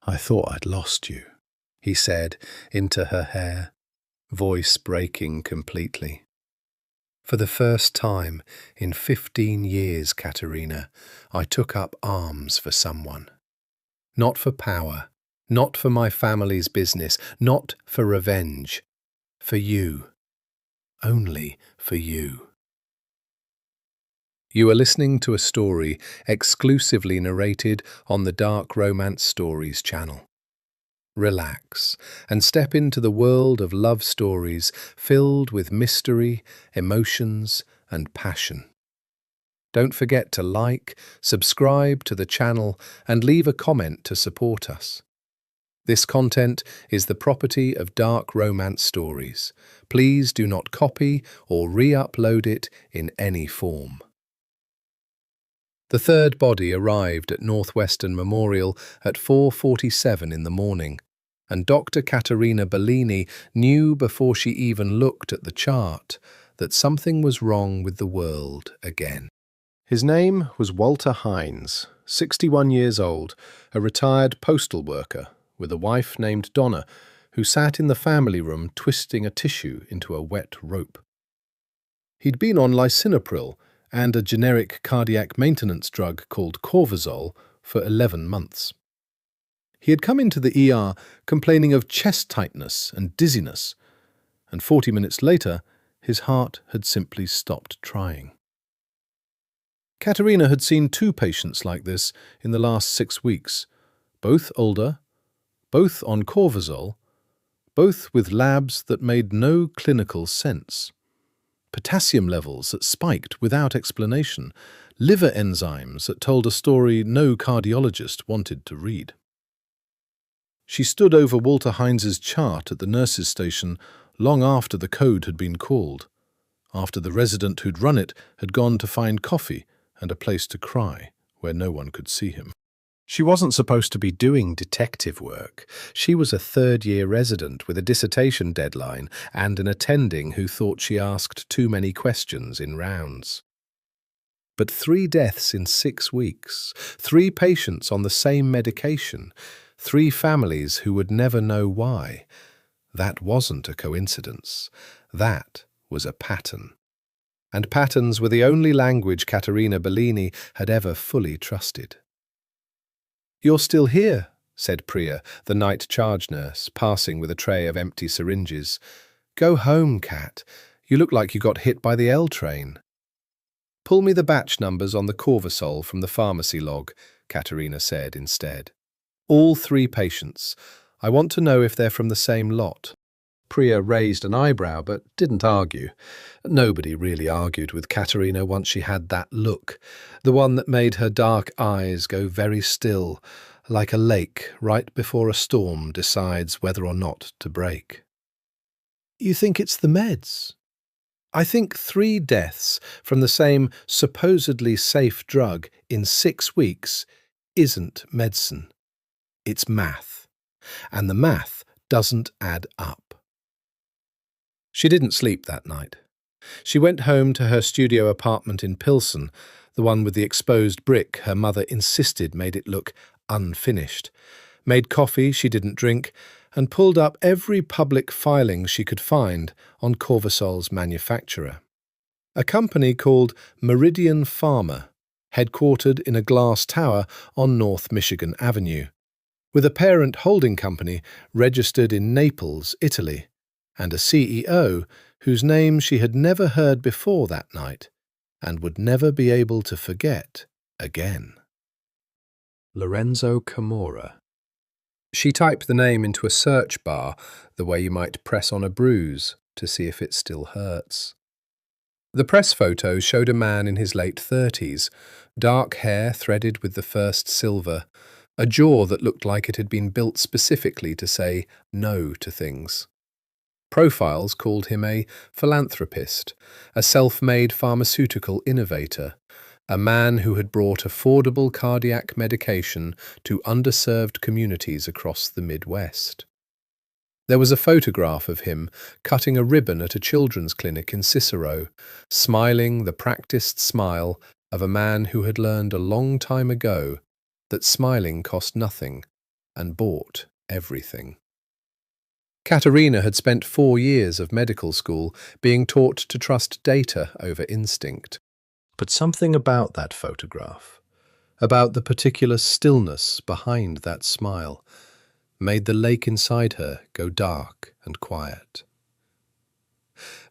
"I thought I'd lost you," he said into her hair, voice breaking completely. "For the first time in 15 years, Caterina, I took up arms for someone. Not for power, not for my family's business, not for revenge. For you. Only for you." You are listening to a story exclusively narrated on the Dark Romance Stories channel. Relax and step into the world of love stories filled with mystery, emotions, and passion. Don't forget to like, subscribe to the channel, and leave a comment to support us. This content is the property of Dark Romance Stories. Please do not copy or re-upload it in any form. The third body arrived at Northwestern Memorial at 4:47 in the morning, and Dr. Caterina Bellini knew before she even looked at the chart that something was wrong with the world again. His name was Walter Hines, 61 years old, a retired postal worker with a wife named Donna, who sat in the family room twisting a tissue into a wet rope. He'd been on lisinopril and a generic cardiac maintenance drug called cortisol for 11 months. He had come into the ER complaining of chest tightness and dizziness, and 40 minutes later, his heart had simply stopped trying. Caterina had seen 2 patients like this in the last 6 weeks, both older, both on cortisol, both with labs that made no clinical sense. Potassium levels that spiked without explanation, liver enzymes that told a story no cardiologist wanted to read. She stood over Walter Hines's chart at the nurses' station long after the code had been called, after the resident who'd run it had gone to find coffee and a place to cry where no one could see him. She wasn't supposed to be doing detective work. She was a third-year resident with a dissertation deadline and an attending who thought she asked too many questions in rounds. But 3 deaths in 6 weeks, 3 patients on the same medication, 3 families who would never know why. That wasn't a coincidence. That was a pattern. And patterns were the only language Caterina Bellini had ever fully trusted. "You're still here," said Priya, the night charge nurse, passing with a tray of empty syringes. "Go home, Cat. You look like you got hit by the L train." "Pull me the batch numbers on the cortisol from the pharmacy log," Caterina said instead. "All 3 patients. I want to know if they're from the same lot." Priya raised an eyebrow but didn't argue. Nobody really argued with Caterina once she had that look, the one that made her dark eyes go very still, like a lake right before a storm decides whether or not to break. "You think it's the meds?" "I think 3 deaths from the same supposedly safe drug in 6 weeks isn't medicine. It's math. And the math doesn't add up." She didn't sleep that night. She went home to her studio apartment in Pilsen, the one with the exposed brick her mother insisted made it look unfinished, made coffee she didn't drink, and pulled up every public filing she could find on Corvisol's manufacturer. A company called Meridian Pharma, headquartered in a glass tower on North Michigan Avenue, with a parent holding company registered in Naples, Italy, and a CEO whose name she had never heard before that night and would never be able to forget again. Lorenzo Camorra. She typed the name into a search bar the way you might press on a bruise to see if it still hurts. The press photo showed a man in his late 30s, dark hair threaded with the first silver, a jaw that looked like it had been built specifically to say no to things. Profiles called him a philanthropist, a self-made pharmaceutical innovator, a man who had brought affordable cardiac medication to underserved communities across the Midwest. There was a photograph of him cutting a ribbon at a children's clinic in Cicero, smiling the practiced smile of a man who had learned a long time ago that smiling cost nothing and bought everything. Caterina had spent 4 years of medical school being taught to trust data over instinct. But something about that photograph, about the particular stillness behind that smile, made the lake inside her go dark and quiet.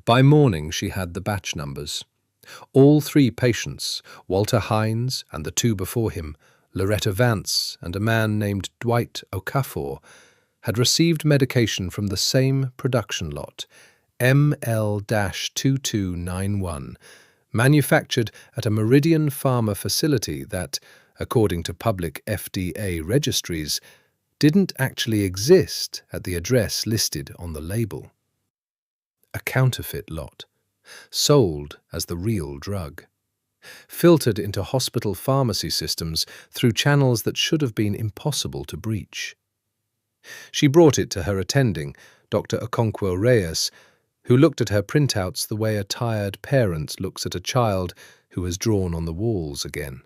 By morning she had the batch numbers. All 3 patients, Walter Hines and the 2 before him, Loretta Vance and a man named Dwight Okafor, had received medication from the same production lot, ML-2291, manufactured at a Meridian Pharma facility that, according to public FDA registries, didn't actually exist at the address listed on the label. A counterfeit lot, sold as the real drug, filtered into hospital pharmacy systems through channels that should have been impossible to breach. She brought it to her attending, Dr. Okonkwo Reyes, who looked at her printouts the way a tired parent looks at a child who has drawn on the walls again.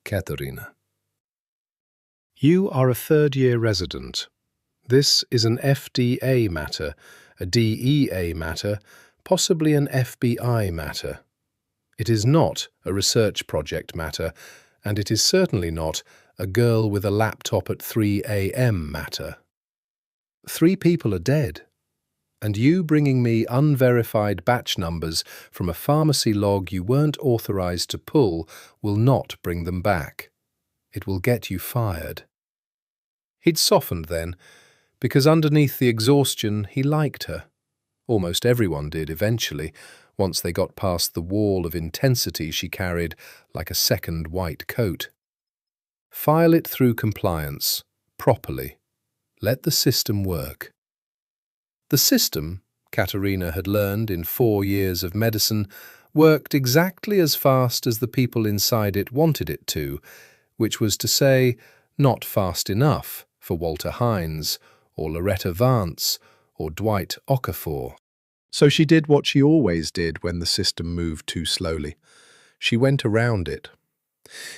Caterina. You are a third-year resident. This is an FDA matter, a DEA matter, possibly an FBI matter. It is not a research project matter, and it is certainly not a girl with a laptop at 3 a.m. matter. 3 people are dead, and you bringing me unverified batch numbers from a pharmacy log you weren't authorized to pull will not bring them back. It will get you fired. He'd softened then, because underneath the exhaustion he liked her. Almost everyone did eventually, once they got past the wall of intensity she carried like a second white coat. File it through compliance, properly. Let the system work. The system, Caterina had learned in 4 years of medicine, worked exactly as fast as the people inside it wanted it to, which was to say, not fast enough for Walter Hines, or Loretta Vance, or Dwight Okafor. So she did what she always did when the system moved too slowly. She went around it.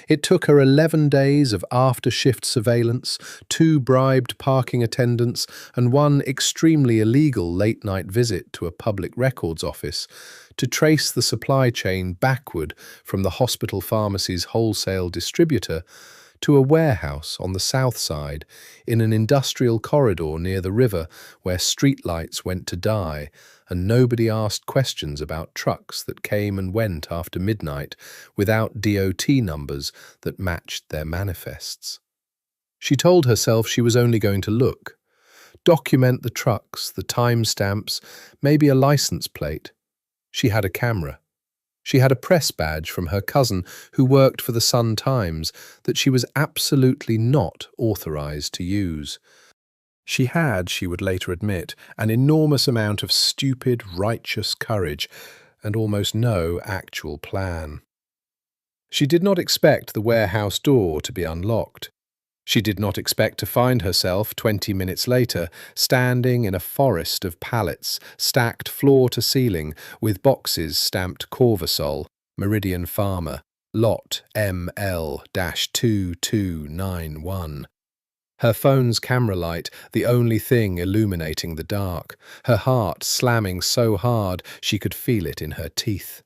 It took her 11 days of after-shift surveillance, 2 bribed parking attendants, and 1 extremely illegal late-night visit to a public records office to trace the supply chain backward from the hospital pharmacy's wholesale distributor to a warehouse on the south side in an industrial corridor near the river where streetlights went to die and nobody asked questions about trucks that came and went after midnight without DOT numbers that matched their manifests. She told herself she was only going to look, document the trucks, the timestamps, maybe a license plate. She had a camera. She had a press badge from her cousin who worked for the Sun-Times that she was absolutely not authorized to use. She had, she would later admit, an enormous amount of stupid, righteous courage and almost no actual plan. She did not expect the warehouse door to be unlocked. She did not expect to find herself 20 minutes later standing in a forest of pallets stacked floor to ceiling with boxes stamped Corvusol, Meridian Pharma, Lot ML-2291. Her phone's camera light the only thing illuminating the dark, her heart slamming so hard she could feel it in her teeth.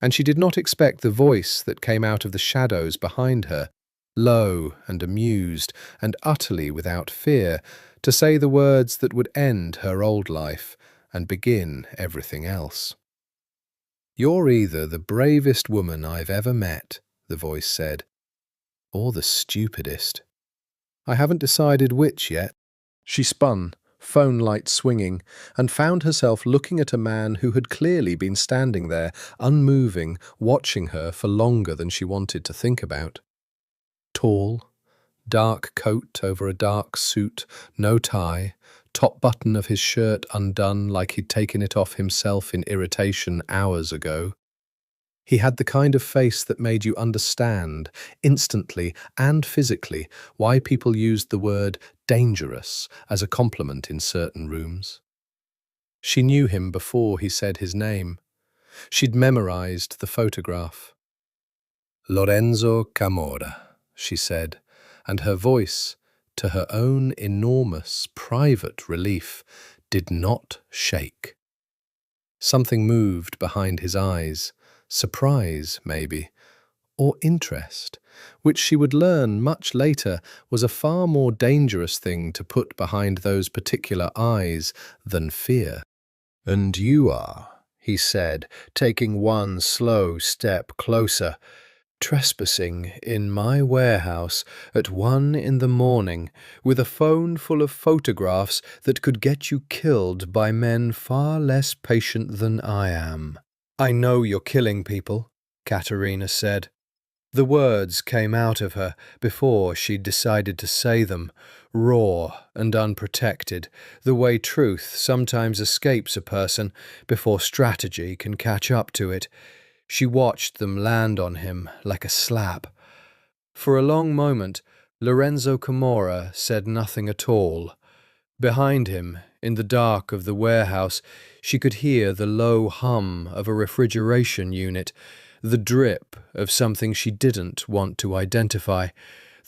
And she did not expect the voice that came out of the shadows behind her, low and amused and utterly without fear, to say the words that would end her old life and begin everything else. "You're either the bravest woman I've ever met," the voice said, "or the stupidest. I haven't decided which yet." She spun, phone light swinging, and found herself looking at a man who had clearly been standing there, unmoving, watching her for longer than she wanted to think about. Tall, dark coat over a dark suit, no tie, top button of his shirt undone like he'd taken it off himself in irritation hours ago. He had the kind of face that made you understand, instantly and physically, why people used the word dangerous as a compliment in certain rooms. She knew him before he said his name. She'd memorized the photograph. "Lorenzo Camorra," she said, and her voice, to her own enormous private relief, did not shake. Something moved behind his eyes, surprise, maybe, or interest, which she would learn much later was a far more dangerous thing to put behind those particular eyes than fear. "And you are," he said, taking one slow step closer, "trespassing in my warehouse at 1 in the morning with a phone full of photographs that could get you killed by men far less patient than I am." "I know you're killing people," Caterina said. The words came out of her before she'd decided to say them, raw and unprotected, the way truth sometimes escapes a person before strategy can catch up to it. She watched them land on him like a slap. For a long moment, Lorenzo Camorra said nothing at all. Behind him, in the dark of the warehouse, she could hear the low hum of a refrigeration unit, the drip of something she didn't want to identify,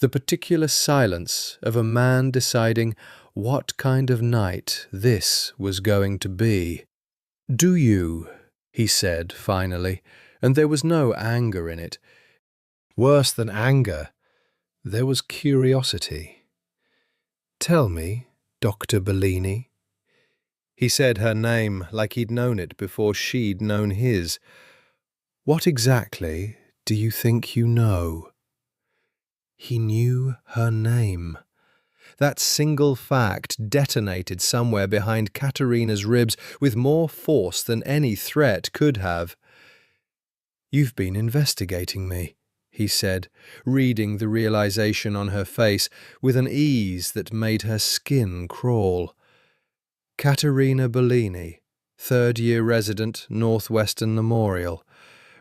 the particular silence of a man deciding what kind of night this was going to be. "Do you?" he said finally, and there was no anger in it. Worse than anger, there was curiosity. "Tell me, Dr. Bellini." He said her name like he'd known it before she'd known his. "What exactly do you think you know?" He knew her name. That single fact detonated somewhere behind Caterina's ribs with more force than any threat could have. "You've been investigating me," he said, reading the realization on her face with an ease that made her skin crawl. Caterina Bellini, third-year resident, Northwestern Memorial,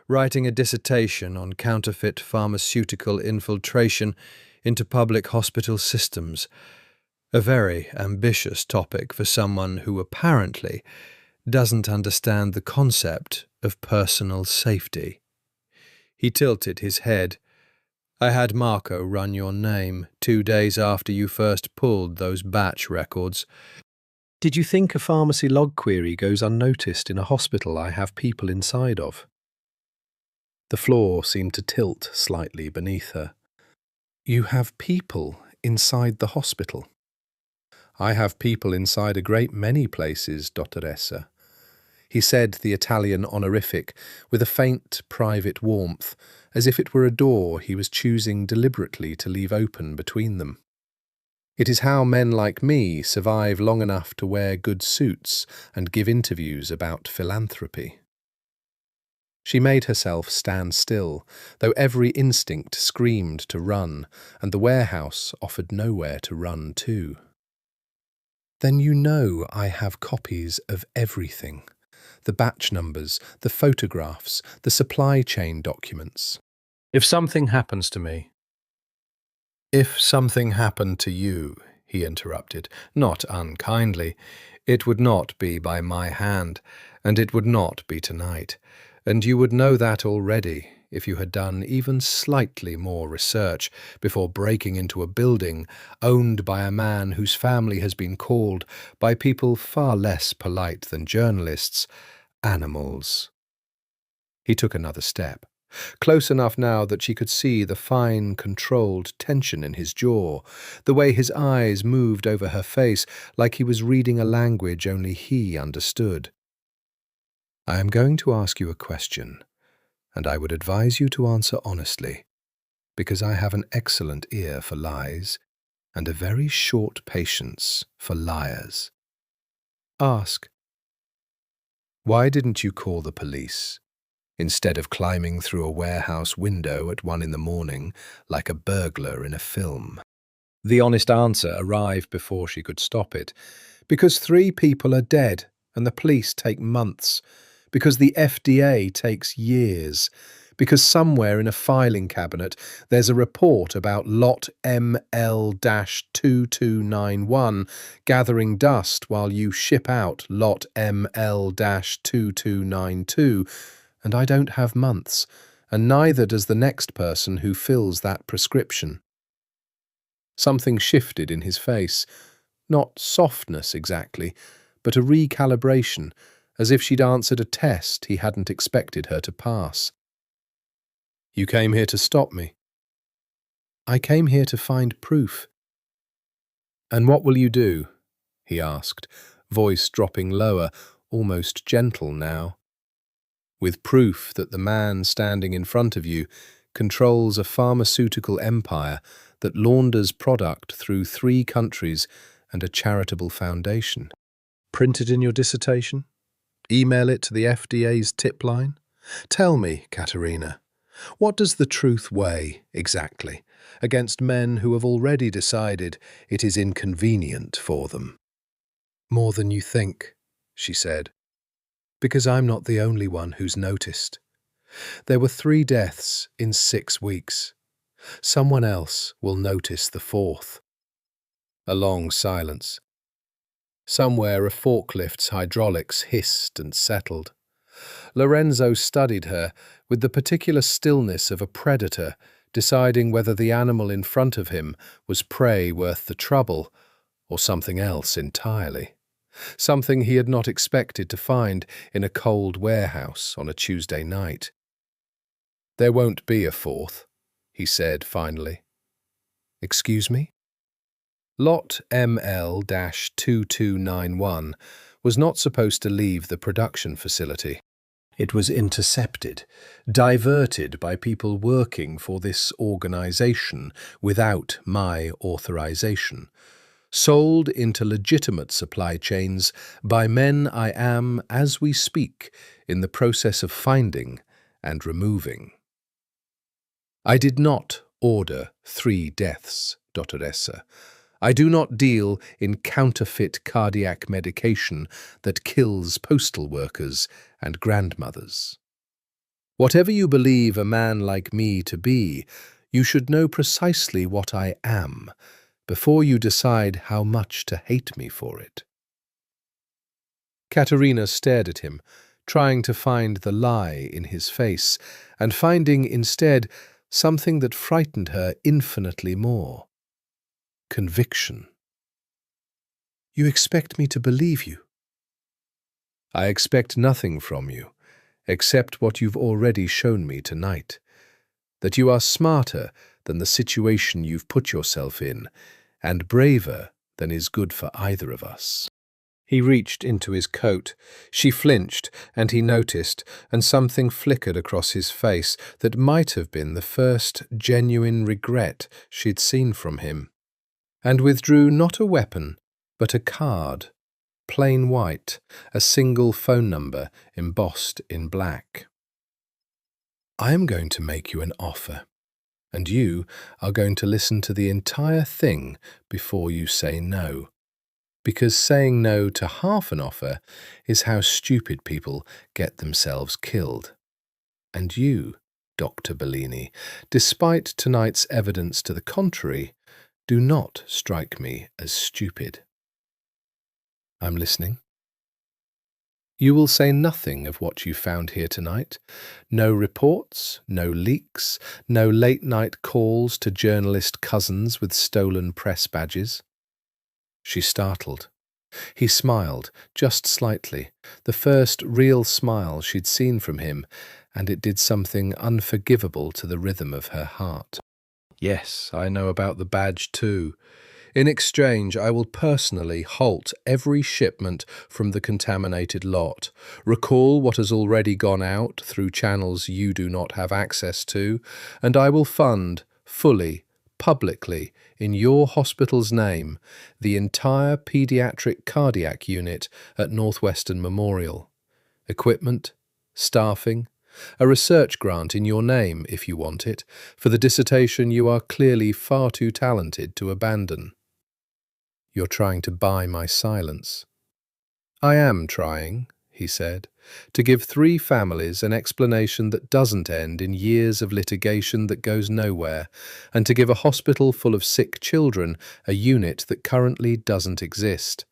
writing a dissertation on counterfeit pharmaceutical infiltration into public hospital systems, a very ambitious topic for someone who apparently doesn't understand the concept of personal safety. He tilted his head. "I had Marco run your name 2 days after you first pulled those batch records. Did you think a pharmacy log query goes unnoticed in a hospital I have people inside of?" The floor seemed to tilt slightly beneath her. "You have people inside the hospital?" "I have people inside a great many places, Dottoressa." He said the Italian honorific with a faint private warmth, as if it were a door he was choosing deliberately to leave open between them. "It is how men like me survive long enough to wear good suits and give interviews about philanthropy." She made herself stand still, though every instinct screamed to run, and the warehouse offered nowhere to run to. "Then you know I have copies of everything. The batch numbers, the photographs, the supply chain documents. If something happens to me—" "If something happened to you," he interrupted, not unkindly, "it would not be by my hand, and it would not be tonight. And you would know that already if you had done even slightly more research before breaking into a building owned by a man whose family has been called, by people far less polite than journalists, animals." He took another step, close enough now that she could see the fine, controlled tension in his jaw, the way his eyes moved over her face like he was reading a language only he understood. "I am going to ask you a question, and I would advise you to answer honestly, because I have an excellent ear for lies and a very short patience for liars. Ask. Why didn't you call the police, instead of climbing through a warehouse window at 1 in the morning like a burglar in a film?" The honest answer arrived before she could stop it. "Because 3 people are dead, and the police take months. Because the FDA takes years. Because somewhere in a filing cabinet there's a report about lot ML-2291 gathering dust while you ship out lot ML-2292, and I don't have months, and neither does the next person who fills that prescription." Something shifted in his face. Not softness exactly, but a recalibration, as if she'd answered a test he hadn't expected her to pass. "You came here to stop me." "I came here to find proof." "And what will you do?" he asked, voice dropping lower, almost gentle now. "With proof that the man standing in front of you controls a pharmaceutical empire that launders product through 3 countries and a charitable foundation. Print it in your dissertation? Email it to the FDA's tip line? Tell me, Caterina, what does the truth weigh, exactly, against men who have already decided it is inconvenient for them?" "More than you think," she said, "because I'm not the only one who's noticed. There were 3 deaths in 6 weeks. Someone else will notice the 4th. A long silence. Somewhere a forklift's hydraulics hissed and settled. Lorenzo studied her with the particular stillness of a predator, deciding whether the animal in front of him was prey worth the trouble or something else entirely. Something he had not expected to find in a cold warehouse on a Tuesday night. "There won't be a 4th, he said finally. "Excuse me?" Lot ML-2291 was not supposed to leave the production facility. It was intercepted, diverted by people working for this organization without my authorization, sold into legitimate supply chains by men I am, as we speak, in the process of finding and removing. I did not order 3 deaths, Dottoressa. I do not deal in counterfeit cardiac medication that kills postal workers and grandmothers. Whatever you believe a man like me to be, you should know precisely what I am before you decide how much to hate me for it." Caterina stared at him, trying to find the lie in his face, and finding instead something that frightened her infinitely more. Conviction. "You expect me to believe you?" "I expect nothing from you, except what you've already shown me tonight, that you are smarter than the situation you've put yourself in, and braver than is good for either of us." He reached into his coat. She flinched, and he noticed, and something flickered across his face that might have been the first genuine regret she'd seen from him, and withdrew not a weapon, but a card, plain white, a single phone number embossed in black. "I am going to make you an offer, and you are going to listen to the entire thing before you say no. Because saying no to half an offer is how stupid people get themselves killed. And you, Dr. Bellini, despite tonight's evidence to the contrary, do not strike me as stupid." "I'm listening." "You will say nothing of what you found here tonight? No reports, no leaks, no late-night calls to journalist cousins with stolen press badges?" She startled. He smiled, just slightly, the first real smile she'd seen from him, and it did something unforgivable to the rhythm of her heart. "Yes, I know about the badge too. In exchange, I will personally halt every shipment from the contaminated lot, recall what has already gone out through channels you do not have access to, and I will fund, fully, publicly, in your hospital's name, the entire pediatric cardiac unit at Northwestern Memorial. Equipment, staffing, a research grant in your name, if you want it, for the dissertation you are clearly far too talented to abandon." "You're trying to buy my silence." "I am trying," he said, "to give 3 families an explanation that doesn't end in years of litigation that goes nowhere, and to give a hospital full of sick children a unit that currently doesn't exist.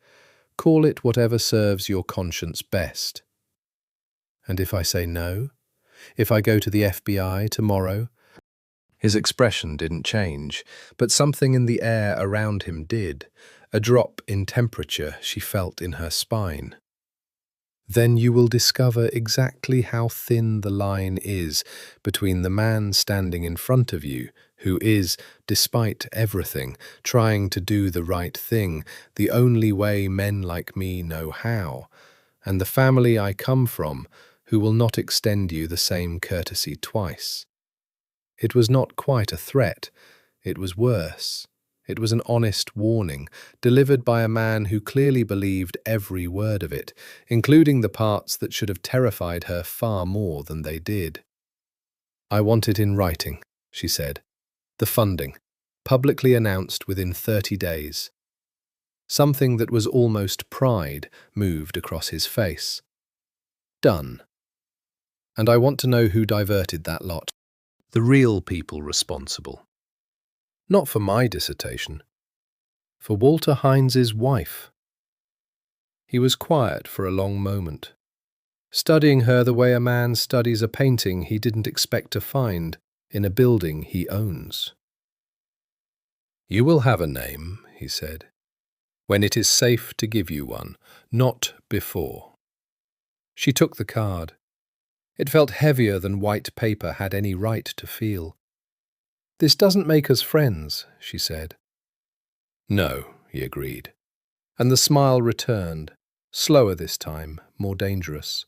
Call it whatever serves your conscience best." "And if I say no? If I go to the FBI tomorrow?" His expression didn't change, but something in the air around him did, a drop in temperature she felt in her spine. Then you will discover exactly how thin the line is between the man standing in front of you, who is, despite everything, trying to do the right thing, the only way men like me know how, and the family I come from, who will not extend you the same courtesy twice. It was not quite a threat, it was worse. It was an honest warning, delivered by a man who clearly believed every word of it, including the parts that should have terrified her far more than they did. "I want it in writing," she said. "The funding, publicly announced within 30 days. Something that was almost pride moved across his face. "Done. And I want to know who diverted that lot. The real people responsible. Not for my dissertation. For Walter Hines' wife." He was quiet for a long moment, studying her the way a man studies a painting he didn't expect to find in a building he owns. "You will have a name," he said, "when it is safe to give you one, not before." She took the card. It felt heavier than white paper had any right to feel. "This doesn't make us friends," she said. "No," he agreed, and the smile returned, slower this time, more dangerous.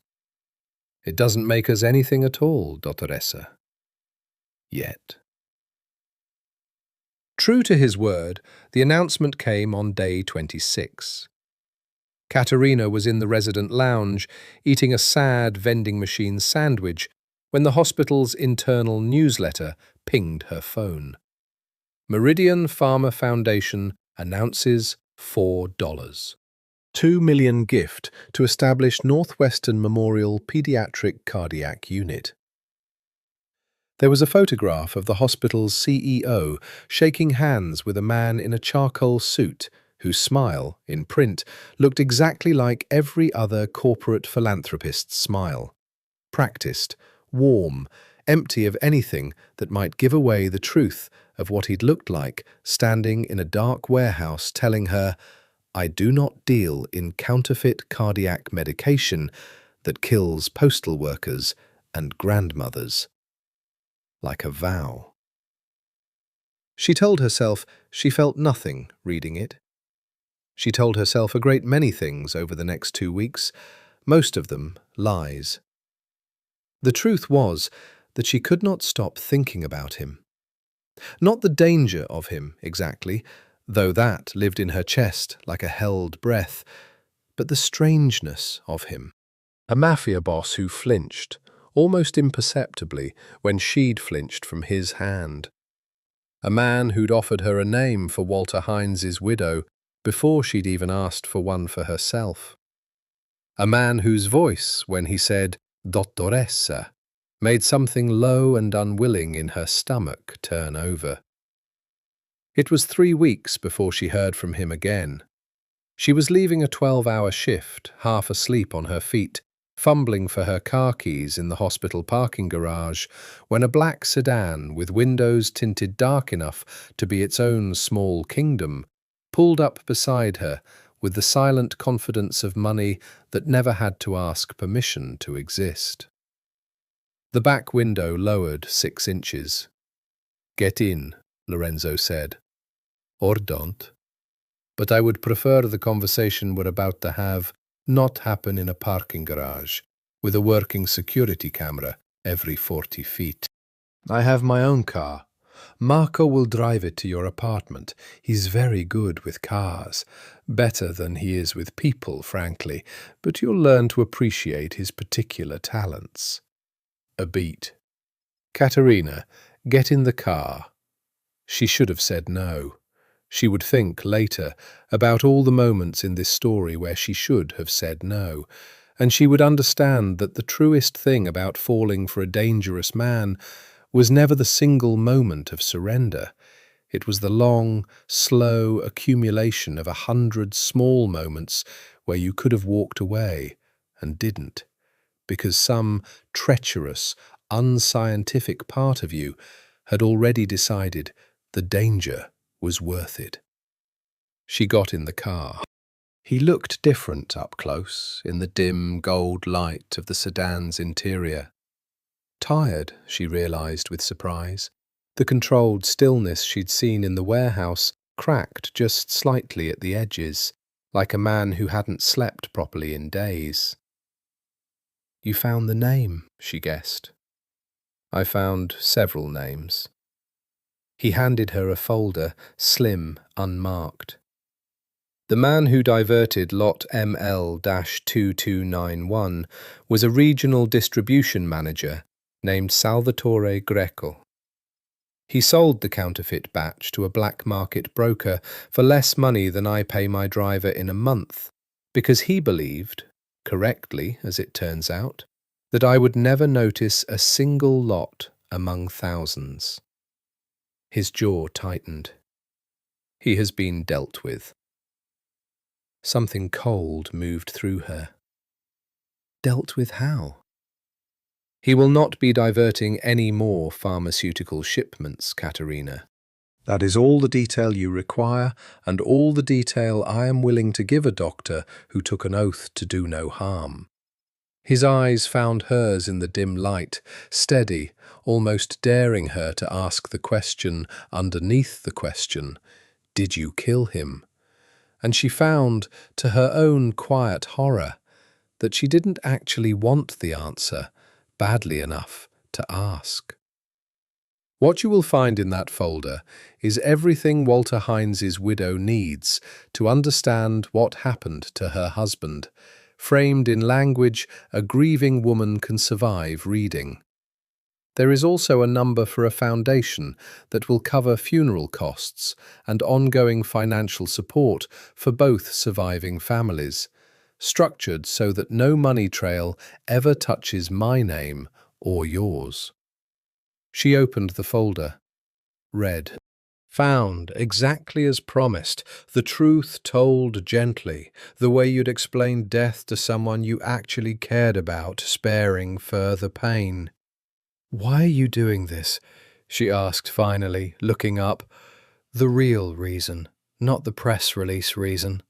"It doesn't make us anything at all, Dottoressa. Yet." True to his word, the announcement came on day 26. Caterina was in the resident lounge, eating a sad vending machine sandwich, when the hospital's internal newsletter pinged her phone. Meridian Pharma Foundation announces $4. $2 million gift to establish Northwestern Memorial Pediatric Cardiac Unit. There was a photograph of the hospital's CEO shaking hands with a man in a charcoal suit whose smile, in print, looked exactly like every other corporate philanthropist's smile. Practiced, warm, empty of anything that might give away the truth of what he'd looked like standing in a dark warehouse telling her, "I do not deal in counterfeit cardiac medication that kills postal workers and grandmothers." Like a vow. She told herself she felt nothing reading it. She told herself a great many things over the next 2 weeks, most of them lies. The truth was that she could not stop thinking about him. Not the danger of him, exactly, though that lived in her chest like a held breath, but the strangeness of him. A Mafia boss who flinched, almost imperceptibly, when she'd flinched from his hand. A man who'd offered her a name for Walter Hines' widow before she'd even asked for one for herself. A man whose voice, when he said "Dottoressa," made something low and unwilling in her stomach turn over. It was 3 weeks before she heard from him again. She was leaving a 12-hour shift, half asleep on her feet, fumbling for her car keys in the hospital parking garage, when a black sedan with windows tinted dark enough to be its own small kingdom pulled up beside her with the silent confidence of money that never had to ask permission to exist. The back window lowered 6 inches. "Get in," Lorenzo said. "Or don't. But I would prefer the conversation we're about to have not happen in a parking garage with a working security camera every 40 feet. I have my own car. Marco will drive it to your apartment. He's very good with cars. Better than he is with people, frankly, but you'll learn to appreciate his particular talents." A beat. "Caterina, get in the car." She should have said no. She would think later about all the moments in this story where she should have said no, and she would understand that the truest thing about falling for a dangerous man was never the single moment of surrender. It was the long, slow accumulation of 100 small moments where you could have walked away and didn't, because some treacherous, unscientific part of you had already decided the danger was worth it. She got in the car. He looked different up close, in the dim gold light of the sedan's interior. Tired, she realized with surprise. The controlled stillness she'd seen in the warehouse cracked just slightly at the edges, like a man who hadn't slept properly in days. "You found the name," she guessed. "I found several names." He handed her a folder, slim, unmarked. The man who diverted lot ML-2291 was a regional distribution manager named Salvatore Greco. He sold the counterfeit batch to a black market broker for less money than I pay my driver in a month, because he believed, correctly as it turns out, that I would never notice a single lot among thousands. His jaw tightened. He has been dealt with. Something cold moved through her. Dealt with how? He will not be diverting any more pharmaceutical shipments, Caterina. That is all the detail you require, and all the detail I am willing to give a doctor who took an oath to do no harm. His eyes found hers in the dim light, steady, almost daring her to ask the question underneath the question, "Did you kill him?" And she found, to her own quiet horror, that she didn't actually want the answer badly enough to ask. What you will find in that folder is everything Walter Hines' widow needs to understand what happened to her husband, framed in language a grieving woman can survive reading. There is also a number for a foundation that will cover funeral costs and ongoing financial support for both surviving families, structured so that no money trail ever touches my name or yours. She opened the folder, read, "Found, exactly as promised, the truth told gently, the way you'd explain death to someone you actually cared about, sparing further pain." "Why are you doing this?" she asked finally, looking up. "The real reason, not the press release reason."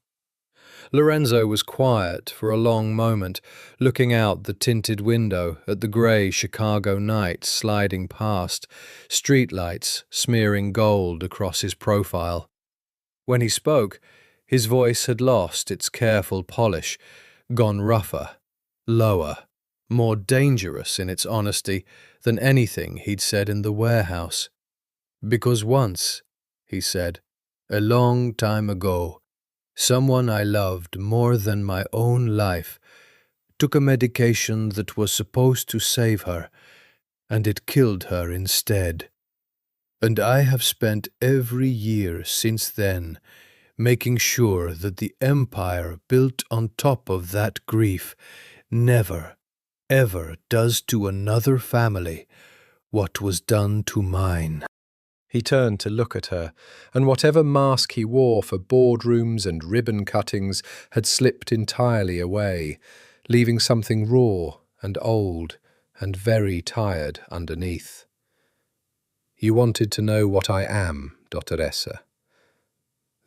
Lorenzo was quiet for a long moment, looking out the tinted window at the grey Chicago night sliding past, streetlights smearing gold across his profile. When he spoke, his voice had lost its careful polish, gone rougher, lower, more dangerous in its honesty than anything he'd said in the warehouse. "Because once," he said, "a long time ago, someone I loved more than my own life took a medication that was supposed to save her, and it killed her instead. And I have spent every year since then making sure that the empire built on top of that grief never, ever does to another family what was done to mine." He turned to look at her, and whatever mask he wore for boardrooms and ribbon cuttings had slipped entirely away, leaving something raw and old and very tired underneath. "You wanted to know what I am, Dottoressa.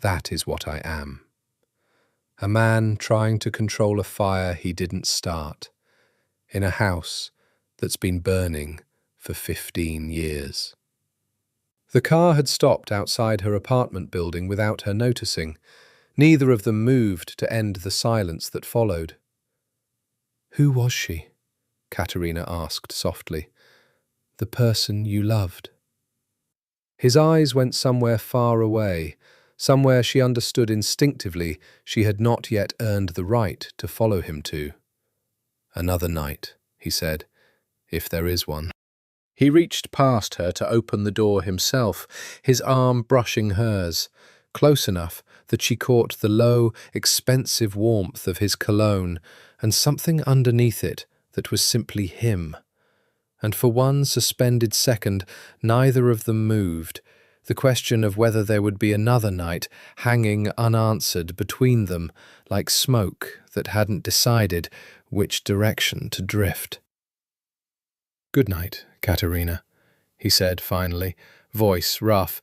That is what I am. A man trying to control a fire he didn't start, in a house that's been burning for 15 years. The car had stopped outside her apartment building without her noticing. Neither of them moved to end the silence that followed. "Who was she?" Caterina asked softly. "The person you loved." His eyes went somewhere far away, somewhere she understood instinctively she had not yet earned the right to follow him to. "Another night," he said, "if there is one." He reached past her to open the door himself, his arm brushing hers, close enough that she caught the low, expensive warmth of his cologne and something underneath it that was simply him. And for one suspended second, neither of them moved, the question of whether there would be another night hanging unanswered between them like smoke that hadn't decided which direction to drift. "Good night, Caterina," he said finally, voice rough.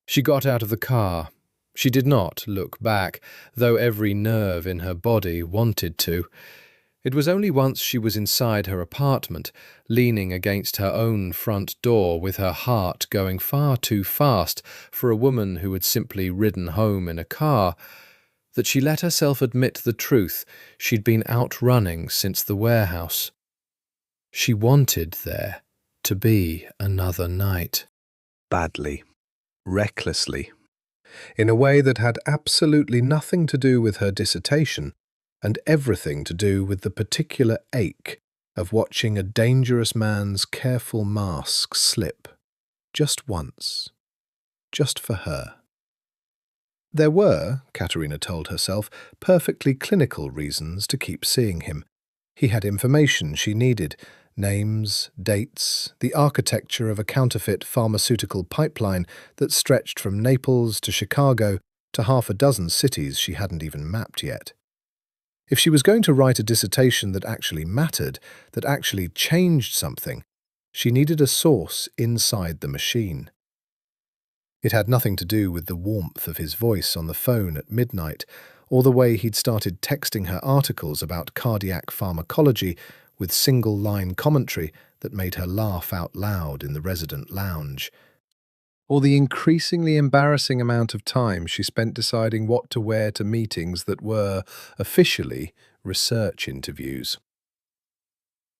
She got out of the car. She did not look back, though every nerve in her body wanted to. It was only once she was inside her apartment, leaning against her own front door with her heart going far too fast for a woman who had simply ridden home in a car, that she let herself admit the truth she'd been out running since the warehouse. She wanted there to be another night. Badly, recklessly, in a way that had absolutely nothing to do with her dissertation and everything to do with the particular ache of watching a dangerous man's careful mask slip, just once, just for her. There were, Caterina told herself, perfectly clinical reasons to keep seeing him. He had information she needed, names, dates, the architecture of a counterfeit pharmaceutical pipeline that stretched from Naples to Chicago to half a dozen cities she hadn't even mapped yet. If she was going to write a dissertation that actually mattered, that actually changed something, she needed a source inside the machine. It had nothing to do with the warmth of his voice on the phone at midnight, or the way he'd started texting her articles about cardiac pharmacology with single-line commentary that made her laugh out loud in the resident lounge, or the increasingly embarrassing amount of time she spent deciding what to wear to meetings that were, officially, research interviews.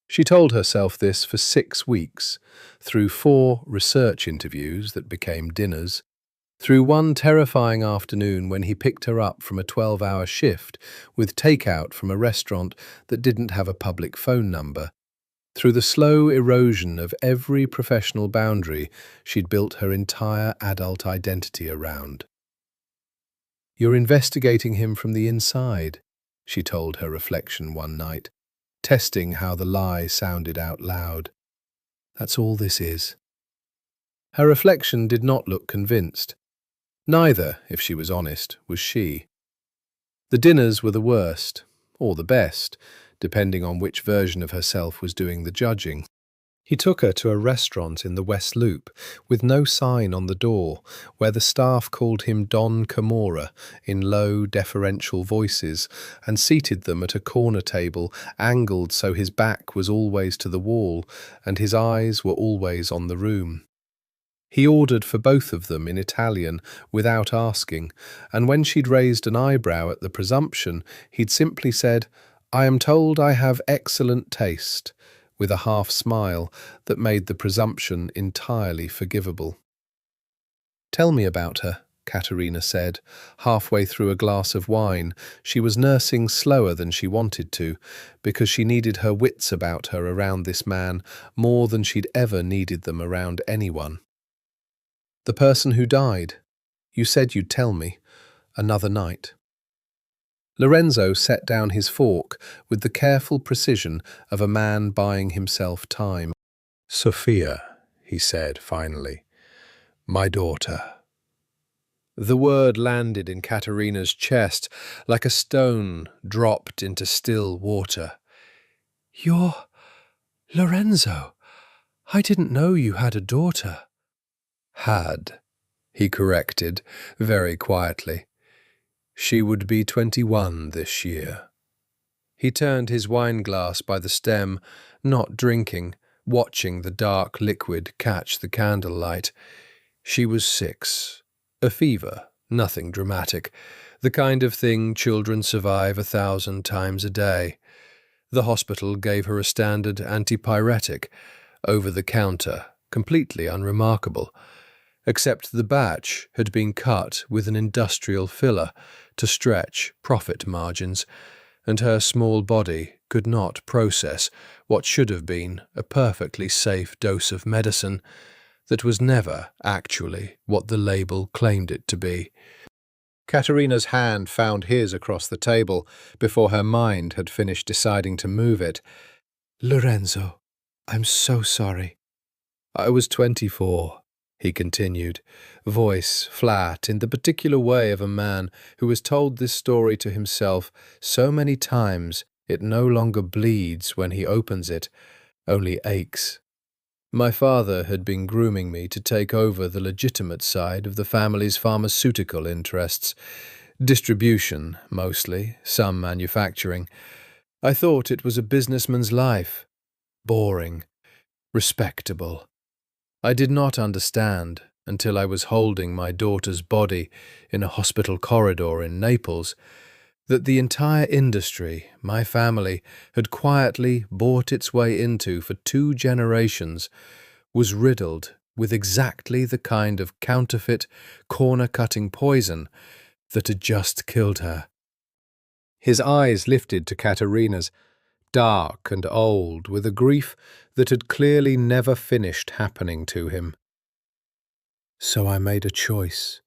She told herself this for 6 weeks, through 4 research interviews that became dinners, through one terrifying afternoon when he picked her up from a 12-hour shift with takeout from a restaurant that didn't have a public phone number, through the slow erosion of every professional boundary she'd built her entire adult identity around. "You're investigating him from the inside," she told her reflection one night, testing how the lie sounded out loud. "That's all this is." Her reflection did not look convinced. Neither, if she was honest, was she. The dinners were the worst, or the best, depending on which version of herself was doing the judging. He took her to a restaurant in the West Loop, with no sign on the door, where the staff called him Don Camorra in low, deferential voices, and seated them at a corner table, angled so his back was always to the wall, and his eyes were always on the room. He ordered for both of them in Italian, without asking, and when she'd raised an eyebrow at the presumption, he'd simply said, "I am told I have excellent taste," with a half smile that made the presumption entirely forgivable. "Tell me about her," Caterina said, halfway through a glass of wine. She was nursing slower than she wanted to, because she needed her wits about her around this man more than she'd ever needed them around anyone. "The person who died. You said you'd tell me. Another night." Lorenzo set down his fork with the careful precision of a man buying himself time. "Sophia," he said finally. "My daughter." The word landed in Caterina's chest like a stone dropped into still water. "You're Lorenzo. I didn't know you had a daughter." "Had," he corrected, very quietly. "She would be 21 this year." He turned his wineglass by the stem, not drinking, watching the dark liquid catch the candlelight. "She was 6. A fever, nothing dramatic. The kind of thing children survive 1,000 times a day. The hospital gave her a standard antipyretic, over the counter, completely unremarkable. Except the batch had been cut with an industrial filler to stretch profit margins, and her small body could not process what should have been a perfectly safe dose of medicine that was never actually what the label claimed it to be. Caterina's hand found his across the table before her mind had finished deciding to move it. "Lorenzo, I'm so sorry." "I was 24. He continued, voice flat in the particular way of a man who has told this story to himself so many times it no longer bleeds when he opens it, only aches. My father had been grooming me to take over the legitimate side of the family's pharmaceutical interests. Distribution, mostly, some manufacturing. I thought it was a businessman's life. Boring. Respectable. I did not understand until I was holding my daughter's body in a hospital corridor in Naples that the entire industry my family had quietly bought its way into for 2 generations was riddled with exactly the kind of counterfeit, corner-cutting poison that had just killed her. His eyes lifted to Caterina's, dark and old, with a grief that had clearly never finished happening to him. So I made a choice.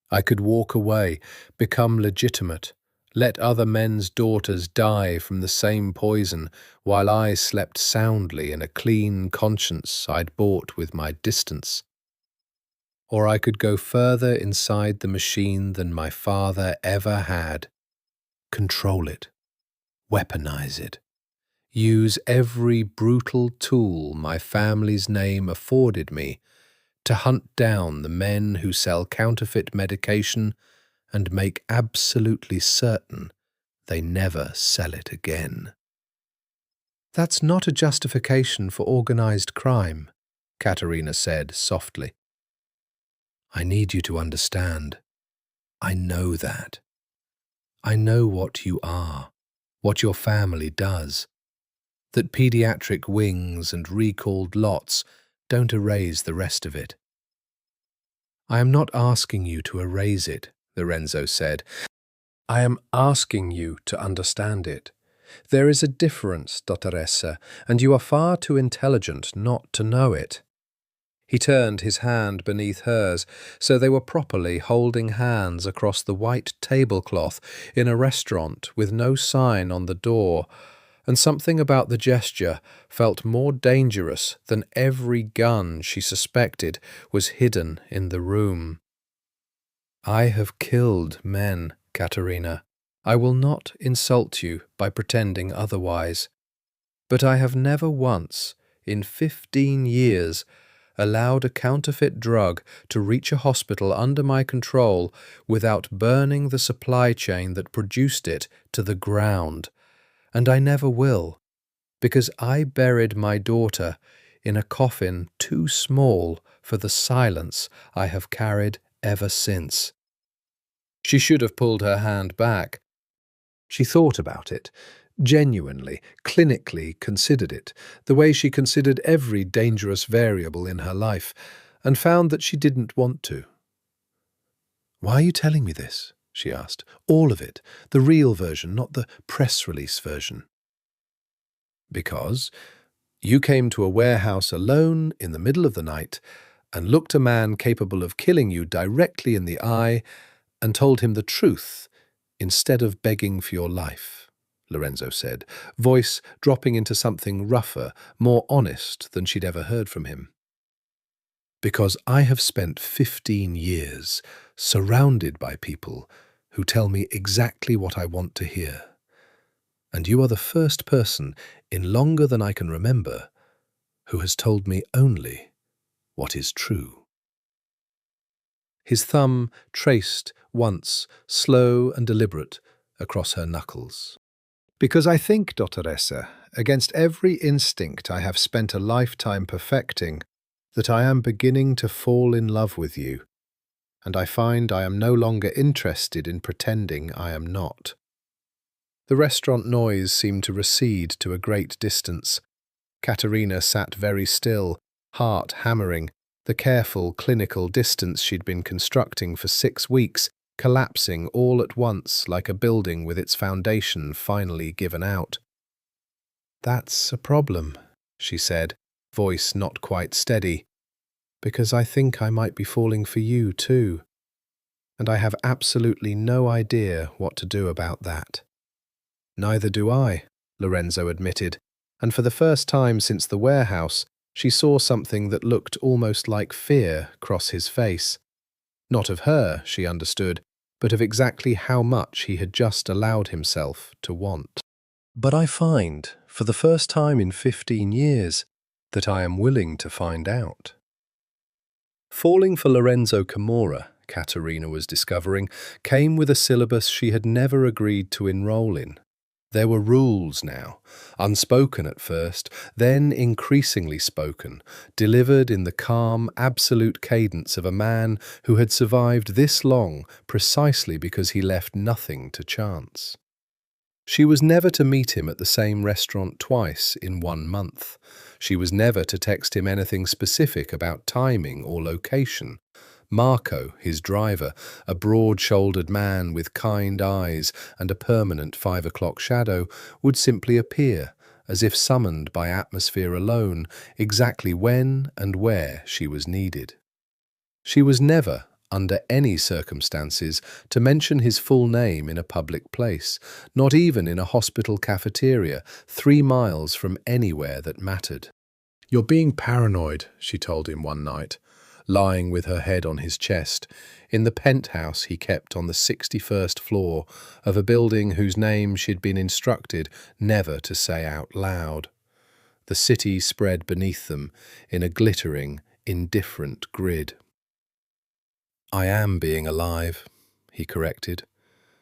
I could walk away, become legitimate, let other men's daughters die from the same poison while I slept soundly in a clean conscience I'd bought with my distance. Or I could go further inside the machine than my father ever had. Control it. Weaponize it. Use every brutal tool my family's name afforded me to hunt down the men who sell counterfeit medication and make absolutely certain they never sell it again. That's not a justification for organized crime, Caterina said softly. I need you to understand. I know that. I know what you are, what your family does, that pediatric wings and recalled lots don't erase the rest of it. I am not asking you to erase it, Lorenzo said. I am asking you to understand it. There is a difference, Dottoressa, and you are far too intelligent not to know it. He turned his hand beneath hers, so they were properly holding hands across the white tablecloth in a restaurant with no sign on the door, and something about the gesture felt more dangerous than every gun she suspected was hidden in the room. I have killed men, Caterina. I will not insult you by pretending otherwise. But I have never once, in 15 years, allowed a counterfeit drug to reach a hospital under my control without burning the supply chain that produced it to the ground. And I never will, because I buried my daughter in a coffin too small for the silence I have carried ever since. She should have pulled her hand back. She thought about it, genuinely, clinically considered it, the way she considered every dangerous variable in her life, and found that she didn't want to. Why are you telling me this? She asked. All of it, the real version, not the press release version. Because you came to a warehouse alone in the middle of the night and looked a man capable of killing you directly in the eye and told him the truth instead of begging for your life, Lorenzo said, voice dropping into something rougher, more honest than she'd ever heard from him. Because I have spent 15 years surrounded by people who tell me exactly what I want to hear. And you are the first person in longer than I can remember who has told me only what is true. His thumb traced once, slow and deliberate, across her knuckles. Because I think, Dottoressa, against every instinct I have spent a lifetime perfecting, that I am beginning to fall in love with you, and I find I am no longer interested in pretending I am not. The restaurant noise seemed to recede to a great distance. Caterina sat very still, heart hammering, the careful, clinical distance she'd been constructing for 6 weeks, collapsing all at once like a building with its foundation finally given out. That's a problem, she said, voice not quite steady, because I think I might be falling for you too, and I have absolutely no idea what to do about that. Neither do I, Lorenzo admitted, and for the first time since the warehouse, she saw something that looked almost like fear cross his face. Not of her, she understood, but of exactly how much he had just allowed himself to want. But I find, for the first time in 15 years, that I am willing to find out. Falling for Lorenzo Camorra, Caterina was discovering, came with a syllabus she had never agreed to enroll in. There were rules now, unspoken at first, then increasingly spoken, delivered in the calm, absolute cadence of a man who had survived this long precisely because he left nothing to chance. She was never to meet him at the same restaurant twice in 1 month. She was never to text him anything specific about timing or location. Marco, his driver, a broad-shouldered man with kind eyes and a permanent 5 o'clock shadow, would simply appear, as if summoned by atmosphere alone, exactly when and where she was needed. She was never, under any circumstances, to mention his full name in a public place, not even in a hospital cafeteria 3 miles from anywhere that mattered. "You're being paranoid," she told him one night, lying with her head on his chest, in the penthouse he kept on the 61st floor of a building whose name she'd been instructed never to say out loud. The city spread beneath them in a glittering, indifferent grid. "I am being alive," he corrected,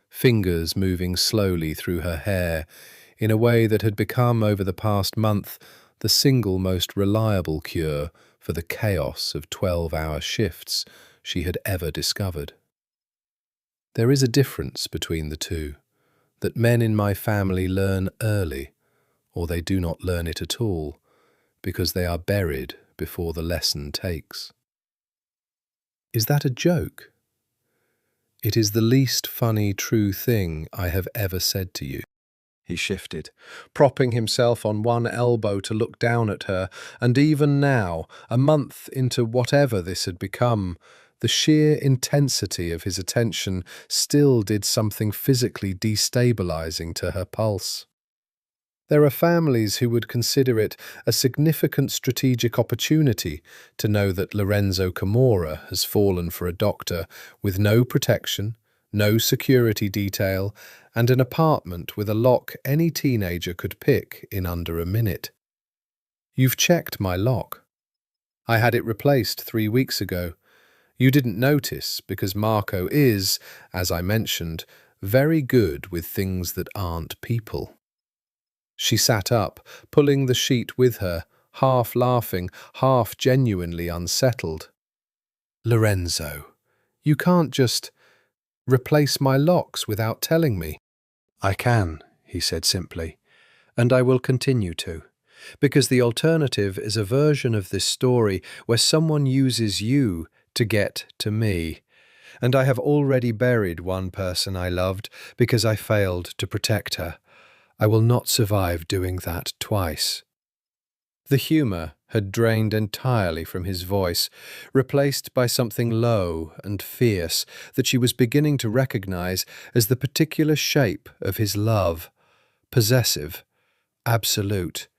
fingers moving slowly through her hair in a way that had become over the past month the single most reliable cure for the chaos of 12-hour shifts she had ever discovered. "There is a difference between the two, that men in my family learn early, or they do not learn it at all, because they are buried before the lesson takes." "Is that a joke?" "It is the least funny true thing I have ever said to you." He shifted, propping himself on one elbow to look down at her, and even now, a month into whatever this had become, the sheer intensity of his attention still did something physically destabilizing to her pulse. There are families who would consider it a significant strategic opportunity to know that Lorenzo Camorra has fallen for a doctor with no protection, no security detail, and an apartment with a lock any teenager could pick in under a minute. "You've checked my lock. I had it replaced 3 weeks ago. You didn't notice because Marco is, as I mentioned, very good with things that aren't people." She sat up, pulling the sheet with her, half laughing, half genuinely unsettled. "Lorenzo, you can't just replace my locks without telling me." "I can," he said simply, "and I will continue to, because the alternative is a version of this story where someone uses you to get to me, and I have already buried one person I loved because I failed to protect her. I will not survive doing that twice." The humour had drained entirely from his voice, replaced by something low and fierce that she was beginning to recognize as the particular shape of his love, possessive, absolute,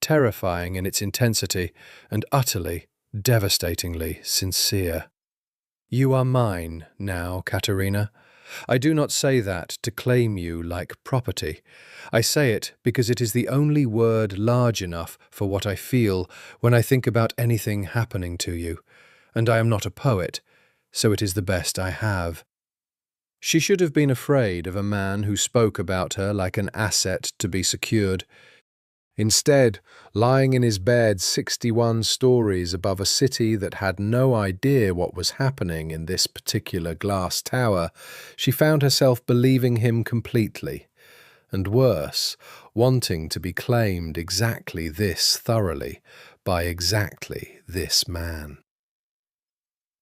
terrifying in its intensity, and utterly, devastatingly sincere. "You are mine now, Caterina. I do not say that to claim you like property. I say it because it is the only word large enough for what I feel when I think about anything happening to you, and I am not a poet, so it is the best I have." She should have been afraid of a man who spoke about her like an asset to be secured. Instead, lying in his bed 61 stories above a city that had no idea what was happening in this particular glass tower, she found herself believing him completely, and worse, wanting to be claimed exactly this thoroughly by exactly this man.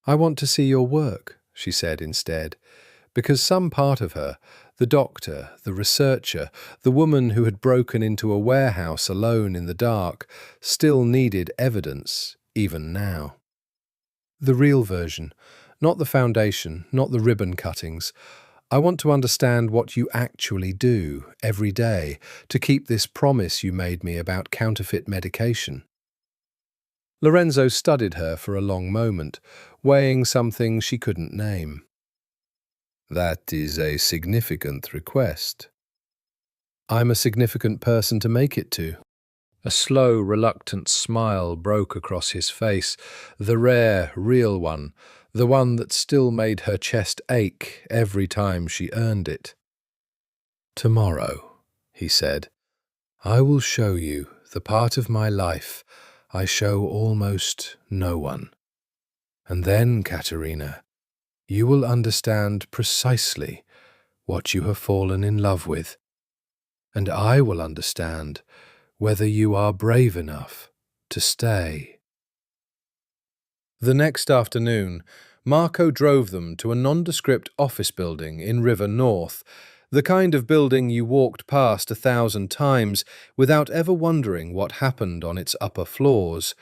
"I want to see your work," she said instead, because some part of her, the doctor, the researcher, the woman who had broken into a warehouse alone in the dark, still needed evidence, even now. "The real version, not the foundation, not the ribbon cuttings. I want to understand what you actually do, every day, to keep this promise you made me about counterfeit medication." Lorenzo studied her for a long moment, weighing something she couldn't name. "That is a significant request." "I'm a significant person to make it to." A slow, reluctant smile broke across his face, the rare, real one, the one that still made her chest ache every time she earned it. "Tomorrow," he said, "I will show you the part of my life I show almost no one. And then, Caterina, you will understand precisely what you have fallen in love with, and I will understand whether you are brave enough to stay." The next afternoon, Marco drove them to a nondescript office building in River North, the kind of building you walked past 1,000 times without ever wondering what happened on its upper floors.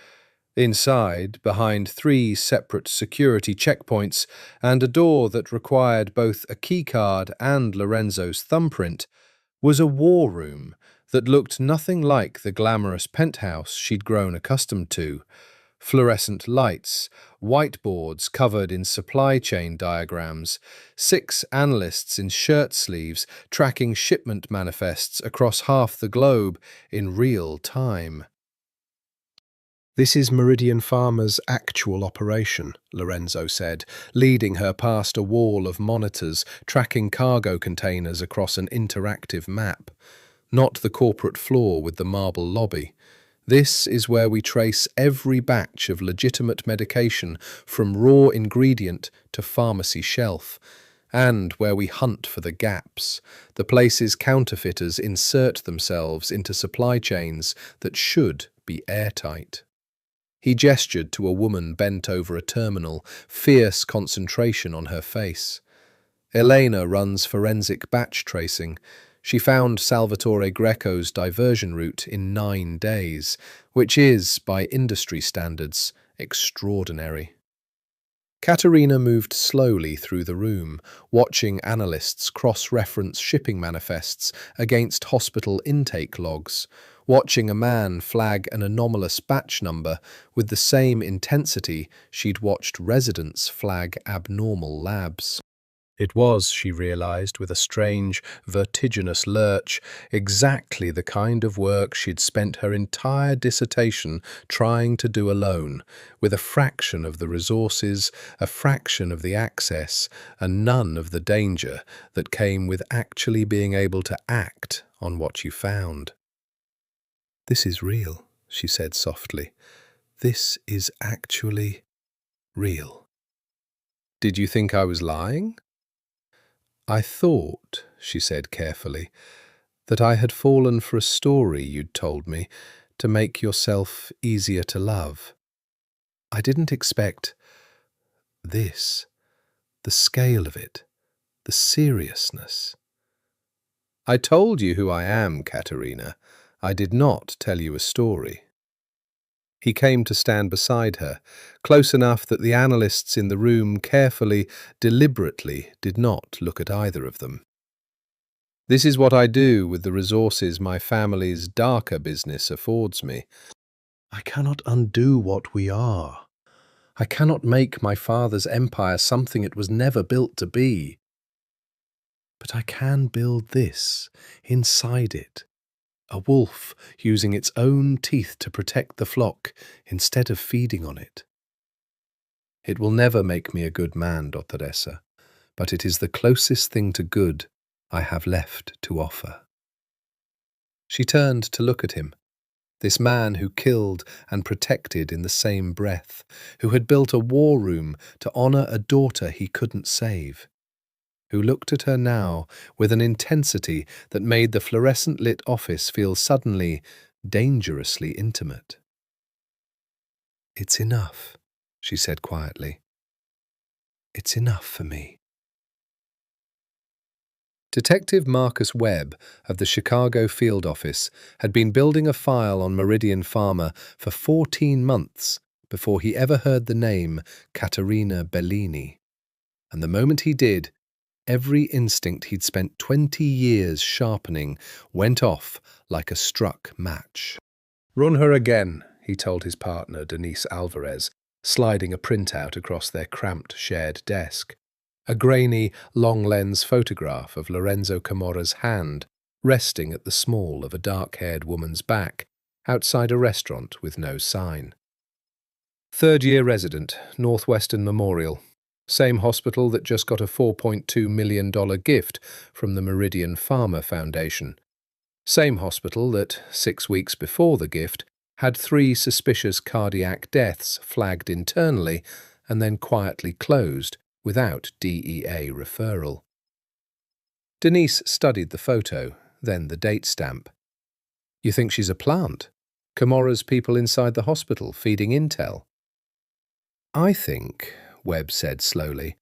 Inside, behind 3 separate security checkpoints and a door that required both a keycard and Lorenzo's thumbprint, was a war room that looked nothing like the glamorous penthouse she'd grown accustomed to. Fluorescent lights, whiteboards covered in supply chain diagrams, 6 analysts in shirt sleeves tracking shipment manifests across half the globe in real time. "This is Meridian Pharma's actual operation," Lorenzo said, leading her past a wall of monitors tracking cargo containers across an interactive map. "Not the corporate floor with the marble lobby. This is where we trace every batch of legitimate medication from raw ingredient to pharmacy shelf, and where we hunt for the gaps, the places counterfeiters insert themselves into supply chains that should be airtight." He gestured to a woman bent over a terminal, fierce concentration on her face. "Elena runs forensic batch tracing. She found Salvatore Greco's diversion route in 9 days, which is, by industry standards, extraordinary." Caterina moved slowly through the room, watching analysts cross-reference shipping manifests against hospital intake logs, watching a man flag an anomalous batch number with the same intensity she'd watched residents flag abnormal labs. It was, she realized with a strange, vertiginous lurch, exactly the kind of work she'd spent her entire dissertation trying to do alone, with a fraction of the resources, a fraction of the access, and none of the danger that came with actually being able to act on what you found. "This is real," she said softly. "This is actually real." "Did you think I was lying?" "I thought," she said carefully, "that I had fallen for a story you'd told me to make yourself easier to love. I didn't expect this, the scale of it, the seriousness." "I told you who I am, Caterina. I did not tell you a story." He came to stand beside her, close enough that the analysts in the room carefully, deliberately did not look at either of them. "This is what I do with the resources my family's darker business affords me. I cannot undo what we are. I cannot make my father's empire something it was never built to be. But I can build this, inside it. A wolf using its own teeth to protect the flock instead of feeding on it. It will never make me a good man, Dottoressa, but it is the closest thing to good I have left to offer." She turned to look at him, this man who killed and protected in the same breath, who had built a war room to honor a daughter he couldn't save, who looked at her now with an intensity that made the fluorescent-lit office feel suddenly dangerously intimate. "It's enough," she said quietly. "It's enough for me." Detective Marcus Webb of the Chicago field office had been building a file on Meridian Pharma for 14 months before he ever heard the name Caterina Bellini. And the moment he did, every instinct he'd spent 20 years sharpening went off like a struck match. "Run her again," he told his partner, Denise Alvarez, sliding a printout across their cramped shared desk. A grainy, long-lens photograph of Lorenzo Camorra's hand resting at the small of a dark-haired woman's back, outside a restaurant with no sign. Third-year resident, Northwestern Memorial. Same hospital that just got a $4.2 million gift from the Meridian Pharma Foundation. Same hospital that, 6 weeks before the gift, had 3 suspicious cardiac deaths flagged internally and then quietly closed without DEA referral. Denise studied the photo, then the date stamp. You think she's a plant? Camorra's people inside the hospital feeding intel? I think, Webb said slowly,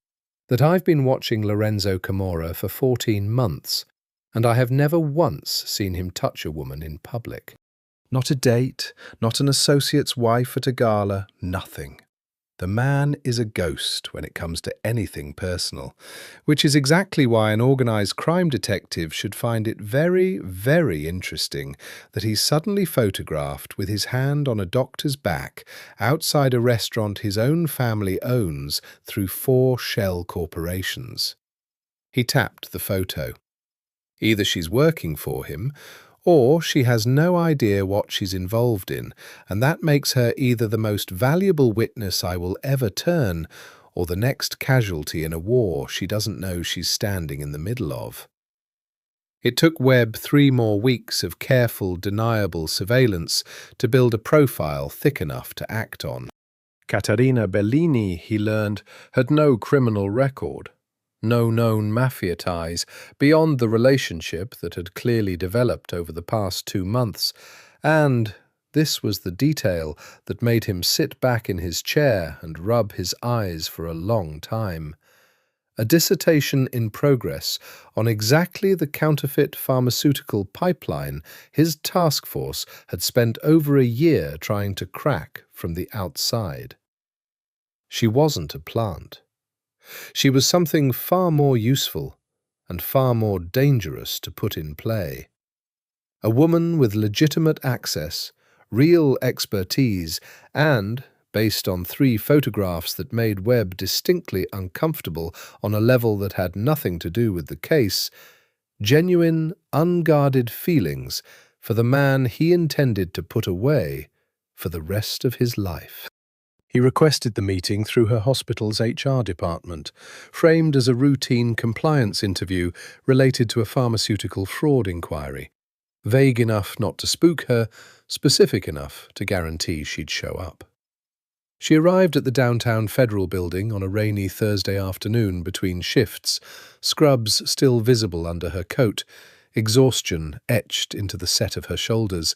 that I've been watching Lorenzo Camorra for 14 months, and I have never once seen him touch a woman in public. Not a date, not an associate's wife at a gala, nothing. The man is a ghost when it comes to anything personal, which is exactly why an organised crime detective should find it very, very interesting that he's suddenly photographed with his hand on a doctor's back outside a restaurant his own family owns through 4 shell corporations. He tapped the photo. Either she's working for him, or she has no idea what she's involved in, and that makes her either the most valuable witness I will ever turn, or the next casualty in a war she doesn't know she's standing in the middle of. It took Webb 3 more weeks of careful, deniable surveillance to build a profile thick enough to act on. Caterina Bellini, he learned, had no criminal record. No known Mafia ties beyond the relationship that had clearly developed over the past 2 months, and this was the detail that made him sit back in his chair and rub his eyes for a long time. A dissertation in progress on exactly the counterfeit pharmaceutical pipeline his task force had spent over a year trying to crack from the outside. She wasn't a plant. She was something far more useful and far more dangerous to put in play. A woman with legitimate access, real expertise, and, based on 3 photographs that made Webb distinctly uncomfortable on a level that had nothing to do with the case, genuine, unguarded feelings for the man he intended to put away for the rest of his life. He requested the meeting through her hospital's HR department, framed as a routine compliance interview related to a pharmaceutical fraud inquiry. Vague enough not to spook her, specific enough to guarantee she'd show up. She arrived at the downtown Federal Building on a rainy Thursday afternoon between shifts, scrubs still visible under her coat, exhaustion etched into the set of her shoulders,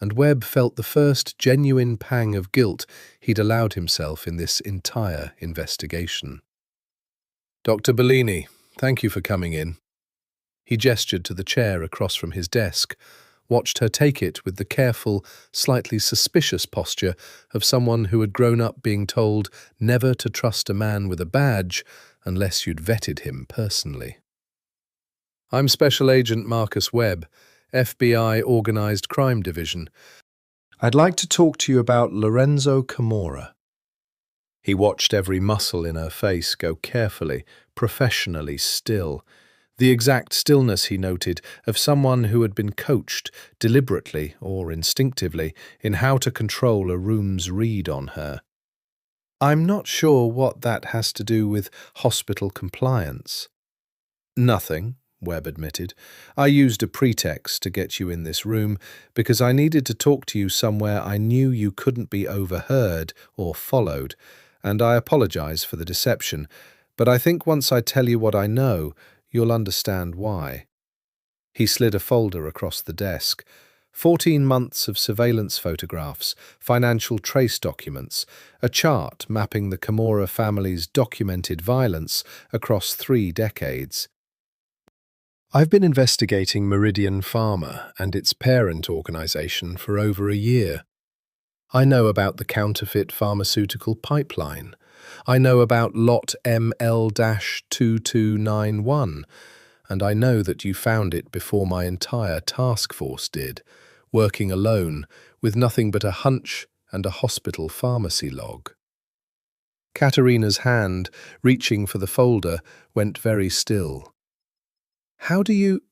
and Webb felt the first genuine pang of guilt he'd allowed himself in this entire investigation. Dr. Bellini, thank you for coming in. He gestured to the chair across from his desk, watched her take it with the careful, slightly suspicious posture of someone who had grown up being told never to trust a man with a badge unless you'd vetted him personally. I'm Special Agent Marcus Webb, FBI Organized Crime Division. I'd like to talk to you about Lorenzo Camorra. He watched every muscle in her face go carefully, professionally still. The exact stillness, he noted, of someone who had been coached, deliberately or instinctively, in how to control a room's read on her. I'm not sure what that has to do with hospital compliance. Nothing, Webb admitted. I used a pretext to get you in this room because I needed to talk to you somewhere I knew you couldn't be overheard or followed, and I apologize for the deception, but I think once I tell you what I know, you'll understand why. He slid a folder across the desk. 14 months of surveillance photographs, financial trace documents, a chart mapping the Camorra family's documented violence across 3 decades. I've been investigating Meridian Pharma and its parent organization for over a year. I know about the counterfeit pharmaceutical pipeline. I know about Lot ML-2291, and I know that you found it before my entire task force did, working alone, with nothing but a hunch and a hospital pharmacy log. Caterina's hand, reaching for the folder, went very still. How do you...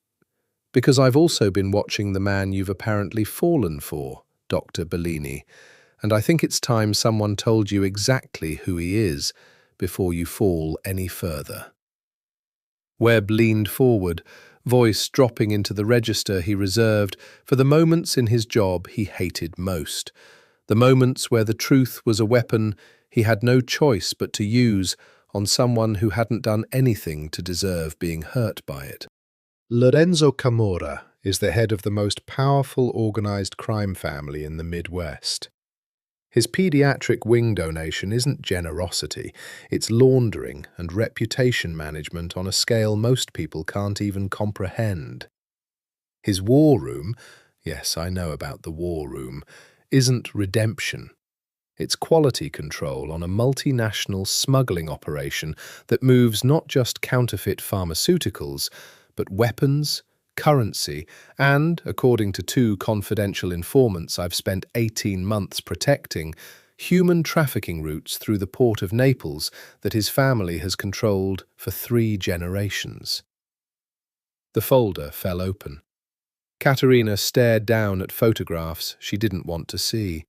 Because I've also been watching the man you've apparently fallen for, Dr. Bellini, and I think it's time someone told you exactly who he is before you fall any further." Webb leaned forward, voice dropping into the register he reserved for the moments in his job he hated most, the moments where the truth was a weapon he had no choice but to use on someone who hadn't done anything to deserve being hurt by it. Lorenzo Camorra is the head of the most powerful organized crime family in the Midwest. His pediatric wing donation isn't generosity, it's laundering and reputation management on a scale most people can't even comprehend. His war room, yes, I know about the war room, isn't redemption. It's quality control on a multinational smuggling operation that moves not just counterfeit pharmaceuticals, but weapons, currency, and, according to 2 confidential informants I've spent 18 months protecting, human trafficking routes through the port of Naples that his family has controlled for 3 generations. The folder fell open. Caterina stared down at photographs she didn't want to see.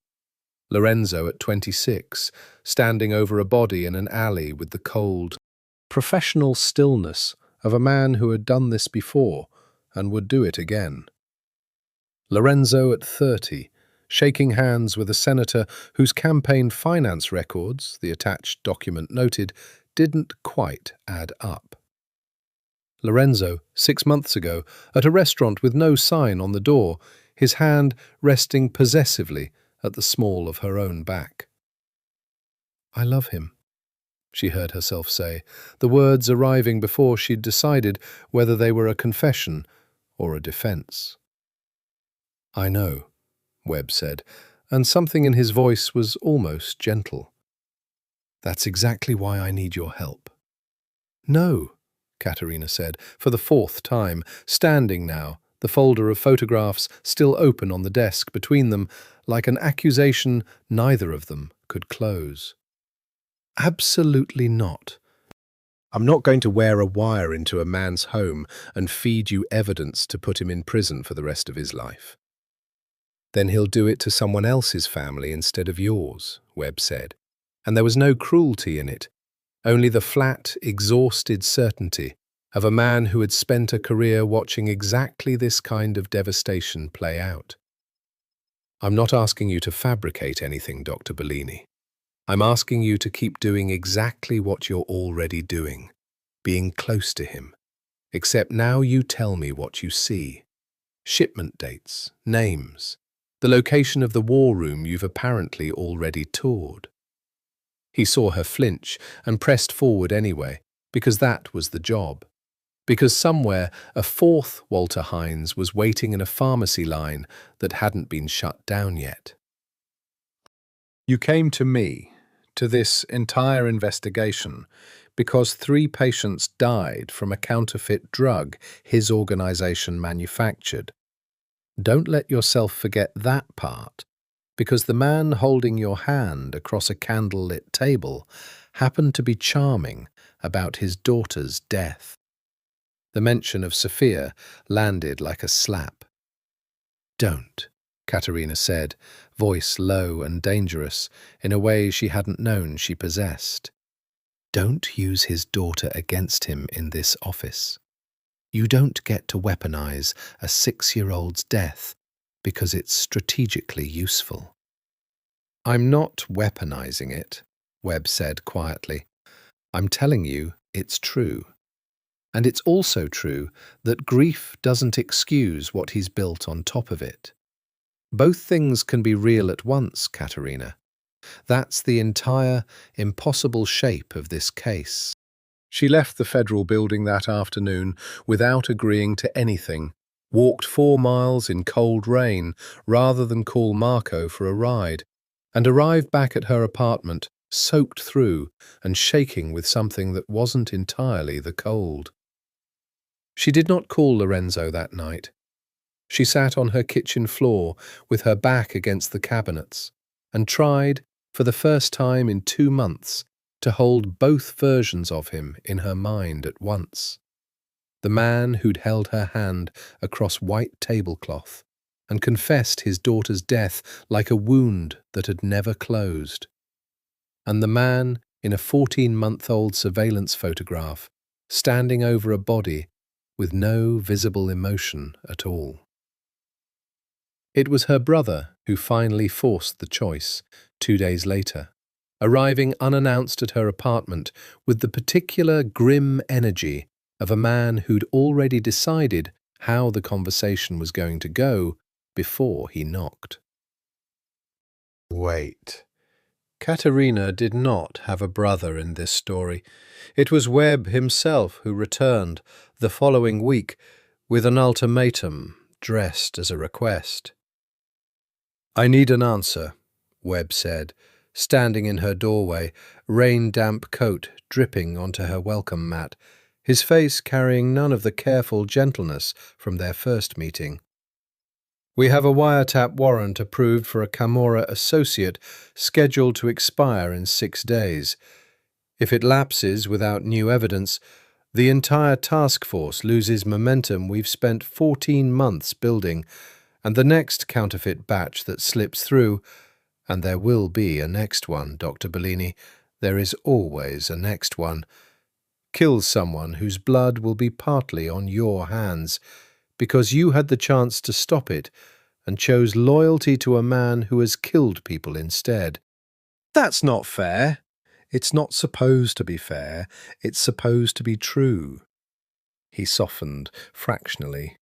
Lorenzo at 26, standing over a body in an alley with the cold, professional stillness of a man who had done this before and would do it again. Lorenzo at 30, shaking hands with a senator whose campaign finance records, the attached document noted, didn't quite add up. Lorenzo, 6 months ago, at a restaurant with no sign on the door, his hand resting possessively at the small of her own back. "I love him," she heard herself say, the words arriving before she'd decided whether they were a confession or a defense. "I know," Webb said, and something in his voice was almost gentle. "That's exactly why I need your help." "No," Caterina said, for the 4th time, standing now, the folder of photographs still open on the desk between them, like an accusation neither of them could close. "Absolutely not. I'm not going to wear a wire into a man's home and feed you evidence to put him in prison for the rest of his life." "Then he'll do it to someone else's family instead of yours," Webb said, and there was no cruelty in it, only the flat, exhausted certainty of a man who had spent a career watching exactly this kind of devastation play out. "I'm not asking you to fabricate anything, Dr. Bellini. I'm asking you to keep doing exactly what you're already doing, being close to him. Except now you tell me what you see. Shipment dates, names, the location of the war room you've apparently already toured." He saw her flinch and pressed forward anyway, because that was the job. Because somewhere a 4th Walter Hines was waiting in a pharmacy line that hadn't been shut down yet. "You came to me, to this entire investigation, because 3 patients died from a counterfeit drug his organization manufactured. Don't let yourself forget that part, because the man holding your hand across a candlelit table happened to be charming about his daughter's death." The mention of Sophia landed like a slap. "Don't," Caterina said, voice low and dangerous, in a way she hadn't known she possessed. "Don't use his daughter against him in this office. You don't get to weaponize a 6-year-old's death because it's strategically useful." "I'm not weaponizing it," Webb said quietly. "I'm telling you it's true. And it's also true that grief doesn't excuse what he's built on top of it. Both things can be real at once, Caterina. That's the entire, impossible shape of this case." She left the federal building that afternoon without agreeing to anything, walked 4 miles in cold rain rather than call Marco for a ride, and arrived back at her apartment, soaked through and shaking with something that wasn't entirely the cold. She did not call Lorenzo that night. She sat on her kitchen floor with her back against the cabinets and tried, for the first time in 2 months, to hold both versions of him in her mind at once. The man who'd held her hand across white tablecloth and confessed his daughter's death like a wound that had never closed. And the man in a 14-month-old surveillance photograph, standing over a body with no visible emotion at all. It was her brother who finally forced the choice 2 days later, arriving unannounced at her apartment with the particular grim energy of a man who'd already decided how the conversation was going to go before he knocked. Wait. Caterina did not have a brother in this story. It was Webb himself who returned the following week with an ultimatum dressed as a request. "I need an answer," Webb said, standing in her doorway, rain-damp coat dripping onto her welcome mat, his face carrying none of the careful gentleness from their first meeting. "We have a wiretap warrant approved for a Camorra associate scheduled to expire in 6 days. If it lapses without new evidence, the entire task force loses momentum we've spent 14 months building, and the next counterfeit batch that slips through, and there will be a next one, Dr. Bellini, there is always a next one, kills someone whose blood will be partly on your hands, because you had the chance to stop it and chose loyalty to a man who has killed people instead. That's not fair. It's not supposed to be fair. It's supposed to be true." He softened fractionally,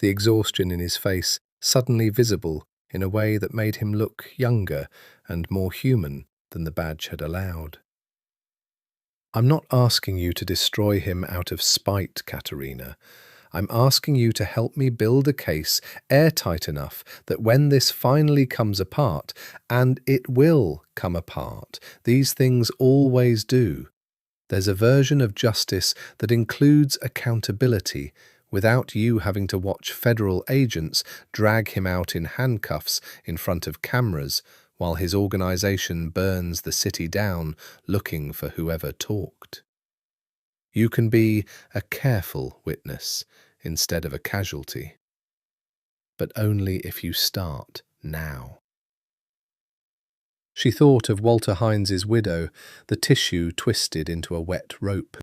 the exhaustion in his face suddenly visible in a way that made him look younger and more human than the badge had allowed. "I'm not asking you to destroy him out of spite, Caterina. I'm asking you to help me build a case airtight enough that when this finally comes apart, and it will come apart, these things always do, there's a version of justice that includes accountability without you having to watch federal agents drag him out in handcuffs in front of cameras while his organization burns the city down looking for whoever talked. You can be a careful witness instead of a casualty, but only if you start now." She thought of Walter Hines's widow, the tissue twisted into a wet rope.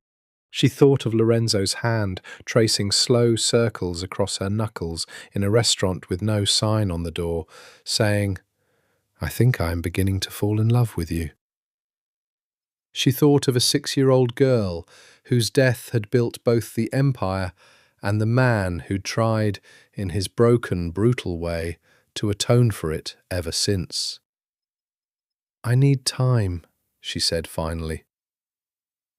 She thought of Lorenzo's hand tracing slow circles across her knuckles in a restaurant with no sign on the door, saying, "I think I am beginning to fall in love with you." She thought of a 6-year-old girl whose death had built both the empire and the man who tried, in his broken, brutal way, to atone for it ever since. "I need time," she said finally.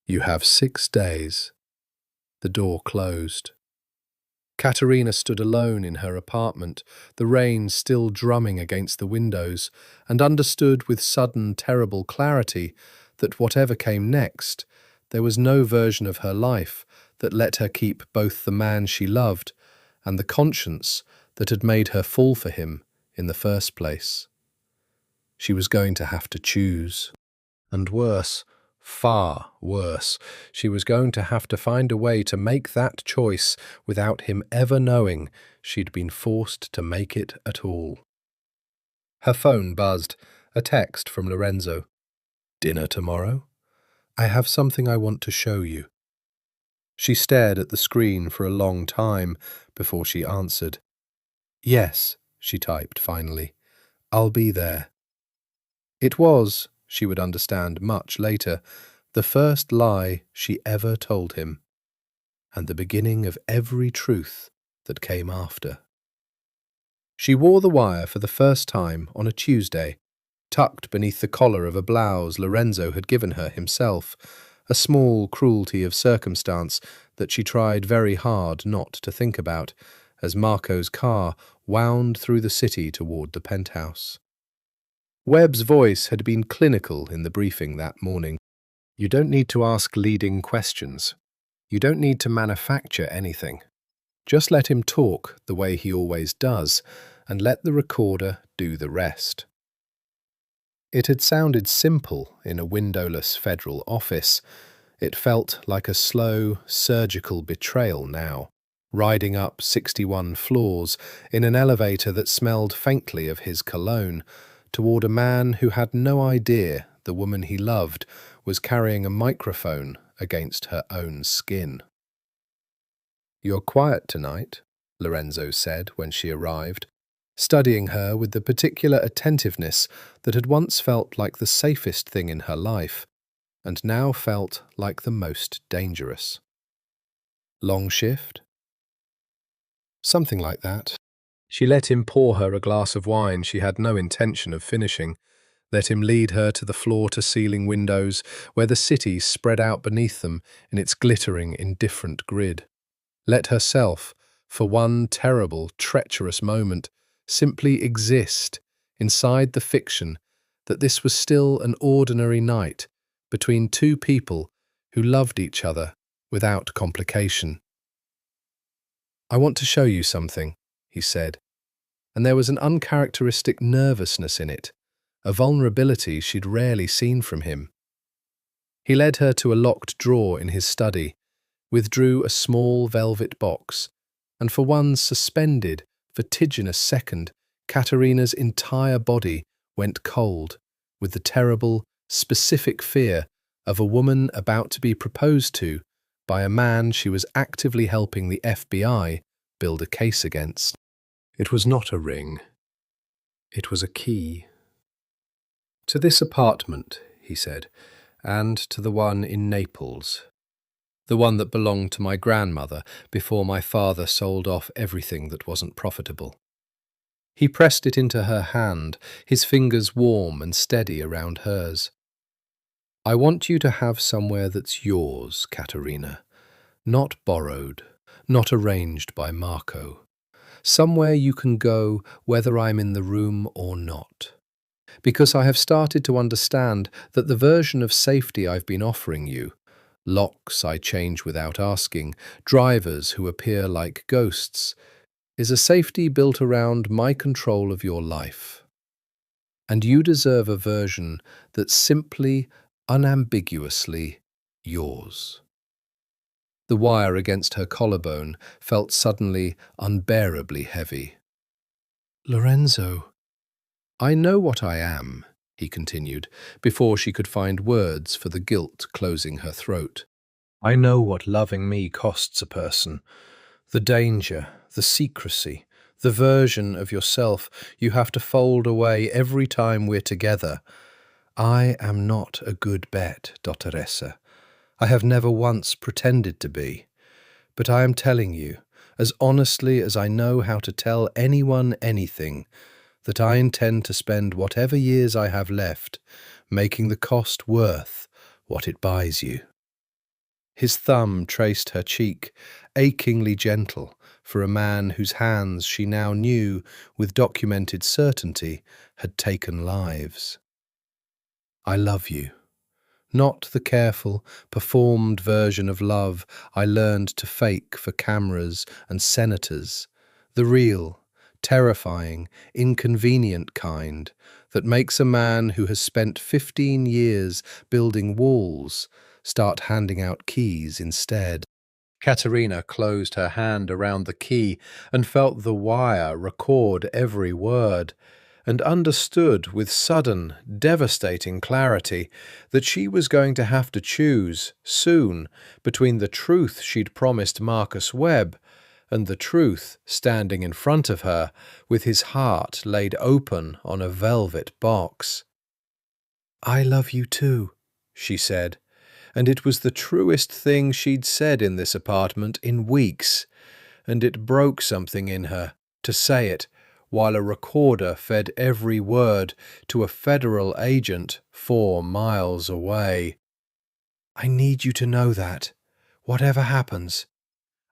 "You have 6 days." The door closed. Caterina stood alone in her apartment, the rain still drumming against the windows, and understood with sudden, terrible clarity that whatever came next, there was no version of her life that let her keep both the man she loved and the conscience that had made her fall for him in the first place. She was going to have to choose. And worse, far worse, she was going to have to find a way to make that choice without him ever knowing she'd been forced to make it at all. Her phone buzzed, a text from Lorenzo. "Dinner tomorrow? I have something I want to show you." She stared at the screen for a long time before she answered. "Yes," she typed finally. "I'll be there." It was, she would understand much later, the first lie she ever told him, and the beginning of every truth that came after. She wore the wire for the first time on a Tuesday, tucked beneath the collar of a blouse Lorenzo had given her himself, a small cruelty of circumstance that she tried very hard not to think about, as Marco's car wound through the city toward the penthouse. Webb's voice had been clinical in the briefing that morning. "You don't need to ask leading questions. You don't need to manufacture anything. Just let him talk the way he always does, and let the recorder do the rest." It had sounded simple in a windowless federal office. It felt like a slow, surgical betrayal now, riding up 61 floors in an elevator that smelled faintly of his cologne, toward a man who had no idea the woman he loved was carrying a microphone against her own skin. "You're quiet tonight," Lorenzo said when she arrived, studying her with the particular attentiveness that had once felt like the safest thing in her life, and now felt like the most dangerous. "Long shift?" "Something like that." She let him pour her a glass of wine she had no intention of finishing, let him lead her to the floor-to-ceiling windows where the city spread out beneath them in its glittering, indifferent grid. Let herself, for one terrible, treacherous moment, simply exist inside the fiction that this was still an ordinary night between two people who loved each other without complication. "I want to show you something," he said, and there was an uncharacteristic nervousness in it, a vulnerability she'd rarely seen from him. He led her to a locked drawer in his study, withdrew a small velvet box, and for one suspended, vertiginous second, Caterina's entire body went cold with the terrible, specific fear of a woman about to be proposed to by a man she was actively helping the FBI build a case against. It was not a ring. It was a key. "To this apartment," he said, "and to the one in Naples. The one that belonged to my grandmother before my father sold off everything that wasn't profitable." He pressed it into her hand, his fingers warm and steady around hers. "I want you to have somewhere that's yours, Caterina. Not borrowed, not arranged by Marco. Somewhere you can go whether I'm in the room or not. Because I have started to understand that the version of safety I've been offering you, locks I change without asking, drivers who appear like ghosts, is a safety built around my control of your life. And you deserve a version that's simply, unambiguously yours." The wire against her collarbone felt suddenly unbearably heavy. "Lorenzo, I know what I am," he continued, before she could find words for the guilt closing her throat. "I know what loving me costs a person. The danger, the secrecy, the version of yourself you have to fold away every time we're together. I am not a good bet, Dottoressa. I have never once pretended to be. But I am telling you, as honestly as I know how to tell anyone anything, that I intend to spend whatever years I have left making the cost worth what it buys you." His thumb traced her cheek, achingly gentle for a man whose hands she now knew with documented certainty had taken lives. "I love you. Not the careful, performed version of love I learned to fake for cameras and senators, the real, terrifying, inconvenient kind that makes a man who has spent 15 years building walls start handing out keys instead." Caterina closed her hand around the key and felt the wire record every word, and understood with sudden, devastating clarity that she was going to have to choose, soon, between the truth she'd promised Marcus Webb and the truth standing in front of her with his heart laid open on a velvet box. "I love you too," she said, and it was the truest thing she'd said in this apartment in weeks, and it broke something in her to say it while a recorder fed every word to a federal agent 4 miles away. "I need you to know that, whatever happens.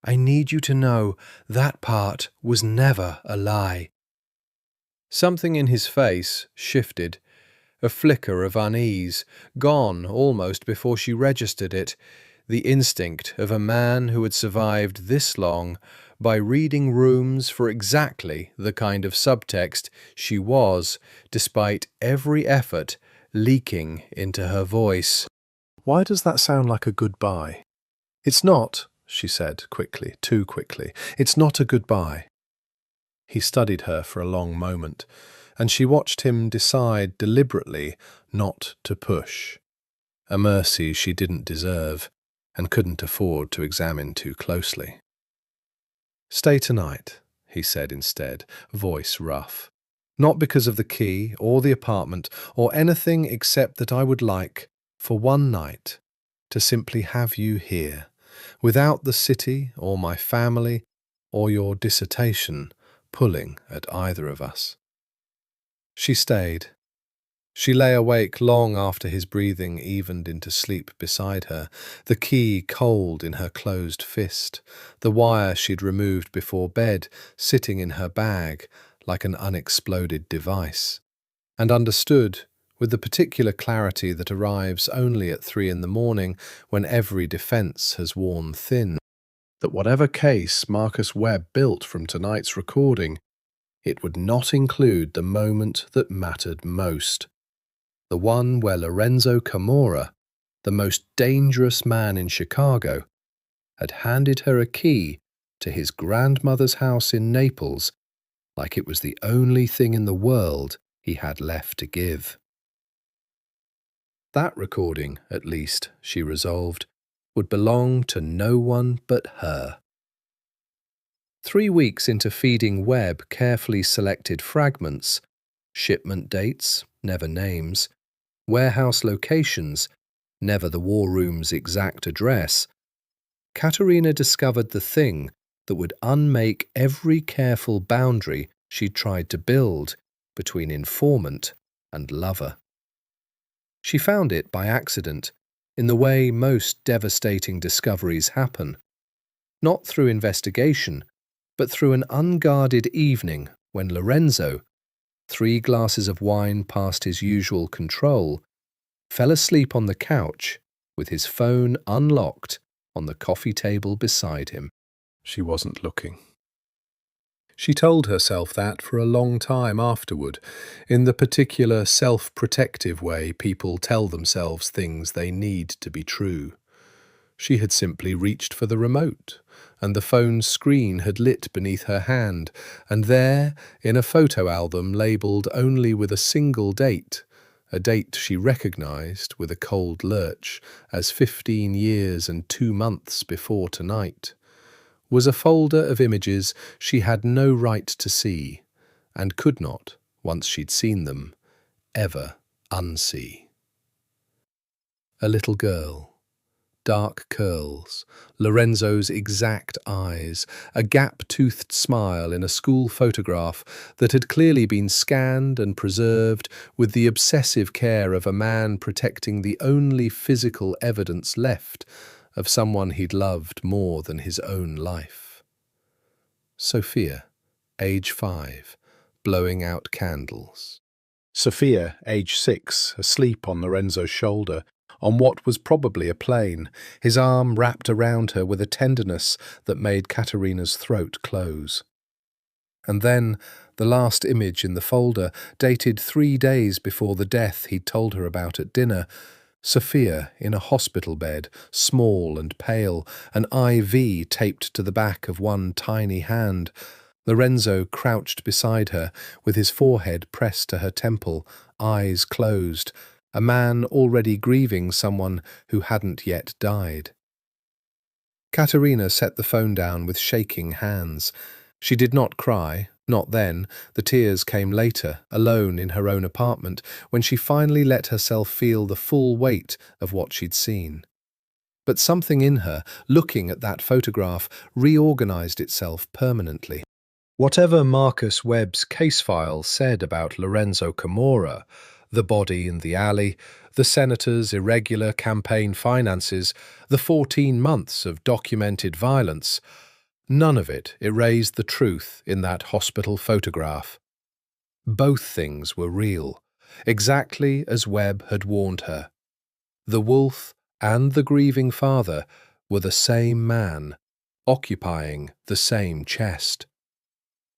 I need you to know that part was never a lie." Something in his face shifted, a flicker of unease, gone almost before she registered it, the instinct of a man who had survived this long by reading rooms for exactly the kind of subtext she was, despite every effort, leaking into her voice. "Why does that sound like a goodbye?" "It's not," she said quickly, too quickly. It's not a goodbye. He studied her for a long moment, and she watched him decide deliberately not to push, a mercy she didn't deserve and couldn't afford to examine too closely. "Stay tonight," he said instead, voice rough. "Not because of the key or the apartment or anything except that I would like, for one night, to simply have you here, without the city or my family or your dissertation pulling at either of us." She stayed. She lay awake long after his breathing evened into sleep beside her, the key cold in her closed fist, the wire she'd removed before bed sitting in her bag like an unexploded device, and understood, with the particular clarity that arrives only at 3 in the morning when every defence has worn thin, that whatever case Marcus Webb built from tonight's recording, it would not include the moment that mattered most. The one where Lorenzo Camorra, the most dangerous man in Chicago, had handed her a key to his grandmother's house in Naples like it was the only thing in the world he had left to give. That recording, at least, she resolved, would belong to no one but her. 3 weeks into feeding Webb carefully selected fragments, shipment dates, never names, warehouse locations, never the war room's exact address, Caterina discovered the thing that would unmake every careful boundary she'd tried to build between informant and lover. She found it by accident, in the way most devastating discoveries happen, not through investigation, but through an unguarded evening when Lorenzo, 3 glasses of wine past his usual control, fell asleep on the couch with his phone unlocked on the coffee table beside him. She wasn't looking. She told herself that for a long time afterward, in the particular self-protective way people tell themselves things they need to be true. She had simply reached for the remote, and the phone's screen had lit beneath her hand, and there, in a photo album labelled only with a single date, a date she recognised with a cold lurch as 15 years and 2 months before tonight, was a folder of images she had no right to see, and could not, once she'd seen them, ever unsee. A little girl. Dark curls, Lorenzo's exact eyes, a gap-toothed smile in a school photograph that had clearly been scanned and preserved with the obsessive care of a man protecting the only physical evidence left of someone he'd loved more than his own life. Sophia, age 5, blowing out candles. Sophia, age 6, asleep on Lorenzo's shoulder, on what was probably a plane, his arm wrapped around her with a tenderness that made Caterina's throat close. And then, the last image in the folder, dated 3 days before the death he'd told her about at dinner, Sophia in a hospital bed, small and pale, an IV taped to the back of one tiny hand, Lorenzo crouched beside her, with his forehead pressed to her temple, eyes closed, a man already grieving someone who hadn't yet died. Caterina set the phone down with shaking hands. She did not cry, not then. The tears came later, alone in her own apartment, when she finally let herself feel the full weight of what she'd seen. But something in her, looking at that photograph, reorganized itself permanently. Whatever Marcus Webb's case file said about Lorenzo Camorra, the body in the alley, the senator's irregular campaign finances, the 14 months of documented violence, none of it erased the truth in that hospital photograph. Both things were real, exactly as Webb had warned her. The wolf and the grieving father were the same man, occupying the same chest.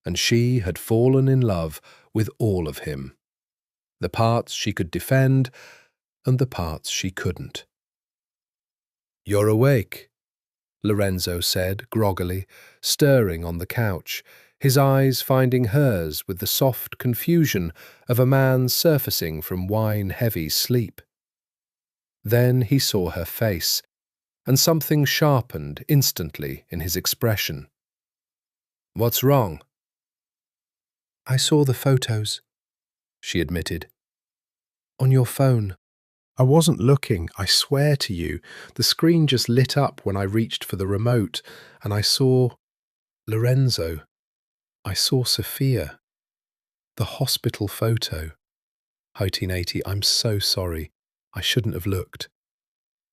And she had fallen in love with all of him. The parts she could defend, and the parts she couldn't. "You're awake," Lorenzo said groggily, stirring on the couch, his eyes finding hers with the soft confusion of a man surfacing from wine-heavy sleep. Then he saw her face, and something sharpened instantly in his expression. "What's wrong?" "I saw the photos," she admitted. "On your phone. I wasn't looking, I swear to you. The screen just lit up when I reached for the remote, and I saw Lorenzo. I saw Sophia. The hospital photo. 1880, I'm so sorry. I shouldn't have looked."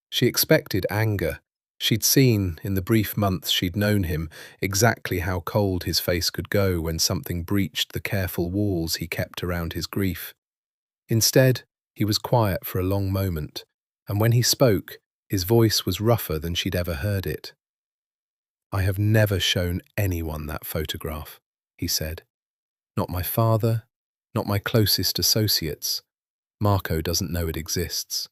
She expected anger. She'd seen, in the brief months she'd known him, exactly how cold his face could go when something breached the careful walls he kept around his grief. Instead, he was quiet for a long moment, and when he spoke, his voice was rougher than she'd ever heard it. "I have never shown anyone that photograph," he said. "Not my father, not my closest associates. Marco doesn't know it exists."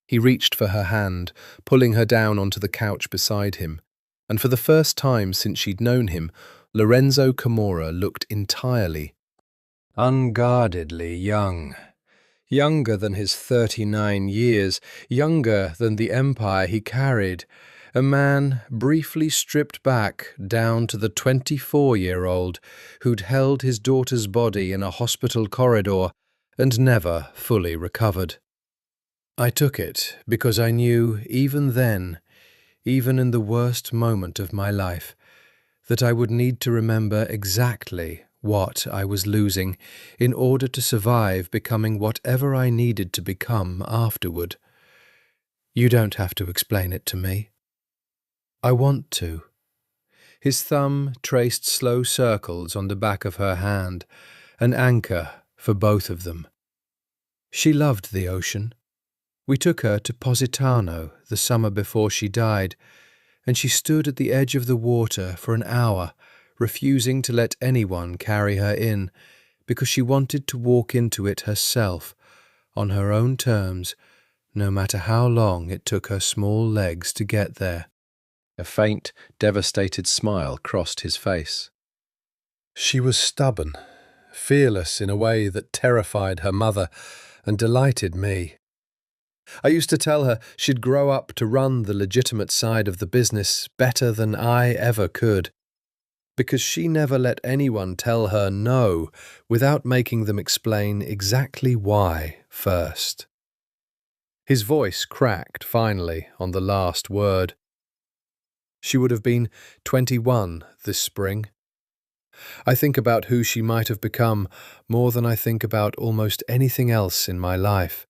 He reached for her hand, pulling her down onto the couch beside him, and for the first time since she'd known him, Lorenzo Camorra looked entirely, unguardedly young. Younger than his 39 years, younger than the empire he carried. A man briefly stripped back down to the 24-year-old who'd held his daughter's body in a hospital corridor and never fully recovered. I took it because I knew even then, even in the worst moment of my life, that I would need to remember exactly what I was losing in order to survive becoming whatever I needed to become afterward. You don't have to explain it to me. I want to. His thumb traced slow circles on the back of her hand, an anchor for both of them. She loved the ocean. We took her to Positano the summer before she died, and she stood at the edge of the water for an hour, refusing to let anyone carry her in, because she wanted to walk into it herself, on her own terms, no matter how long it took her small legs to get there. A faint, devastated smile crossed his face. She was stubborn, fearless in a way that terrified her mother and delighted me. I used to tell her she'd grow up to run the legitimate side of the business better than I ever could, because she never let anyone tell her no without making them explain exactly why first. His voice cracked finally on the last word. She would have been 21 this spring. I think about who she might have become more than I think about almost anything else in my life.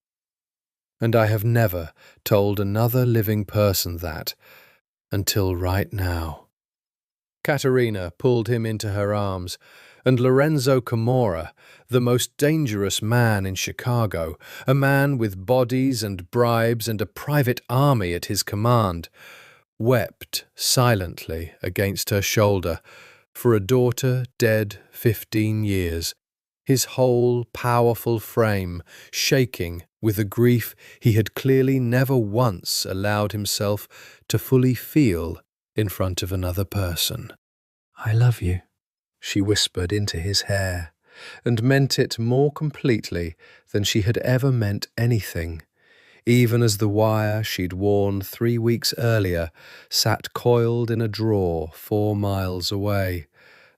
And I have never told another living person that until right now. Caterina pulled him into her arms, and Lorenzo Camorra, the most dangerous man in Chicago, a man with bodies and bribes and a private army at his command, wept silently against her shoulder for a daughter dead 15 years, his whole powerful frame shaking with a grief he had clearly never once allowed himself to fully feel in front of another person. "I love you," she whispered into his hair, and meant it more completely than she had ever meant anything, even as the wire she'd worn 3 weeks earlier sat coiled in a drawer 4 miles away,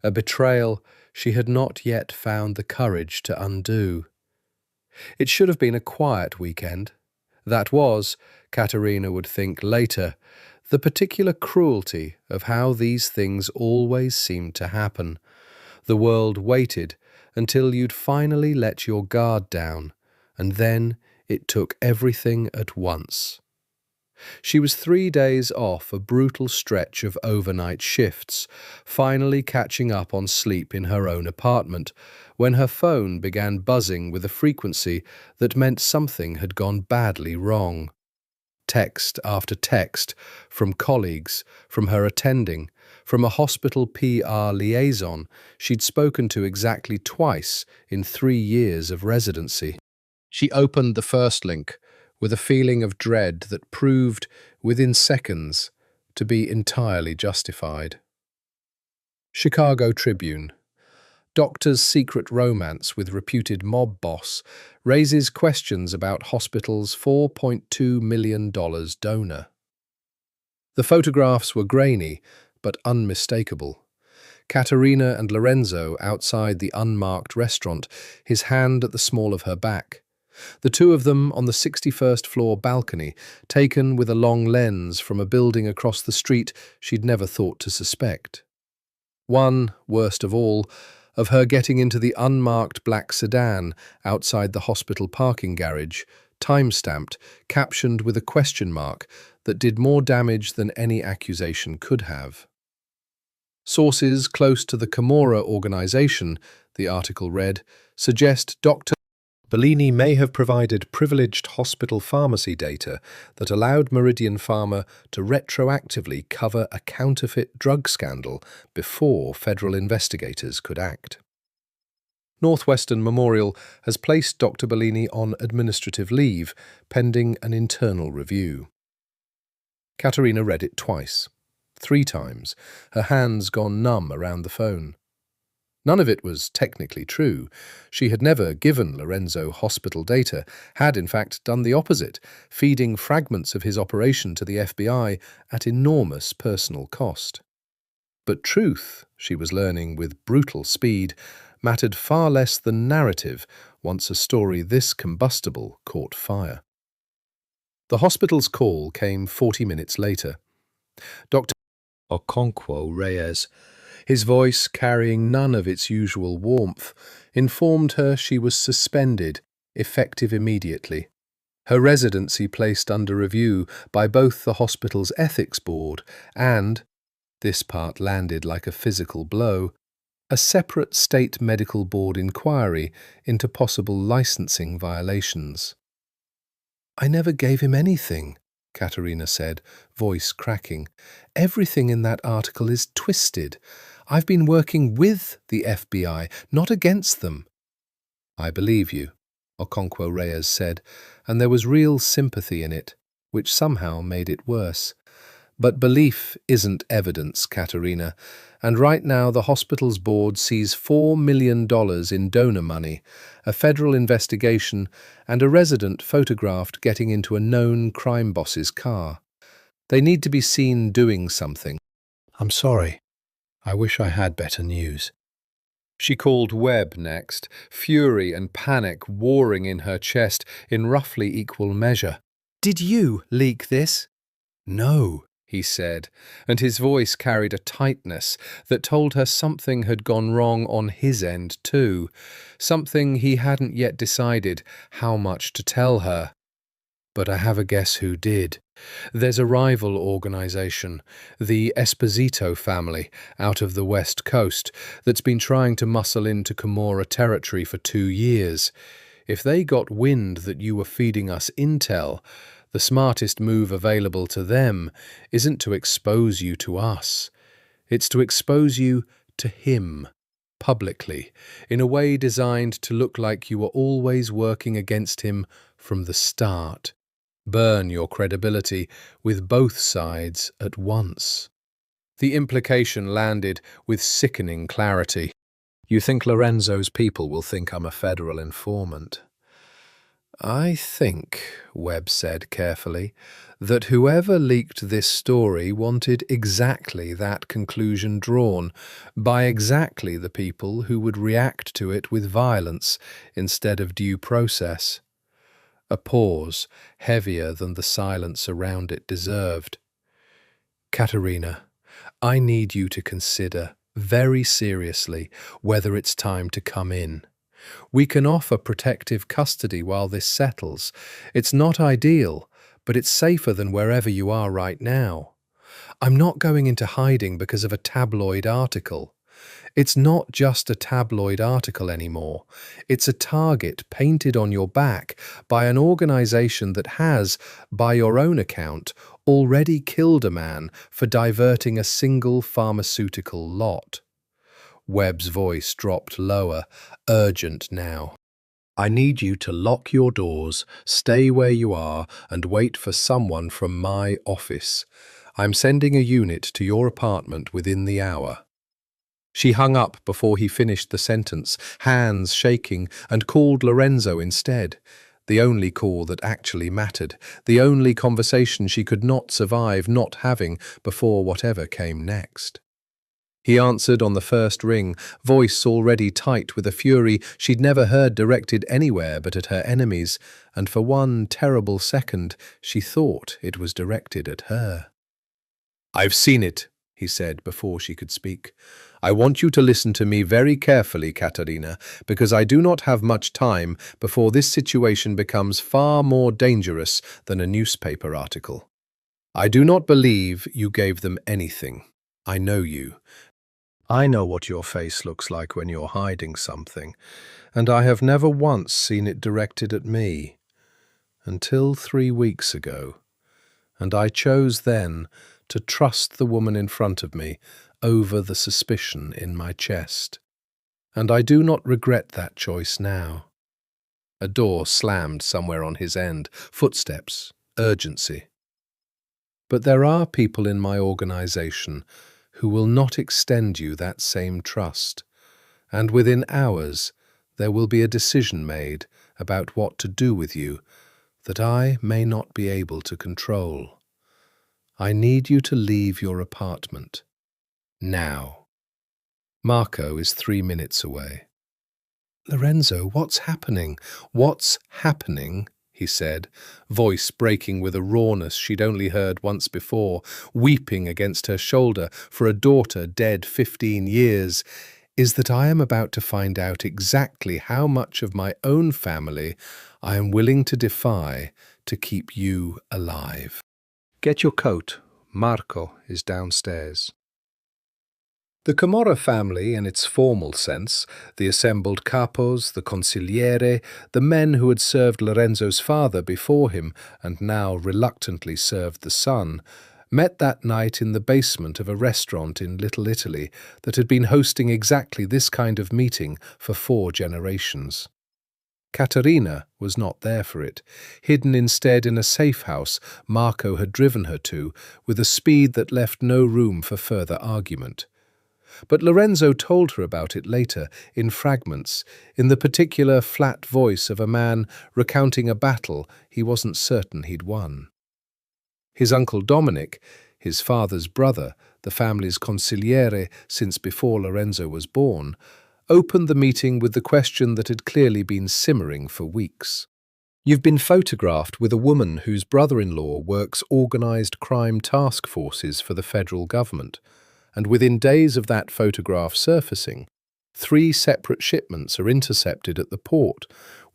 a betrayal she had not yet found the courage to undo. It should have been a quiet weekend. That was, Caterina would think later, the particular cruelty of how these things always seemed to happen. The world waited until you'd finally let your guard down, and then it took everything at once. She was 3 days off a brutal stretch of overnight shifts, finally catching up on sleep in her own apartment, when her phone began buzzing with a frequency that meant something had gone badly wrong. Text after text, from colleagues, from her attending, from a hospital PR liaison she'd spoken to exactly twice in 3 years of residency. She opened the first link with a feeling of dread that proved, within seconds, to be entirely justified. Chicago Tribune. Doctor's secret romance with reputed mob boss raises questions about hospital's $4.2 million donor. The photographs were grainy, but unmistakable. Caterina and Lorenzo outside the unmarked restaurant, his hand at the small of her back. The two of them on the 61st floor balcony, taken with a long lens from a building across the street she'd never thought to suspect. One, worst of all, of her getting into the unmarked black sedan outside the hospital parking garage, time-stamped, captioned with a question mark that did more damage than any accusation could have. Sources close to the Camorra organization, the article read, suggest Dr. Bellini may have provided privileged hospital pharmacy data that allowed Meridian Pharma to retroactively cover a counterfeit drug scandal before federal investigators could act. Northwestern Memorial has placed Dr. Bellini on administrative leave, pending an internal review. Caterina read it twice, 3 times, her hands gone numb around the phone. None of it was technically true. She had never given Lorenzo hospital data, had in fact done the opposite, feeding fragments of his operation to the FBI at enormous personal cost. But truth, she was learning with brutal speed, mattered far less than narrative once a story this combustible caught fire. The hospital's call came 40 minutes later. Dr. Reyes, his voice carrying none of its usual warmth, informed her she was suspended, effective immediately. Her residency placed under review by both the hospital's ethics board and, this part landed like a physical blow, a separate state medical board inquiry into possible licensing violations. "I never gave him anything," Caterina said, voice cracking. "Everything in that article is twisted. I've been working with the FBI, not against them." "I believe you," Reyes said, and there was real sympathy in it, which somehow made it worse. "But belief isn't evidence, Caterina, and right now the hospital's board sees $4 million in donor money, a federal investigation, and a resident photographed getting into a known crime boss's car. They need to be seen doing something." "I'm sorry. I wish I had better news." She called Webb next, fury and panic warring in her chest in roughly equal measure. "Did you leak this?" "No," he said, and his voice carried a tightness that told her something had gone wrong on his end too, something he hadn't yet decided how much to tell her. "But I have a guess who did. There's a rival organization, the Esposito family, out of the West Coast, that's been trying to muscle into Camorra territory for 2 years. If they got wind that you were feeding us intel, the smartest move available to them isn't to expose you to us. It's to expose you to him, publicly, in a way designed to look like you were always working against him from the start. Burn your credibility with both sides at once." The implication landed with sickening clarity. "You think Lorenzo's people will think I'm a federal informant?" "I think," Webb said carefully, "that whoever leaked this story wanted exactly that conclusion drawn by exactly the people who would react to it with violence instead of due process." A pause, heavier than the silence around it deserved. "Caterina, I need you to consider, very seriously, whether it's time to come in. We can offer protective custody while this settles. It's not ideal, but it's safer than wherever you are right now. I'm not going into hiding because of a tabloid article. It's not just a tabloid article anymore. It's a target painted on your back by an organization that has, by your own account, already killed a man for diverting a single pharmaceutical lot." Webb's voice dropped lower, urgent now. "I need you to lock your doors, stay where you are, and wait for someone from my office. I'm sending a unit to your apartment within the hour." She hung up before he finished the sentence, hands shaking, and called Lorenzo instead. The only call that actually mattered, the only conversation she could not survive not having before whatever came next. He answered on the first ring, voice already tight with a fury she'd never heard directed anywhere but at her enemies, and for one terrible second she thought it was directed at her. "I've seen it," he said before she could speak. "I want you to listen to me very carefully, Caterina, because I do not have much time before this situation becomes far more dangerous than a newspaper article. I do not believe you gave them anything. I know you. I know what your face looks like when you're hiding something, and I have never once seen it directed at me. Until 3 weeks ago. And I chose then to trust the woman in front of me over the suspicion in my chest. And I do not regret that choice now." A door slammed somewhere on his end, footsteps, urgency. "But there are people in my organization who will not extend you that same trust, and within hours there will be a decision made about what to do with you that I may not be able to control. I need you to leave your apartment. Now. Marco is 3 minutes away." "Lorenzo, what's happening? What's happening?" he said, voice breaking with a rawness she'd only heard once before, weeping against her shoulder for a daughter dead 15 years, "is that I am about to find out exactly how much of my own family I am willing to defy to keep you alive. Get your coat. Marco is downstairs." The Camorra family, in its formal sense, the assembled capos, the consigliere, the men who had served Lorenzo's father before him and now reluctantly served the son, met that night in the basement of a restaurant in Little Italy that had been hosting exactly this kind of meeting for 4 generations. Caterina was not there for it, hidden instead in a safe house Marco had driven her to, with a speed that left no room for further argument. But Lorenzo told her about it later, in fragments, in the particular flat voice of a man recounting a battle he wasn't certain he'd won. His uncle Dominic, his father's brother, the family's consigliere since before Lorenzo was born, opened the meeting with the question that had clearly been simmering for weeks. "You've been photographed with a woman whose brother-in-law works organised crime task forces for the federal government, and within days of that photograph surfacing, 3 separate shipments are intercepted at the port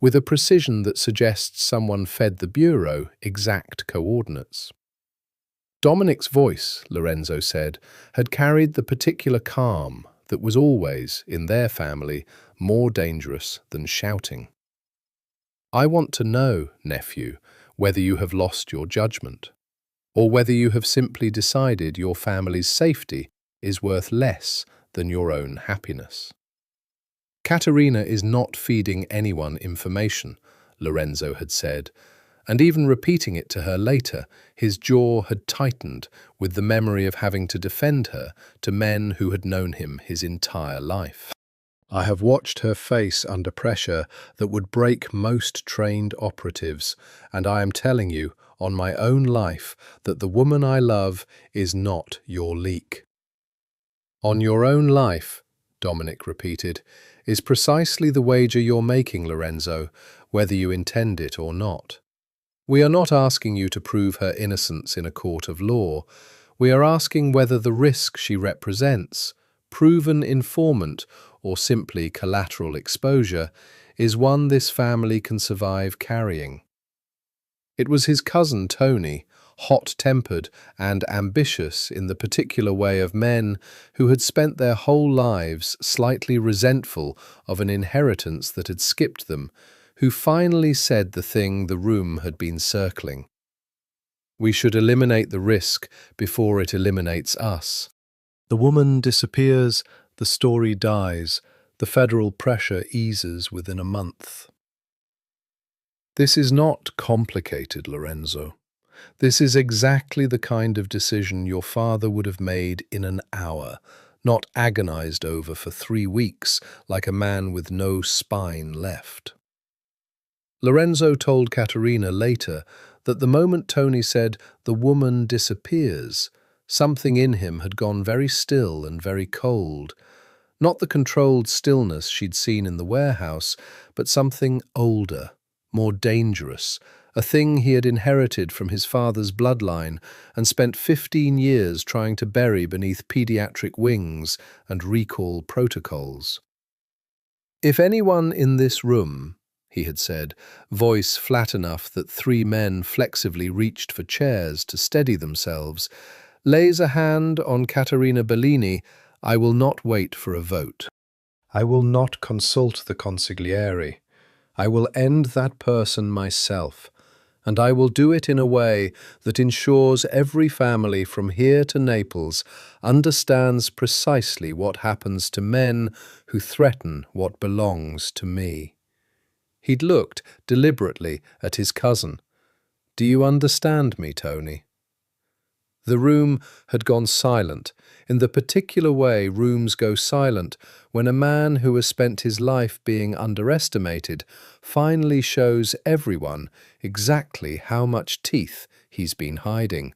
with a precision that suggests someone fed the Bureau exact coordinates." Dominic's voice, Lorenzo said, had carried the particular calm that was always, in their family, more dangerous than shouting. "I want to know, nephew, whether you have lost your judgment, or whether you have simply decided your family's safety is worth less than your own happiness." "Caterina is not feeding anyone information," Lorenzo had said, and even repeating it to her later, his jaw had tightened with the memory of having to defend her to men who had known him his entire life. "I have watched her face under pressure that would break most trained operatives, and I am telling you, on my own life, that the woman I love is not your leak." "On your own life," Dominic repeated, "is precisely the wager you're making, Lorenzo, whether you intend it or not. We are not asking you to prove her innocence in a court of law. We are asking whether the risk she represents, proven informant or simply collateral exposure, is one this family can survive carrying." It was his cousin Tony, hot-tempered and ambitious in the particular way of men who had spent their whole lives slightly resentful of an inheritance that had skipped them, who finally said the thing the room had been circling. "We should eliminate the risk before it eliminates us. The woman disappears, the story dies, the federal pressure eases within a month." "This is not complicated, Lorenzo. This is exactly the kind of decision your father would have made in an hour, not agonized over for 3 weeks like a man with no spine left. Lorenzo told Caterina later that the moment Tony said, "the woman disappears," something in him had gone very still and very cold. Not the controlled stillness she'd seen in the warehouse, but something older, more dangerous, a thing he had inherited from his father's bloodline and spent 15 years trying to bury beneath pediatric wings and recall protocols. "If anyone in this room," he had said, voice flat enough that 3 men flexibly reached for chairs to steady themselves, "lays a hand on Caterina Bellini, I will not wait for a vote. I will not consult the consigliere. I will end that person myself, and I will do it in a way that ensures every family from here to Naples understands precisely what happens to men who threaten what belongs to me." He'd looked deliberately at his cousin. "Do you understand me, Tony?" The room had gone silent, in the particular way rooms go silent when a man who has spent his life being underestimated finally shows everyone exactly how much teeth he's been hiding.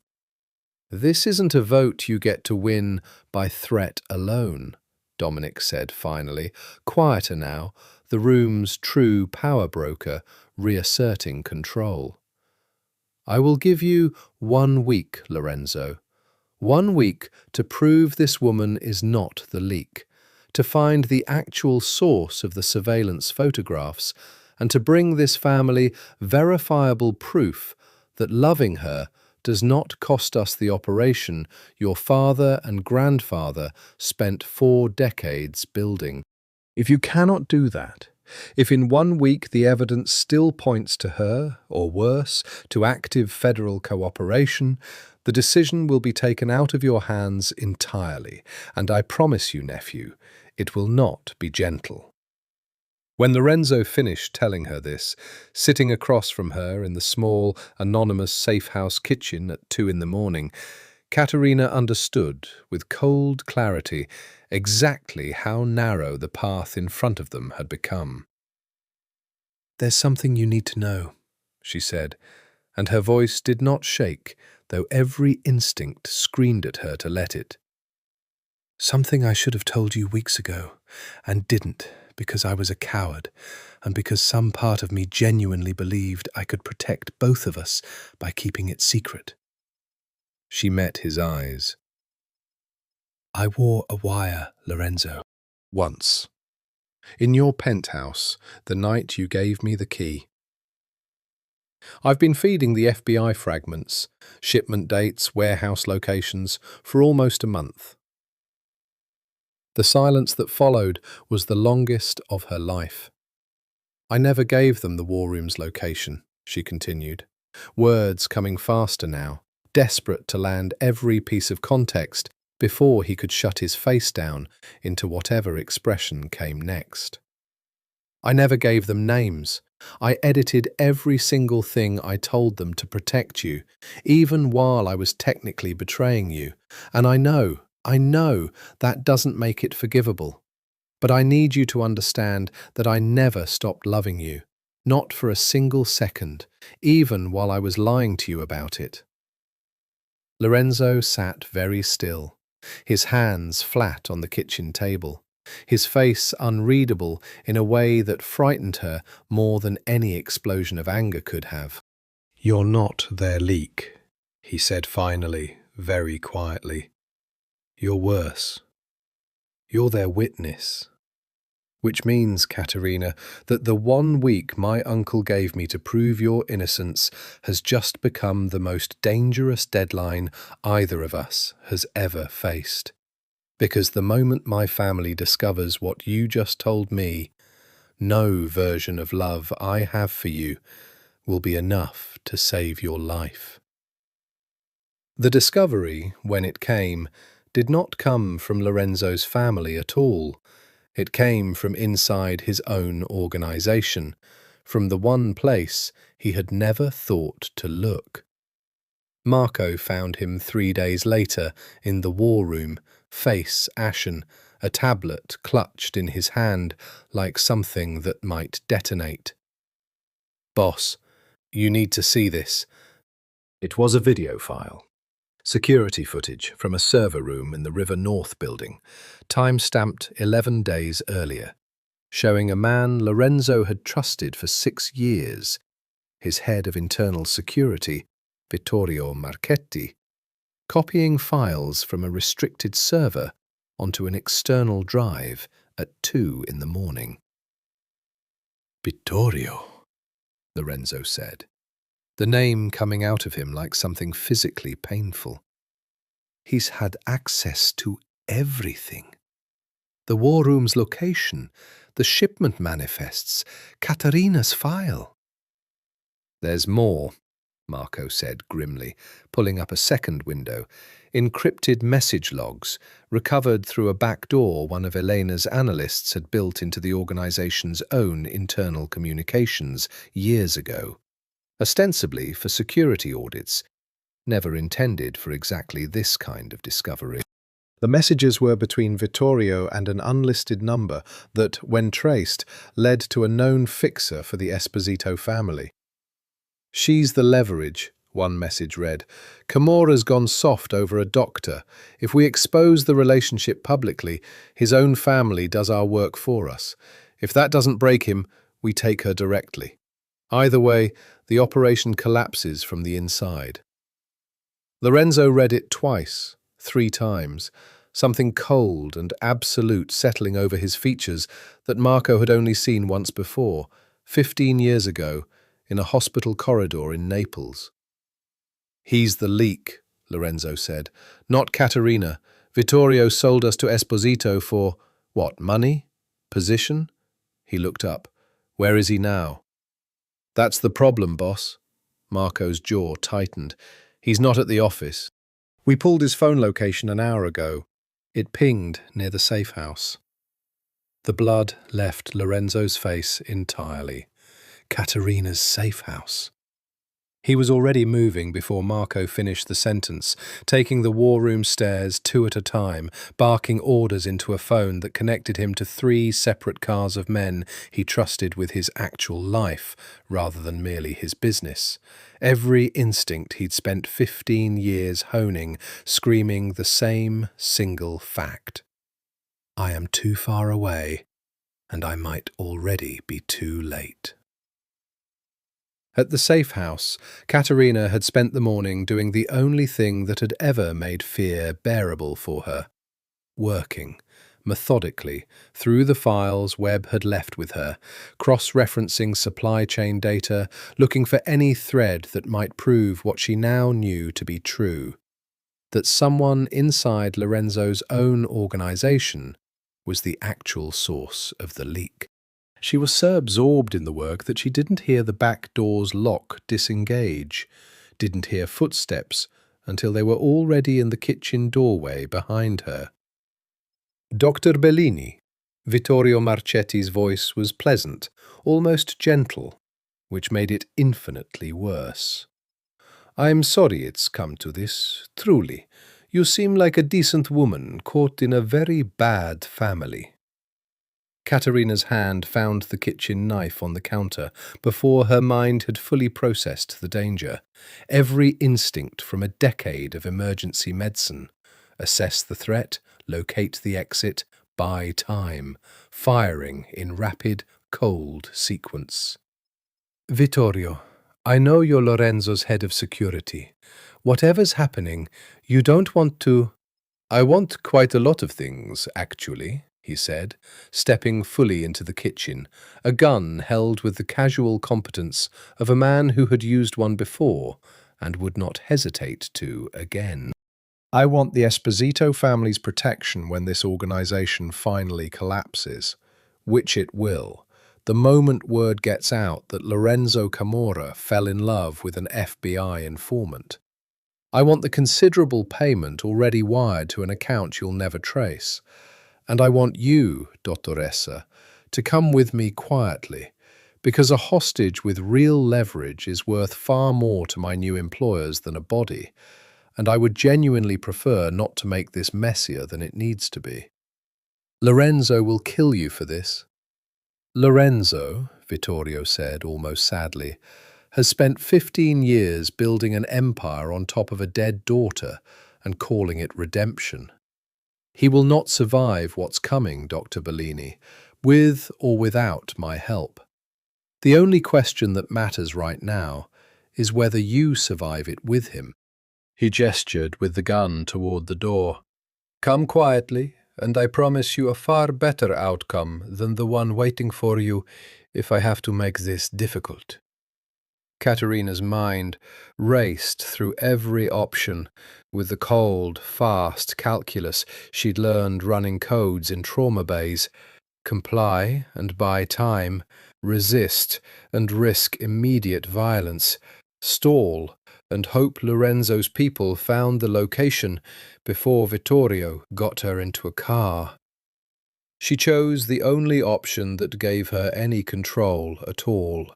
"This isn't a vote you get to win by threat alone," Dominic said finally, quieter now, the room's true power broker reasserting control. "I will give you 1 week, Lorenzo. 1 week to prove this woman is not the leak, to find the actual source of the surveillance photographs, and to bring this family verifiable proof that loving her does not cost us the operation your father and grandfather spent 4 decades building. If you cannot do that, if in 1 week the evidence still points to her, or worse, to active federal cooperation, the decision will be taken out of your hands entirely, and I promise you, nephew, it will not be gentle." When Lorenzo finished telling her this, sitting across from her in the small, anonymous safe-house kitchen at 2 in the morning, Caterina understood, with cold clarity, exactly how narrow the path in front of them had become. "There's something you need to know," she said, and her voice did not shake, though every instinct screamed at her to let it. "Something I should have told you weeks ago, and didn't, because I was a coward, and because some part of me genuinely believed I could protect both of us by keeping it secret." She met his eyes. "I wore a wire, Lorenzo. Once. In your penthouse, the night you gave me the key. I've been feeding the FBI fragments, shipment dates, warehouse locations, for almost a month." The silence that followed was the longest of her life. "I never gave them the war room's location," she continued, words coming faster now, desperate to land every piece of context before he could shut his face down into whatever expression came next. "I never gave them names. I edited every single thing I told them to protect you, even while I was technically betraying you. And I know that doesn't make it forgivable. But I need you to understand that I never stopped loving you, not for a single second, even while I was lying to you about it." Lorenzo sat very still, his hands flat on the kitchen table, his face unreadable in a way that frightened her more than any explosion of anger could have. "You're not their leak," he said finally, very quietly. "You're worse. You're their witness. Which means, Caterina, that the 1 week my uncle gave me to prove your innocence has just become the most dangerous deadline either of us has ever faced. Because the moment my family discovers what you just told me, no version of love I have for you will be enough to save your life." The discovery, when it came, did not come from Lorenzo's family at all. It came from inside his own organization, from the one place he had never thought to look. Marco found him 3 days later in the war room, face ashen, a tablet clutched in his hand like something that might detonate. "Boss, you need to see this." It was a video file. Security footage from a server room in the River North building, time-stamped 11 days earlier, showing a man Lorenzo had trusted for 6 years, his head of internal security, Vittorio Marchetti, copying files from a restricted server onto an external drive at 2 in the morning. "Vittorio," Lorenzo said, the name coming out of him like something physically painful. He's had access to everything. The war room's location, the shipment manifests, Caterina's file. "There's more," Marco said grimly, pulling up a second window. Encrypted message logs, recovered through a back door one of Elena's analysts had built into the organization's own internal communications years ago. Ostensibly for security audits, never intended for exactly this kind of discovery. The messages were between Vittorio and an unlisted number that, when traced, led to a known fixer for the Esposito family. "She's the leverage," one message read. "Camorra's gone soft over a doctor. If we expose the relationship publicly, his own family does our work for us. If that doesn't break him, we take her directly. Either way, the operation collapses from the inside." Lorenzo read it twice, 3 times, something cold and absolute settling over his features that Marco had only seen once before, 15 years ago, in a hospital corridor in Naples. "He's the leak," Lorenzo said. "Not Caterina. Vittorio sold us to Esposito for, what, money? Position?" He looked up. "Where is he now?" "That's the problem, boss." Marco's jaw tightened. "He's not at the office. We pulled his phone location an hour ago. It pinged near the safe house." The blood left Lorenzo's face entirely. Caterina's safe house. He was already moving before Marco finished the sentence, taking the war room stairs 2 at a time, barking orders into a phone that connected him to 3 separate cars of men he trusted with his actual life, rather than merely his business. Every instinct he'd spent 15 years honing, screaming the same single fact. "I am too far away, and I might already be too late." At the safe house, Caterina had spent the morning doing the only thing that had ever made fear bearable for her, working, methodically, through the files Webb had left with her, cross-referencing supply chain data, looking for any thread that might prove what she now knew to be true, that someone inside Lorenzo's own organization was the actual source of the leak. She was so absorbed in the work that she didn't hear the back door's lock disengage, didn't hear footsteps until they were already in the kitchen doorway behind her. "Dr. Bellini." Vittorio Marchetti's voice was pleasant, almost gentle, which made it infinitely worse. "I'm sorry it's come to this, truly. You seem like a decent woman caught in a very bad family." Caterina's hand found the kitchen knife on the counter before her mind had fully processed the danger. Every instinct from a decade of emergency medicine. Assess the threat, locate the exit, buy time, firing in rapid, cold sequence. "Vittorio, I know you're Lorenzo's head of security. Whatever's happening, you don't want to—" "I want quite a lot of things, actually," he said, stepping fully into the kitchen, a gun held with the casual competence of a man who had used one before and would not hesitate to again. "I want the Esposito family's protection when this organization finally collapses, which it will, the moment word gets out that Lorenzo Camorra fell in love with an FBI informant. I want the considerable payment already wired to an account you'll never trace. And I want you, Dottoressa, to come with me quietly, Because a hostage with real leverage is worth far more to my new employers than a body, and I would genuinely prefer not to make this messier than it needs to be. Lorenzo will kill you for this. Lorenzo, Vittorio said almost sadly, has spent 15 years building an empire on top of a dead daughter and calling it redemption. He will not survive what's coming, Dr. Bellini, with or without my help. The only question that matters right now is whether you survive it with him. He gestured with the gun toward the door. Come quietly, and I promise you a far better outcome than the one waiting for you if I have to make this difficult. Caterina's mind raced through every option with the cold, fast calculus she'd learned running codes in trauma bays. Comply and buy time, resist and risk immediate violence, stall and hope Lorenzo's people found the location before Vittorio got her into a car. She chose the only option that gave her any control at all.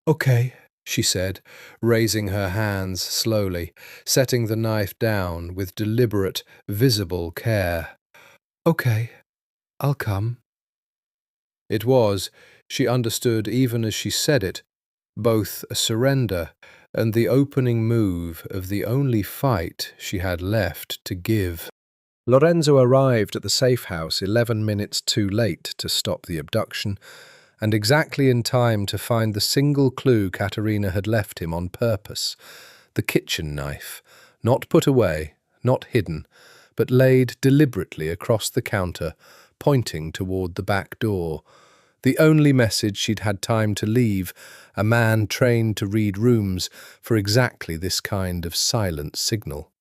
Okay, she said, raising her hands slowly, setting the knife down with deliberate, visible care. Okay, I'll come. It was, she understood even as she said it, both a surrender and the opening move of the only fight she had left to give. Lorenzo arrived at the safe house 11 minutes too late to stop the abduction, and exactly in time to find the single clue Caterina had left him on purpose, the kitchen knife, not put away, not hidden, but laid deliberately across the counter, pointing toward the back door. The only message she'd had time to leave, a man trained to read rooms for exactly this kind of silent signal.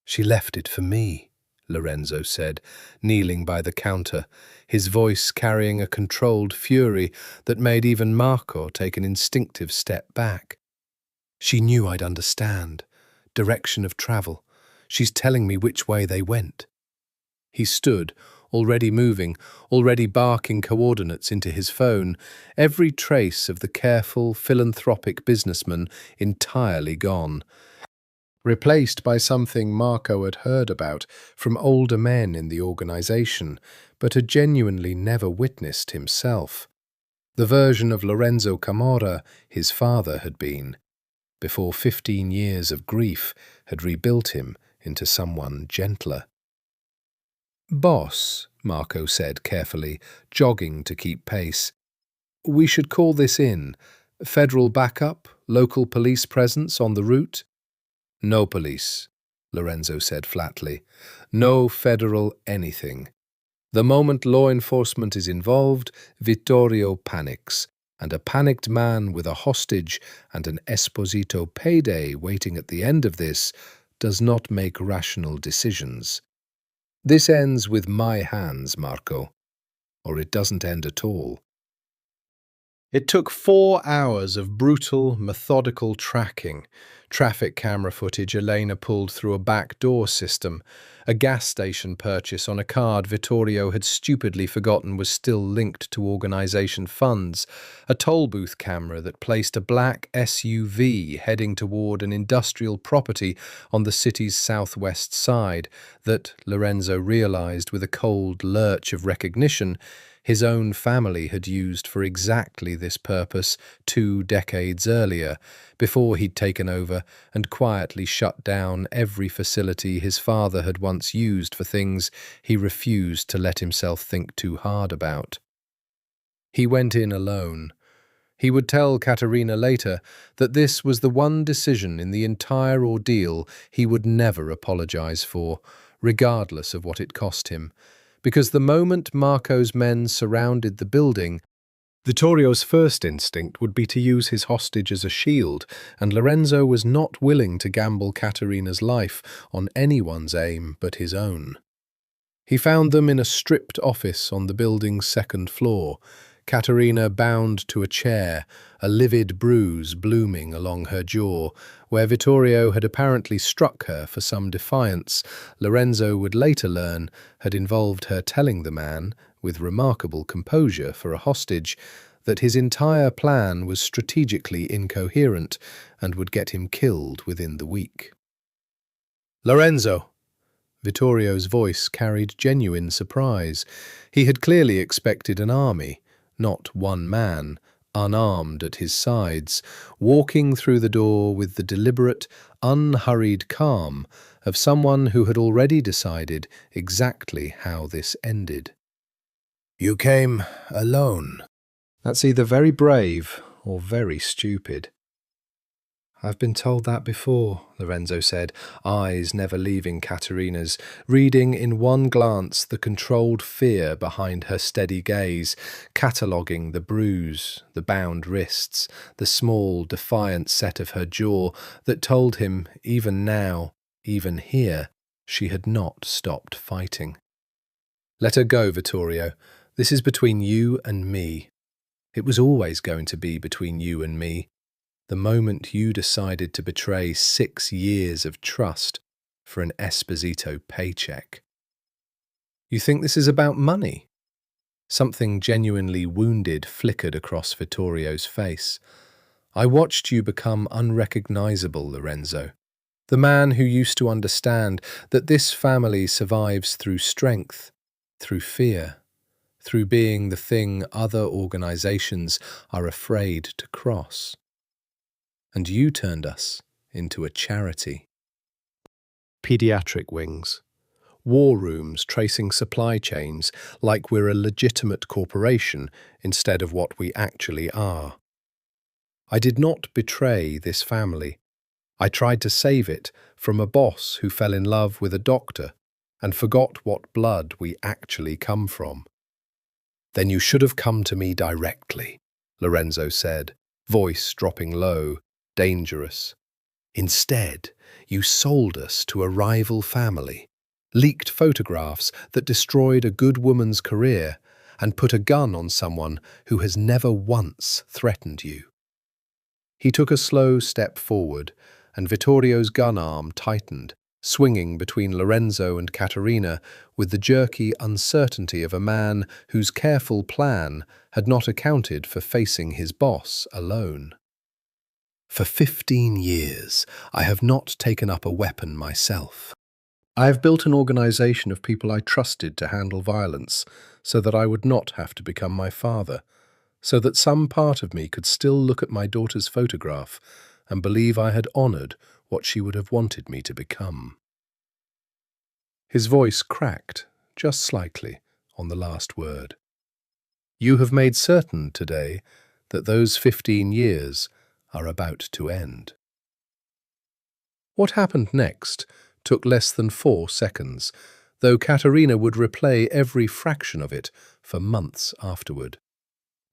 She left it for me, Lorenzo said, kneeling by the counter, his voice carrying a controlled fury that made even Marco take an instinctive step back. She knew I'd understand. Direction of travel. She's telling me which way they went. He stood, already moving, already barking coordinates into his phone, every trace of the careful, philanthropic businessman entirely gone, replaced by something Marco had heard about from older men in the organization, but had genuinely never witnessed himself. The version of Lorenzo Camorra his father had been, before 15 years of grief had rebuilt him into someone gentler. Boss, Marco said carefully, jogging to keep pace. We should call this in. Federal backup, local police presence on the route? No police, Lorenzo said flatly. No federal anything. The moment law enforcement is involved, Vittorio panics, and a panicked man with a hostage and an Esposito payday waiting at the end of this does not make rational decisions. This ends with my hands, Marco, or it doesn't end at all. It took 4 hours of brutal, methodical tracking, traffic camera footage Elena pulled through a backdoor system, a gas station purchase on a card Vittorio had stupidly forgotten was still linked to organization funds, a toll booth camera that placed a black SUV heading toward an industrial property on the city's southwest side that, Lorenzo realized with a cold lurch of recognition, his own family had used for exactly this purpose 2 decades earlier, before he'd taken over and quietly shut down every facility his father had once used for things he refused to let himself think too hard about. He went in alone. He would tell Caterina later that this was the one decision in the entire ordeal he would never apologize for, regardless of what it cost him, because the moment Marco's men surrounded the building, Vittorio's first instinct would be to use his hostage as a shield, and Lorenzo was not willing to gamble Caterina's life on anyone's aim but his own. He found them in a stripped office on the building's 2nd floor, Caterina bound to a chair, a livid bruise blooming along her jaw, where Vittorio had apparently struck her for some defiance Lorenzo would later learn had involved her telling the man, with remarkable composure for a hostage, that his entire plan was strategically incoherent and would get him killed within the week. "Lorenzo!" Vittorio's voice carried genuine surprise. He had clearly expected an army, not one man, unarmed at his sides, walking through the door with the deliberate, unhurried calm of someone who had already decided exactly how this ended. "You came alone." "That's either very brave or very stupid." "I've been told that before," Lorenzo said, eyes never leaving Caterina's, reading in one glance the controlled fear behind her steady gaze, cataloguing the bruise, the bound wrists, the small, defiant set of her jaw that told him, even now, even here, she had not stopped fighting. "Let her go, Vittorio. This is between you and me. It was always going to be between you and me. The moment you decided to betray 6 years of trust for an Esposito paycheck. You think this is about money?" Something genuinely wounded flickered across Vittorio's face. "I watched you become unrecognizable, Lorenzo. The man who used to understand that this family survives through strength, through fear, through being the thing other organizations are afraid to cross. And you turned us into a charity. Pediatric wings. War rooms tracing supply chains like we're a legitimate corporation instead of what we actually are. I did not betray this family. I tried to save it from a boss who fell in love with a doctor and forgot what blood we actually come from." "Then you should have come to me directly," Lorenzo said, voice dropping low, dangerous. "Instead, you sold us to a rival family, leaked photographs that destroyed a good woman's career, and put a gun on someone who has never once threatened you." He took a slow step forward, and Vittorio's gun arm tightened, swinging between Lorenzo and Caterina with the jerky uncertainty of a man whose careful plan had not accounted for facing his boss alone. "For 15 years, I have not taken up a weapon myself. I have built an organization of people I trusted to handle violence so that I would not have to become my father, so that some part of me could still look at my daughter's photograph and believe I had honored what she would have wanted me to become." His voice cracked, just slightly, on the last word. "You have made certain today that those 15 years are about to end." What happened next took less than 4 seconds, though Caterina would replay every fraction of it for months afterward.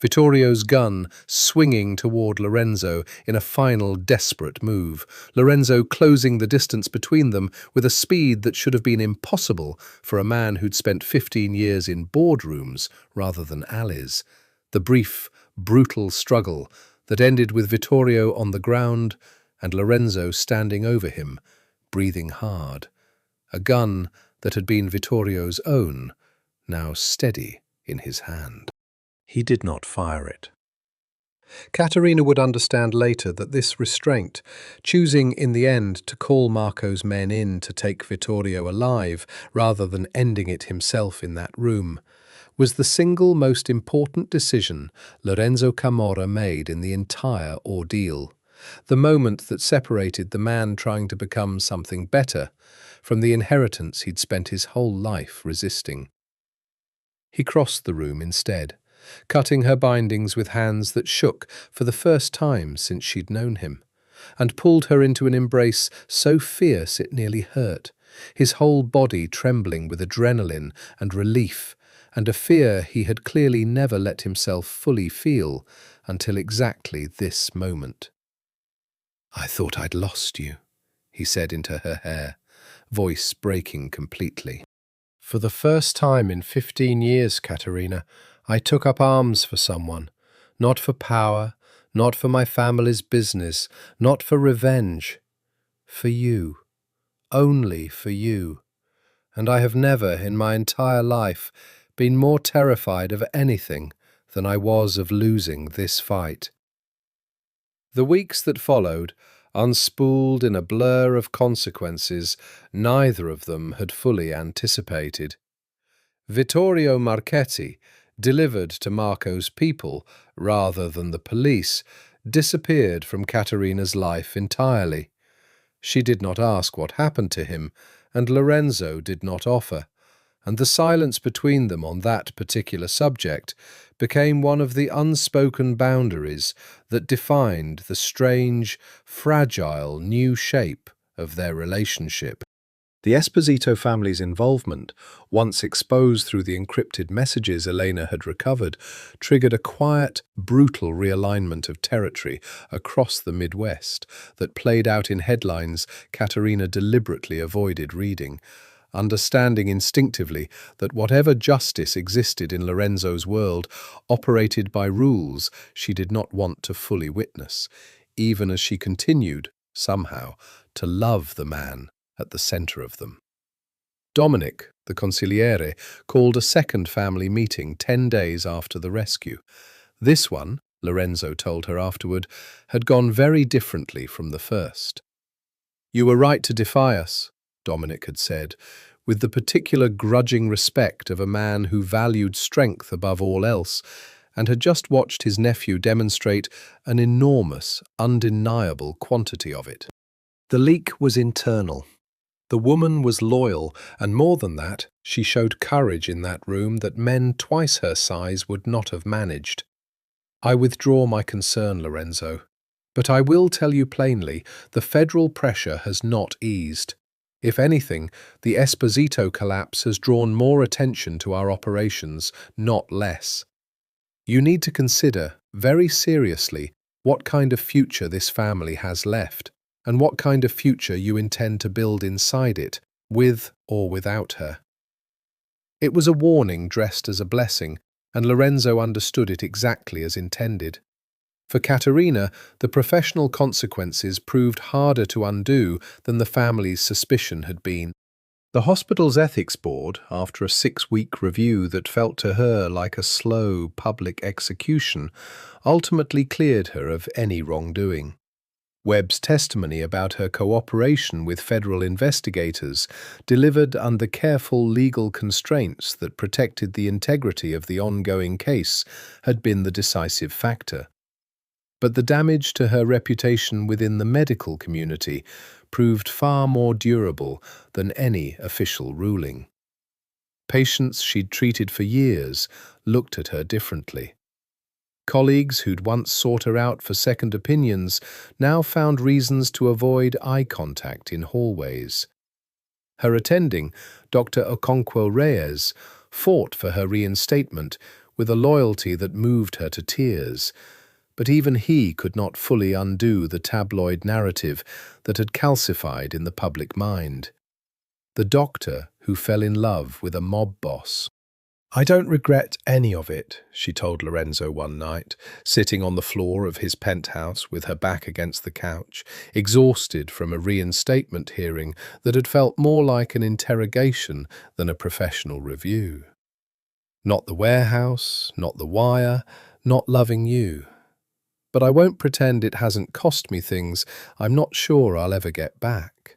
Vittorio's gun swinging toward Lorenzo in a final desperate move, Lorenzo closing the distance between them with a speed that should have been impossible for a man who'd spent 15 years in boardrooms rather than alleys. The brief, brutal struggle that ended with Vittorio on the ground and Lorenzo standing over him, breathing hard. A gun that had been Vittorio's own, now steady in his hand. He did not fire it. Caterina would understand later that this restraint, choosing in the end to call Marco's men in to take Vittorio alive rather than ending it himself in that room, was the single most important decision Lorenzo Camorra made in the entire ordeal, the moment that separated the man trying to become something better from the inheritance he'd spent his whole life resisting. He crossed the room instead, cutting her bindings with hands that shook for the first time since she'd known him, and pulled her into an embrace so fierce it nearly hurt, his whole body trembling with adrenaline and relief, and a fear he had clearly never let himself fully feel until exactly this moment. "I thought I'd lost you," he said into her hair, voice breaking completely. "For the first time in 15 years, Caterina, I took up arms for someone, not for power, not for my family's business, not for revenge. For you. Only for you. And I have never, in my entire life, been more terrified of anything than I was of losing this fight. The weeks that followed unspooled in a blur of consequences neither of them had fully anticipated. Vittorio Marchetti, delivered to Marco's people rather than the police, disappeared from Caterina's life entirely. She did not ask what happened to him, and Lorenzo did not offer, and the silence between them on that particular subject became one of the unspoken boundaries that defined the strange, fragile new shape of their relationship. The Esposito family's involvement, once exposed through the encrypted messages Elena had recovered, triggered a quiet, brutal realignment of territory across the Midwest that played out in headlines Caterina deliberately avoided reading, understanding instinctively that whatever justice existed in Lorenzo's world operated by rules she did not want to fully witness, even as she continued, somehow, to love the man at the center of them. Dominic, the consigliere, called a second family meeting 10 days after the rescue. This one, Lorenzo told her afterward, had gone very differently from the first. "You were right to defy us," Dominic had said, with the particular grudging respect of a man who valued strength above all else, and had just watched his nephew demonstrate an enormous, undeniable quantity of it. The leak was internal. The woman was loyal, and more than that, she showed courage in that room that men twice her size would not have managed. "I withdraw my concern, Lorenzo. But I will tell you plainly, the federal pressure has not eased. If anything, the Esposito collapse has drawn more attention to our operations, not less. You need to consider, very seriously, what kind of future this family has left, and what kind of future you intend to build inside it, with or without her." It was a warning dressed as a blessing, and Lorenzo understood it exactly as intended. For Caterina, the professional consequences proved harder to undo than the family's suspicion had been. The hospital's ethics board, after a 6-week review that felt to her like a slow public execution, ultimately cleared her of any wrongdoing. Webb's testimony about her cooperation with federal investigators, delivered under careful legal constraints that protected the integrity of the ongoing case, had been the decisive factor. But the damage to her reputation within the medical community proved far more durable than any official ruling. Patients she'd treated for years looked at her differently. Colleagues who'd once sought her out for second opinions now found reasons to avoid eye contact in hallways. Her attending, Dr. Okonkwo Reyes, fought for her reinstatement with a loyalty that moved her to tears, but even he could not fully undo the tabloid narrative that had calcified in the public mind. The doctor who fell in love with a mob boss. "I don't regret any of it," she told Lorenzo one night, sitting on the floor of his penthouse with her back against the couch, exhausted from a reinstatement hearing that had felt more like an interrogation than a professional review. "Not the warehouse, not the wire, not loving you. But I won't pretend it hasn't cost me things I'm not sure I'll ever get back."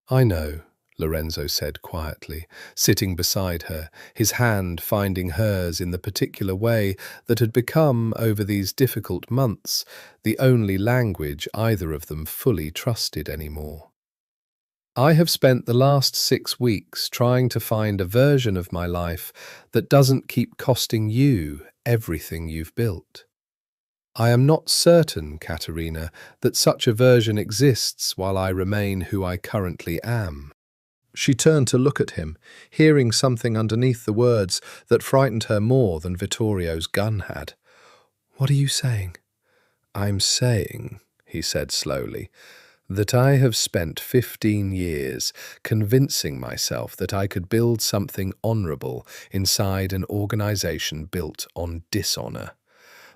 "I know," Lorenzo said quietly, sitting beside her, his hand finding hers in the particular way that had become, over these difficult months, the only language either of them fully trusted anymore. "I have spent the last 6 weeks trying to find a version of my life that doesn't keep costing you everything you've built. I am not certain, Caterina, that such a version exists while I remain who I currently am." She turned to look at him, hearing something underneath the words that frightened her more than Vittorio's gun had. "What are you saying?" "I'm saying," he said slowly, "that I have spent 15 years convincing myself that I could build something honorable inside an organization built on dishonor.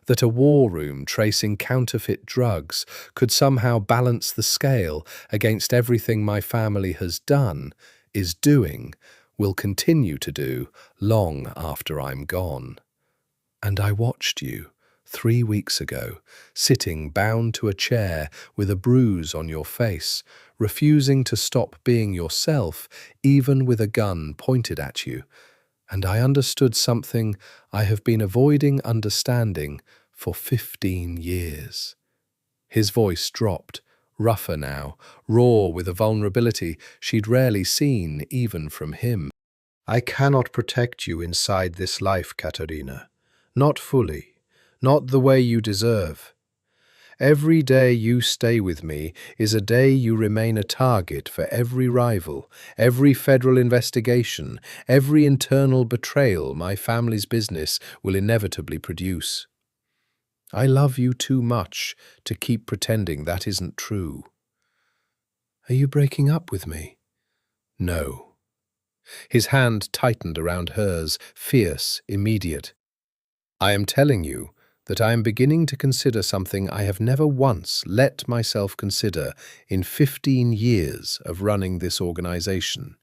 That a war room tracing counterfeit drugs could somehow balance the scale against everything my family has done, is doing, will continue to do long after I'm gone. And I watched you 3 weeks ago, sitting bound to a chair with a bruise on your face, refusing to stop being yourself, even with a gun pointed at you. And I understood something I have been avoiding understanding for 15 years. His voice dropped, rougher now, raw with a vulnerability she'd rarely seen even from him. I cannot protect you inside this life, Caterina. Not fully, not the way you deserve. Every day you stay with me is a day you remain a target for every rival, every federal investigation, every internal betrayal my family's business will inevitably produce. I love you too much to keep pretending that isn't true. Are you breaking up with me? No. His hand tightened around hers, fierce, immediate. I am telling you that I am beginning to consider something I have never once let myself consider in 15 years of running this organization.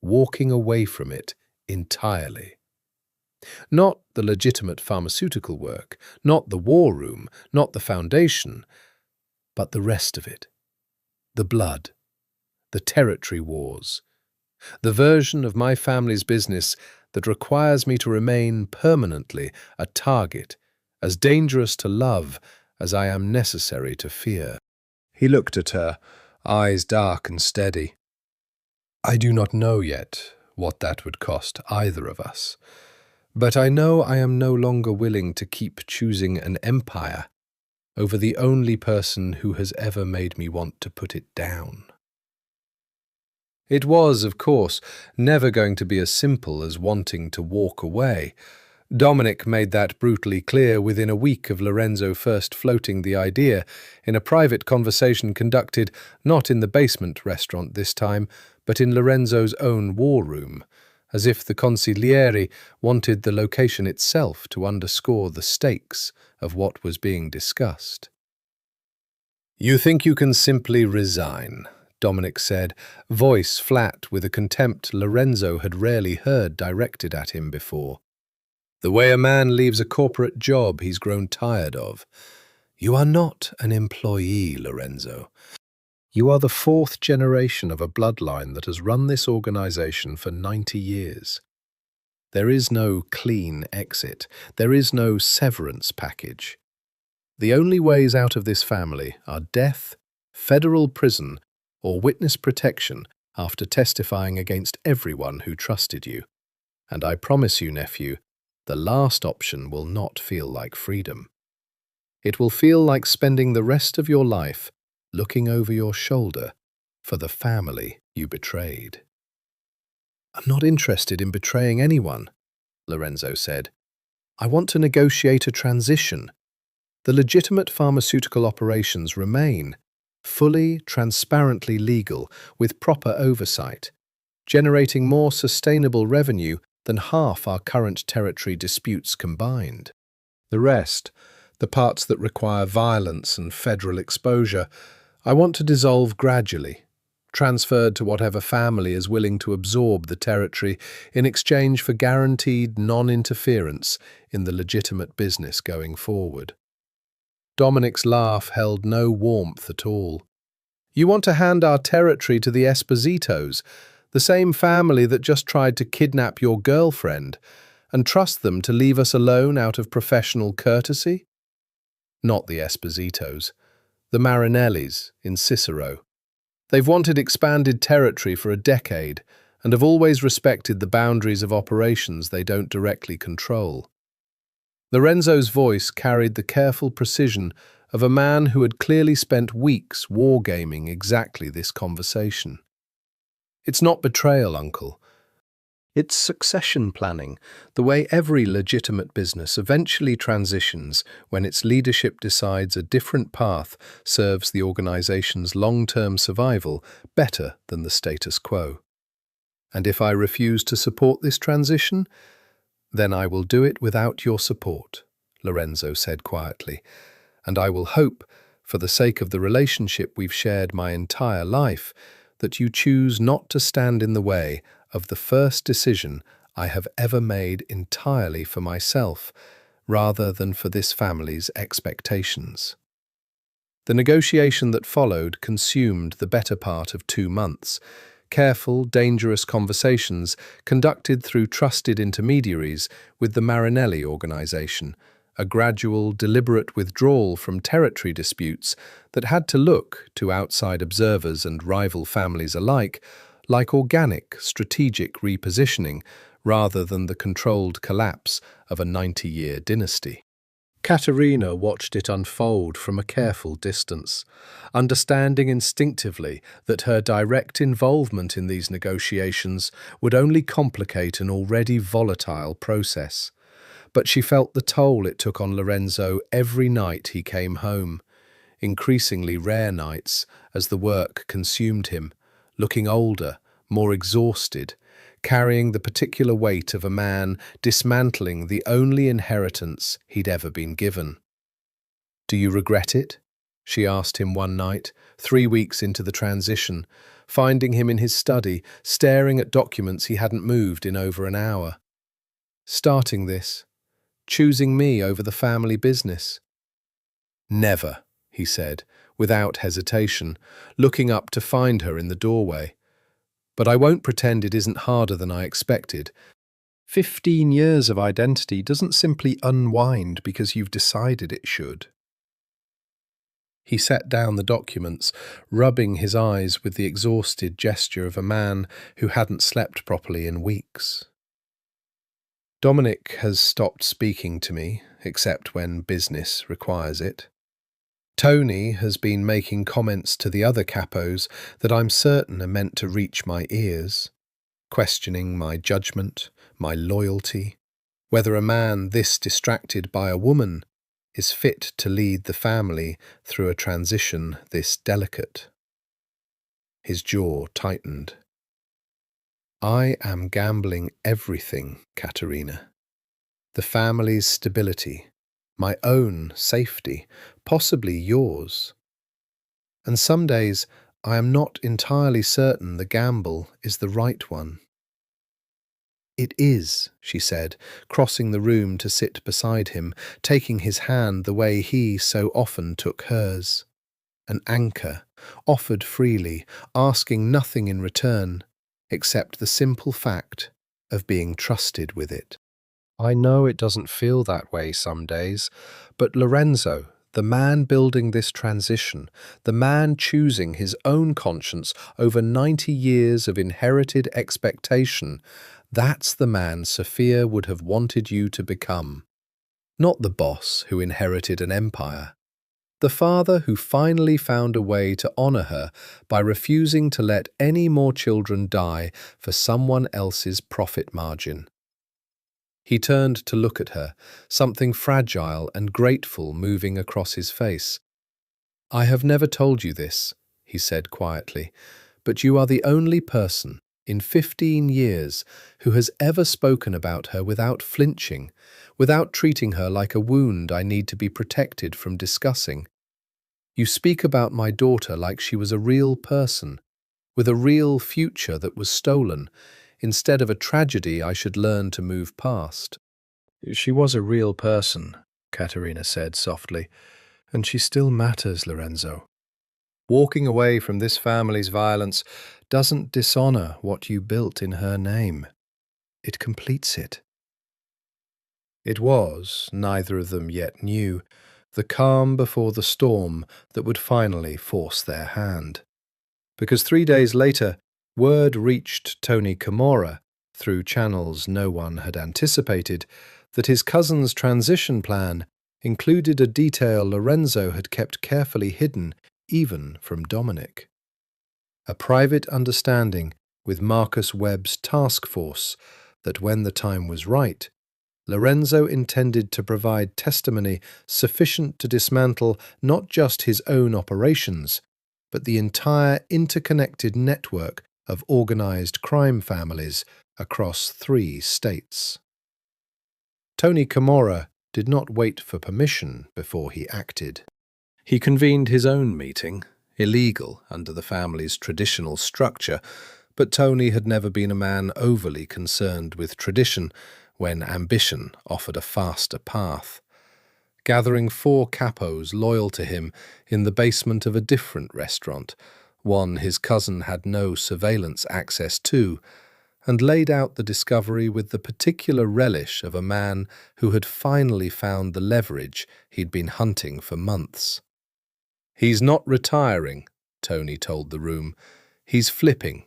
Walking away from it entirely. Not the legitimate pharmaceutical work, not the war room, not the foundation, but the rest of it. The blood, the territory wars, the version of my family's business that requires me to remain permanently a target, as dangerous to love as I am necessary to fear. He looked at her, eyes dark and steady. I do not know yet what that would cost either of us, but I know I am no longer willing to keep choosing an empire over the only person who has ever made me want to put it down. It was, of course, never going to be as simple as wanting to walk away. Dominic made that brutally clear within a week of Lorenzo first floating the idea, in a private conversation conducted not in the basement restaurant this time, but in Lorenzo's own war room, as if the consigliere wanted the location itself to underscore the stakes of what was being discussed. You think you can simply resign, Dominic said, voice flat with a contempt Lorenzo had rarely heard directed at him before. The way a man leaves a corporate job he's grown tired of. You are not an employee, Lorenzo. You are the fourth generation of a bloodline that has run this organization for 90 years. There is no clean exit. There is no severance package. The only ways out of this family are death, federal prison, or witness protection after testifying against everyone who trusted you. And I promise you, nephew, the last option will not feel like freedom. It will feel like spending the rest of your life looking over your shoulder for the family you betrayed. I'm not interested in betraying anyone, Lorenzo said. I want to negotiate a transition. The legitimate pharmaceutical operations remain, fully, transparently legal, with proper oversight, generating more sustainable revenue than half our current territory disputes combined. The rest, the parts that require violence and federal exposure, I want to dissolve gradually, transferred to whatever family is willing to absorb the territory in exchange for guaranteed non-interference in the legitimate business going forward. Dominic's laugh held no warmth at all. You want to hand our territory to the Espositos, the same family that just tried to kidnap your girlfriend, and trust them to leave us alone out of professional courtesy? Not the Espositos. The Marinellis in Cicero. They've wanted expanded territory for a decade and have always respected the boundaries of operations they don't directly control. Lorenzo's voice carried the careful precision of a man who had clearly spent weeks wargaming exactly this conversation. It's not betrayal, Uncle. It's succession planning, the way every legitimate business eventually transitions when its leadership decides a different path serves the organization's long-term survival better than the status quo. And if I refuse to support this transition, then I will do it without your support, Lorenzo said quietly, and I will hope, for the sake of the relationship we've shared my entire life, that you choose not to stand in the way of the first decision I have ever made entirely for myself, rather than for this family's expectations. The negotiation that followed consumed the better part of 2 months. Careful, dangerous conversations conducted through trusted intermediaries with the Marinelli organization, a gradual, deliberate withdrawal from territory disputes that had to look, to outside observers and rival families alike, like organic, strategic repositioning rather than the controlled collapse of a 90-year dynasty. Caterina watched it unfold from a careful distance, understanding instinctively that her direct involvement in these negotiations would only complicate an already volatile process. But she felt the toll it took on Lorenzo every night he came home, increasingly rare nights as the work consumed him, looking older, more exhausted, carrying the particular weight of a man dismantling the only inheritance he'd ever been given. "Do you regret it?" she asked him one night, 3 weeks into the transition, finding him in his study, staring at documents he hadn't moved in over an hour. "Starting this, choosing me over the family business." "Never," he said, without hesitation, looking up to find her in the doorway. "But I won't pretend it isn't harder than I expected. 15 years of identity doesn't simply unwind because you've decided it should." He set down the documents, rubbing his eyes with the exhausted gesture of a man who hadn't slept properly in weeks. "Dominic has stopped speaking to me, except when business requires it. Tony has been making comments to the other capos that I'm certain are meant to reach my ears, questioning my judgment, my loyalty, whether a man this distracted by a woman is fit to lead the family through a transition this delicate." His jaw tightened. "I am gambling everything, Caterina. The family's stability, my own safety, possibly yours. And some days I am not entirely certain the gamble is the right one." "It is," she said, crossing the room to sit beside him, taking his hand the way he so often took hers. An anchor, offered freely, asking nothing in return, except the simple fact of being trusted with it. "I know it doesn't feel that way some days, but Lorenzo, the man building this transition, the man choosing his own conscience over 90 years of inherited expectation, that's the man Sophia would have wanted you to become. Not the boss who inherited an empire. The father who finally found a way to honor her by refusing to let any more children die for someone else's profit margin." He turned to look at her, something fragile and grateful moving across his face. "I have never told you this," he said quietly, "but you are the only person in 15 years who has ever spoken about her without flinching, without treating her like a wound I need to be protected from discussing. You speak about my daughter like she was a real person, with a real future that was stolen, instead of a tragedy I should learn to move past." "She was a real person," Caterina said softly, "and she still matters, Lorenzo. Walking away from this family's violence doesn't dishonor what you built in her name. It completes it." It was, neither of them yet knew, the calm before the storm that would finally force their hand. Because 3 days later, word reached Tony Camorra, through channels no one had anticipated, that his cousin's transition plan included a detail Lorenzo had kept carefully hidden even from Dominic. A private understanding with Marcus Webb's task force that when the time was right, Lorenzo intended to provide testimony sufficient to dismantle not just his own operations, but the entire interconnected network of organized crime families across 3 states. Tony Camorra did not wait for permission before he acted. He convened his own meeting, illegal under the family's traditional structure, But Tony had never been a man overly concerned with tradition when ambition offered a faster path. Gathering 4 capos loyal to him in the basement of a different restaurant, one his cousin had no surveillance access to, and laid out the discovery with the particular relish of a man who had finally found the leverage he'd been hunting for months. "He's not retiring," Tony told the room. "He's flipping.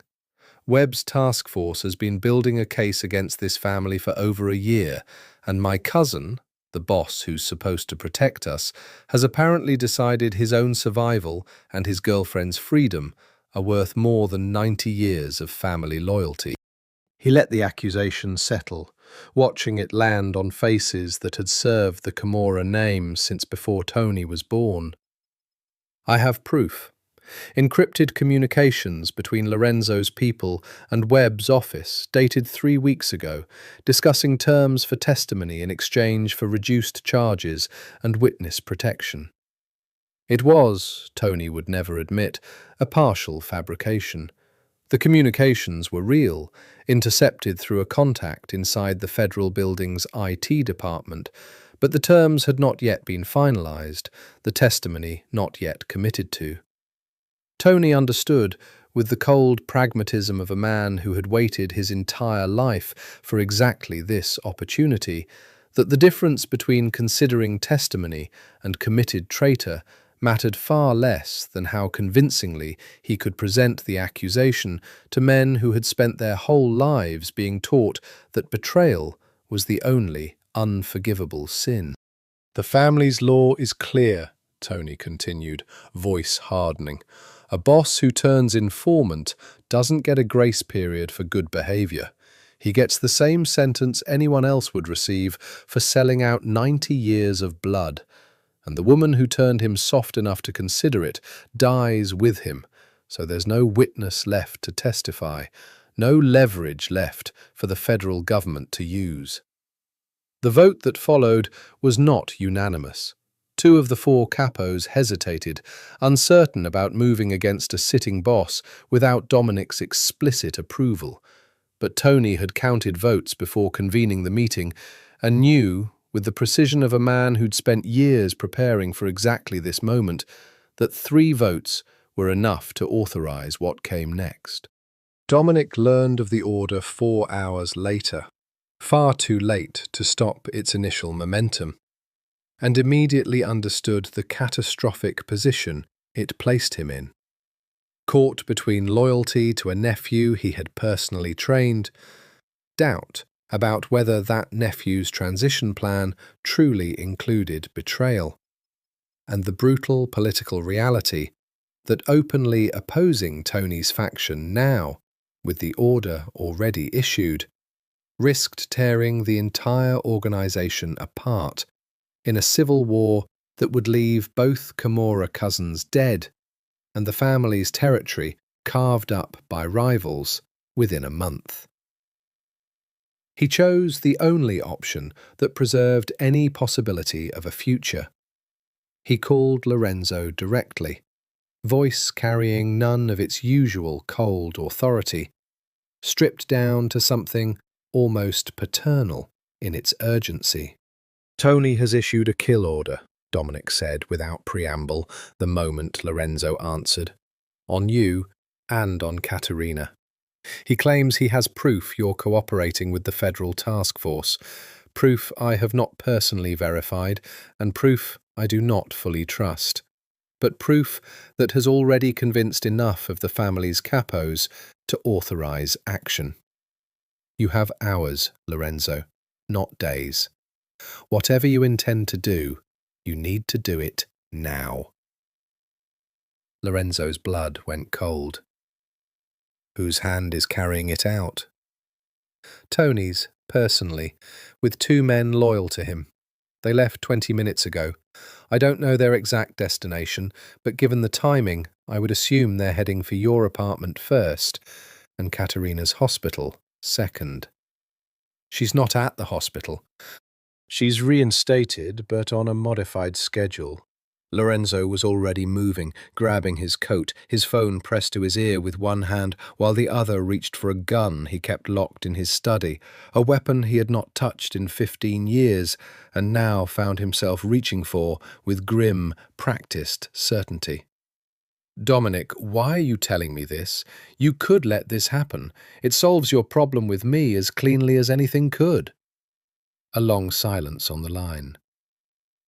Webb's task force has been building a case against this family for over a year, and my cousin, the boss who's supposed to protect us, has apparently decided his own survival and his girlfriend's freedom are worth more than 90 years of family loyalty." He let the accusation settle, watching it land on faces that had served the Camorra name since before Tony was born. "I have proof. Encrypted communications between Lorenzo's people and Webb's office, dated 3 weeks ago, discussing terms for testimony in exchange for reduced charges and witness protection. It was, Tony would never admit, a partial fabrication. The communications were real, intercepted through a contact inside the federal building's IT department, but the terms had not yet been finalized, the testimony not yet committed to. Tony understood, with the cold pragmatism of a man who had waited his entire life for exactly this opportunity, that the difference between considering testimony and committed traitor mattered far less than how convincingly he could present the accusation to men who had spent their whole lives being taught that betrayal was the only unforgivable sin. "The family's law is clear," Tony continued, voice hardening. "A boss who turns informant doesn't get a grace period for good behavior. He gets the same sentence anyone else would receive for selling out 90 years of blood. And the woman who turned him soft enough to consider it dies with him, so there's no witness left to testify, no leverage left for the federal government to use." The vote that followed was not unanimous. 2 of the 4 capos hesitated, uncertain about moving against a sitting boss without Dominic's explicit approval. But Tony had counted votes before convening the meeting and knew, with the precision of a man who'd spent years preparing for exactly this moment, that 3 votes were enough to authorize what came next. Dominic learned of the order 4 hours later, far too late to stop its initial momentum, and immediately understood the catastrophic position it placed him in. Caught between loyalty to a nephew he had personally trained, doubt about whether that nephew's transition plan truly included betrayal, and the brutal political reality that openly opposing Tony's faction now, with the order already issued, risked tearing the entire organization apart in a civil war that would leave both Camorra cousins dead and the family's territory carved up by rivals within a month. He chose the only option that preserved any possibility of a future. He called Lorenzo directly, voice carrying none of its usual cold authority, stripped down to something almost paternal in its urgency. "Tony has issued a kill order," Dominic said without preamble the moment Lorenzo answered. "On you and on Caterina. He claims he has proof you're cooperating with the federal task force, proof I have not personally verified, and proof I do not fully trust, but proof that has already convinced enough of the family's capos to authorize action. You have hours, Lorenzo, not days. Whatever you intend to do, you need to do it now." Lorenzo's blood went cold. Whose hand is carrying it out? Tony's, personally, with 2 men loyal to him. They left 20 minutes ago. I don't know their exact destination, but given the timing, I would assume they're heading for your apartment first, and Caterina's hospital second. She's not at the hospital. She's reinstated, but on a modified schedule. Lorenzo was already moving, grabbing his coat, his phone pressed to his ear with one hand, while the other reached for a gun he kept locked in his study, a weapon he had not touched in 15 years, and now found himself reaching for with grim, practiced certainty. "Dominic, why are you telling me this? You could let this happen. It solves your problem with me as cleanly as anything could." A long silence on the line.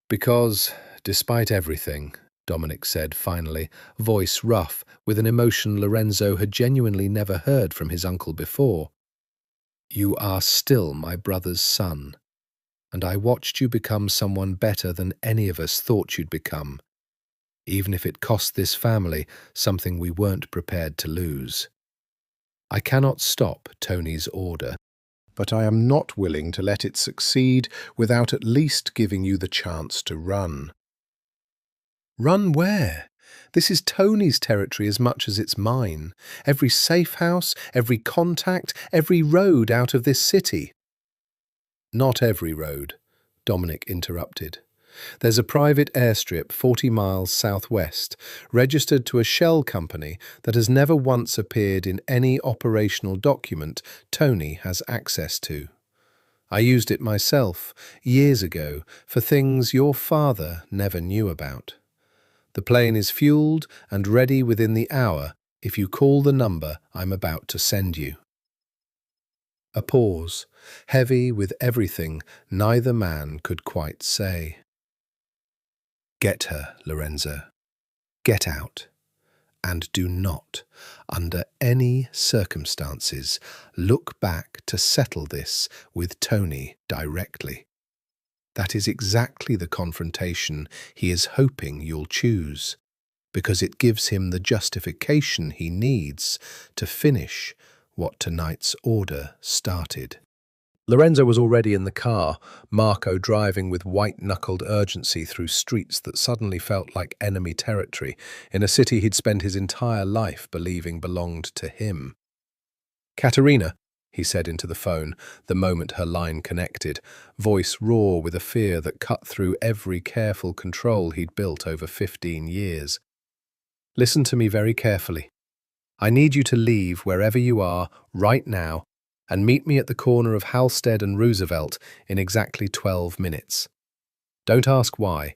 "Because, despite everything," Dominic said finally, voice rough, with an emotion Lorenzo had genuinely never heard from his uncle before, "you are still my brother's son, and I watched you become someone better than any of us thought you'd become, even if it cost this family something we weren't prepared to lose. I cannot stop Tony's order, but I am not willing to let it succeed without at least giving you the chance to run." "Run where? This is Tony's territory as much as it's mine. Every safe house, every contact, every road out of this city." "Not every road," Dominic interrupted. "There's a private airstrip 40 miles southwest, registered to a shell company that has never once appeared in any operational document Tony has access to. I used it myself, years ago, for things your father never knew about. The plane is fueled and ready within the hour if you call the number I'm about to send you." A pause, heavy with everything neither man could quite say. "Get her, Lorenzo. Get out. And do not, under any circumstances, look back to settle this with Tony directly. That is exactly the confrontation he is hoping you'll choose, because it gives him the justification he needs to finish what tonight's order started." Lorenzo was already in the car, Marco driving with white-knuckled urgency through streets that suddenly felt like enemy territory, in a city he'd spent his entire life believing belonged to him. "Caterina," he said into the phone, the moment her line connected, voice raw with a fear that cut through every careful control he'd built over 15 years. "Listen to me very carefully. I need you to leave wherever you are right now and meet me at the corner of Halstead and Roosevelt in exactly 12 minutes. Don't ask why.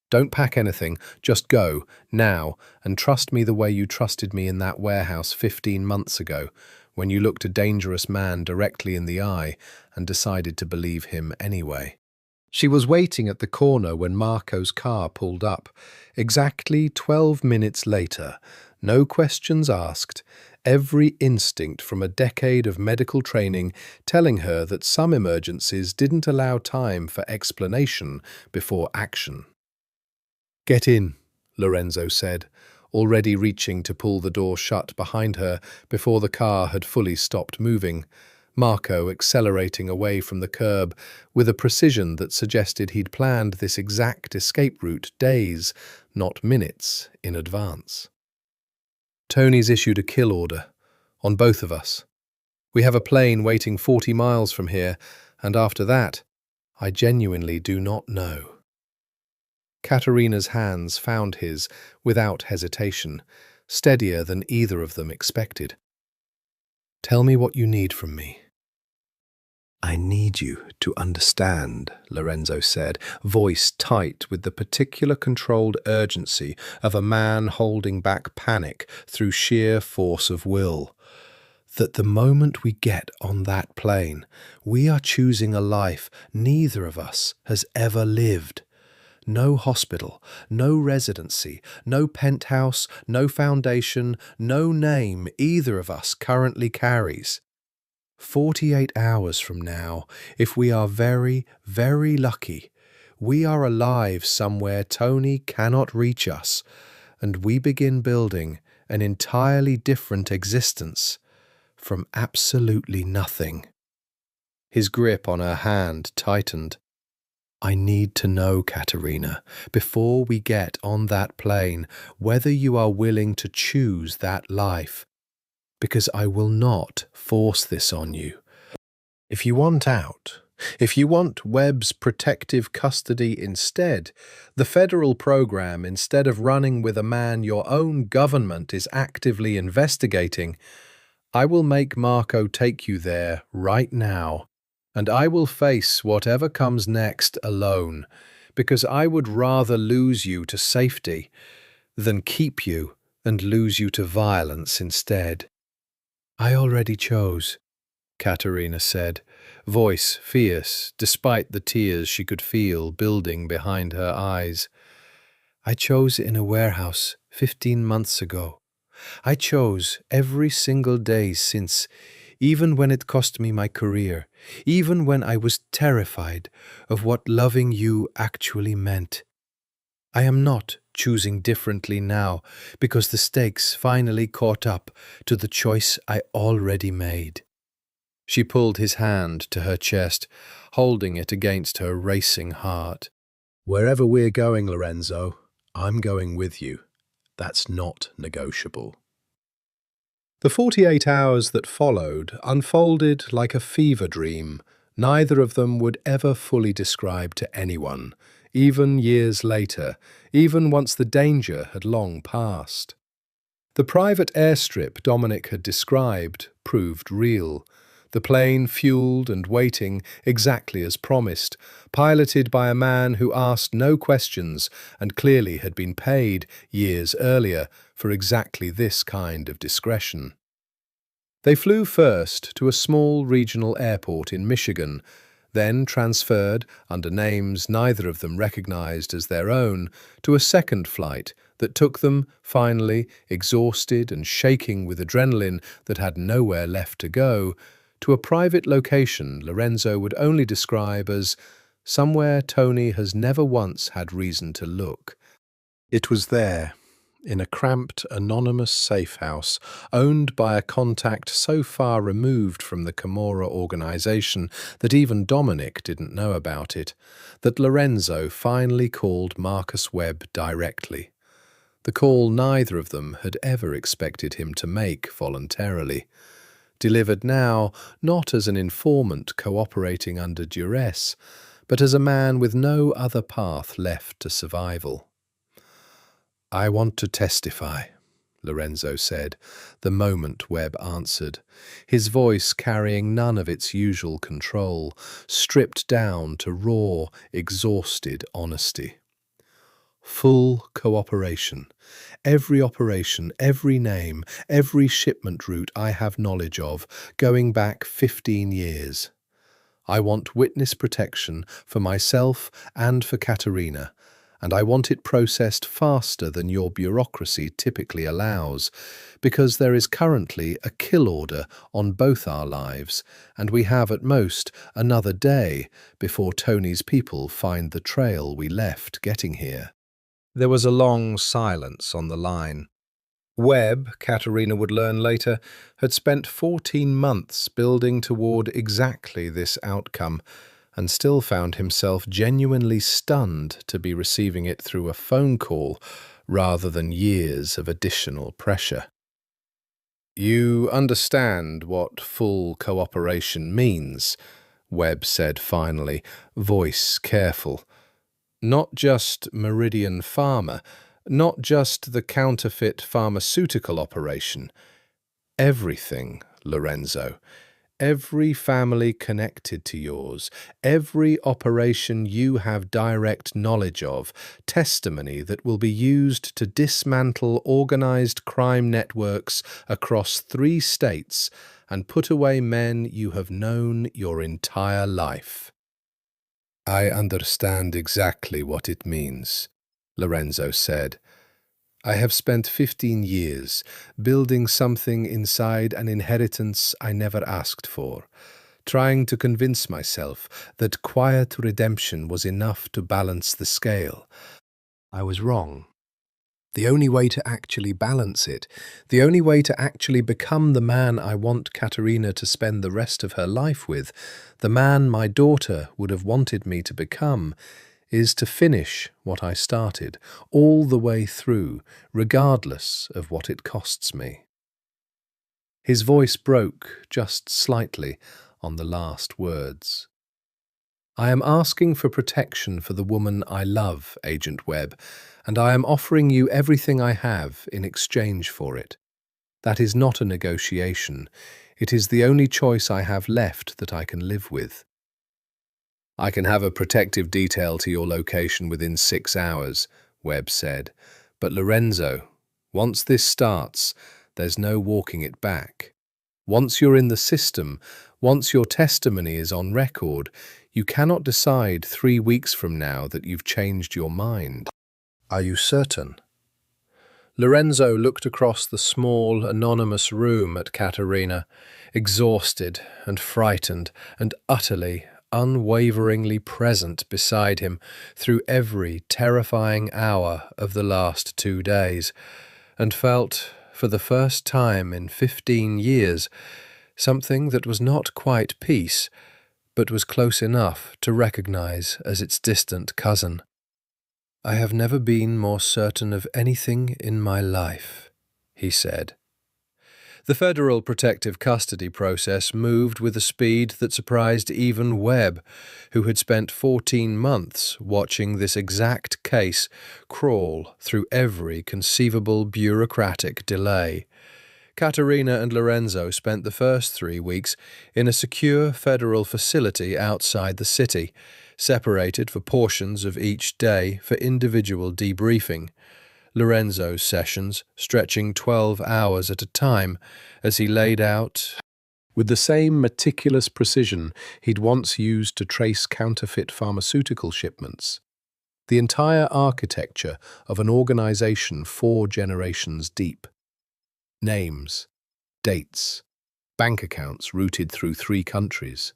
Don't pack anything. Just go, now, and trust me the way you trusted me in that warehouse 15 months ago, when you looked a dangerous man directly in the eye and decided to believe him anyway." She was waiting at the corner when Marco's car pulled up. Exactly 12 minutes later, no questions asked, every instinct from a decade of medical training telling her that some emergencies didn't allow time for explanation before action. "Get in," Lorenzo said, already reaching to pull the door shut behind her before the car had fully stopped moving, Marco accelerating away from the curb with a precision that suggested he'd planned this exact escape route days, not minutes, in advance. "Tony's issued a kill order on both of us. We have a plane waiting 40 miles from here, and after that, I genuinely do not know." Caterina's hands found his without hesitation, steadier than either of them expected. "Tell me what you need from me." "I need you to understand," Lorenzo said, voice tight with the particular controlled urgency of a man holding back panic through sheer force of will, "that the moment we get on that plane, we are choosing a life neither of us has ever lived. No hospital, no residency, no penthouse, no foundation, no name either of us currently carries. 48 hours from now, if we are very, very lucky, we are alive somewhere Tony cannot reach us, and we begin building an entirely different existence from absolutely nothing." His grip on her hand tightened. "I need to know, Caterina, before we get on that plane, whether you are willing to choose that life, because I will not force this on you. If you want out, If you want Webb's protective custody instead, the federal program, instead of running with a man your own government is actively investigating, I will make Marco take you there right now, and I will face whatever comes next alone, because I would rather lose you to safety than keep you and lose you to violence instead. I already chose, Caterina said, voice fierce despite the tears she could feel building behind her eyes. I chose in a warehouse 15 months ago. I chose every single day since, even when it cost me my career, even when I was terrified of what loving you actually meant. I am not choosing differently now because the stakes finally caught up to the choice I already made. She pulled his hand to her chest, holding it against her racing heart. Wherever we're going, Lorenzo, I'm going with you. That's not negotiable. The 48 hours that followed unfolded like a fever dream. Neither of them would ever fully describe to anyone, even years later, even once the danger had long passed. The private airstrip Dominic had described proved real. The plane fueled and waiting exactly as promised, piloted by a man who asked no questions and clearly had been paid years earlier for exactly this kind of discretion. They flew first to a small regional airport in Michigan, then transferred, under names neither of them recognized as their own, to a second flight that took them, finally, exhausted and shaking with adrenaline that had nowhere left to go, to a private location Lorenzo would only describe as somewhere Tony has never once had reason to look. It was there, in a cramped, anonymous safe house, owned by a contact so far removed from the Camorra organization that even Dominic didn't know about it, that Lorenzo finally called Marcus Webb directly. The call neither of them had ever expected him to make voluntarily. Delivered now not as an informant cooperating under duress, but as a man with no other path left to survival. I want to testify, Lorenzo said, the moment Webb answered, his voice carrying none of its usual control, stripped down to raw, exhausted honesty. Full cooperation. Every operation, every name, every shipment route I have knowledge of, going back 15 years. I want witness protection for myself and for Caterina, and I want it processed faster than your bureaucracy typically allows, because there is currently a kill order on both our lives, and we have at most another day before Tony's people find the trail we left getting here. There was a long silence on the line. Webb, Caterina would learn later, had spent 14 months building toward exactly this outcome, and still found himself genuinely stunned to be receiving it through a phone call rather than years of additional pressure. You understand what full cooperation means, Webb said finally, voice careful. Not just Meridian Pharma, not just the counterfeit pharmaceutical operation. Everything, Lorenzo. Every family connected to yours, every operation you have direct knowledge of, testimony that will be used to dismantle organized crime networks across 3 states and put away men you have known your entire life. I understand exactly what it means, Lorenzo said. I have spent 15 years building something inside an inheritance I never asked for, trying to convince myself that quiet redemption was enough to balance the scale. I was wrong. The only way to actually balance it, the only way to actually become the man I want Caterina to spend the rest of her life with, the man my daughter would have wanted me to become, is to finish what I started, all the way through, regardless of what it costs me. His voice broke just slightly on the last words. I am asking for protection for the woman I love, Agent Webb, and I am offering you everything I have in exchange for it. That is not a negotiation. It is the only choice I have left that I can live with. I can have a protective detail to your location within 6 hours, Webb said. But Lorenzo, once this starts, there's no walking it back. Once you're in the system, once your testimony is on record, you cannot decide 3 weeks from now that you've changed your mind. Are you certain? Lorenzo looked across the small, anonymous room at Caterina, exhausted and frightened and utterly, unwaveringly present beside him through every terrifying hour of the last 2 days, and felt, for the first time in 15 years, something that was not quite peace, but was close enough to recognize as its distant cousin. I have never been more certain of anything in my life, he said. The federal protective custody process moved with a speed that surprised even Webb, who had spent 14 months watching this exact case crawl through every conceivable bureaucratic delay. Caterina and Lorenzo spent the first 3 weeks in a secure federal facility outside the city, separated for portions of each day for individual debriefing. Lorenzo's sessions stretching 12 hours at a time as he laid out, with the same meticulous precision he'd once used to trace counterfeit pharmaceutical shipments, the entire architecture of an organization 4 generations deep. Names, dates, bank accounts routed through 3 countries.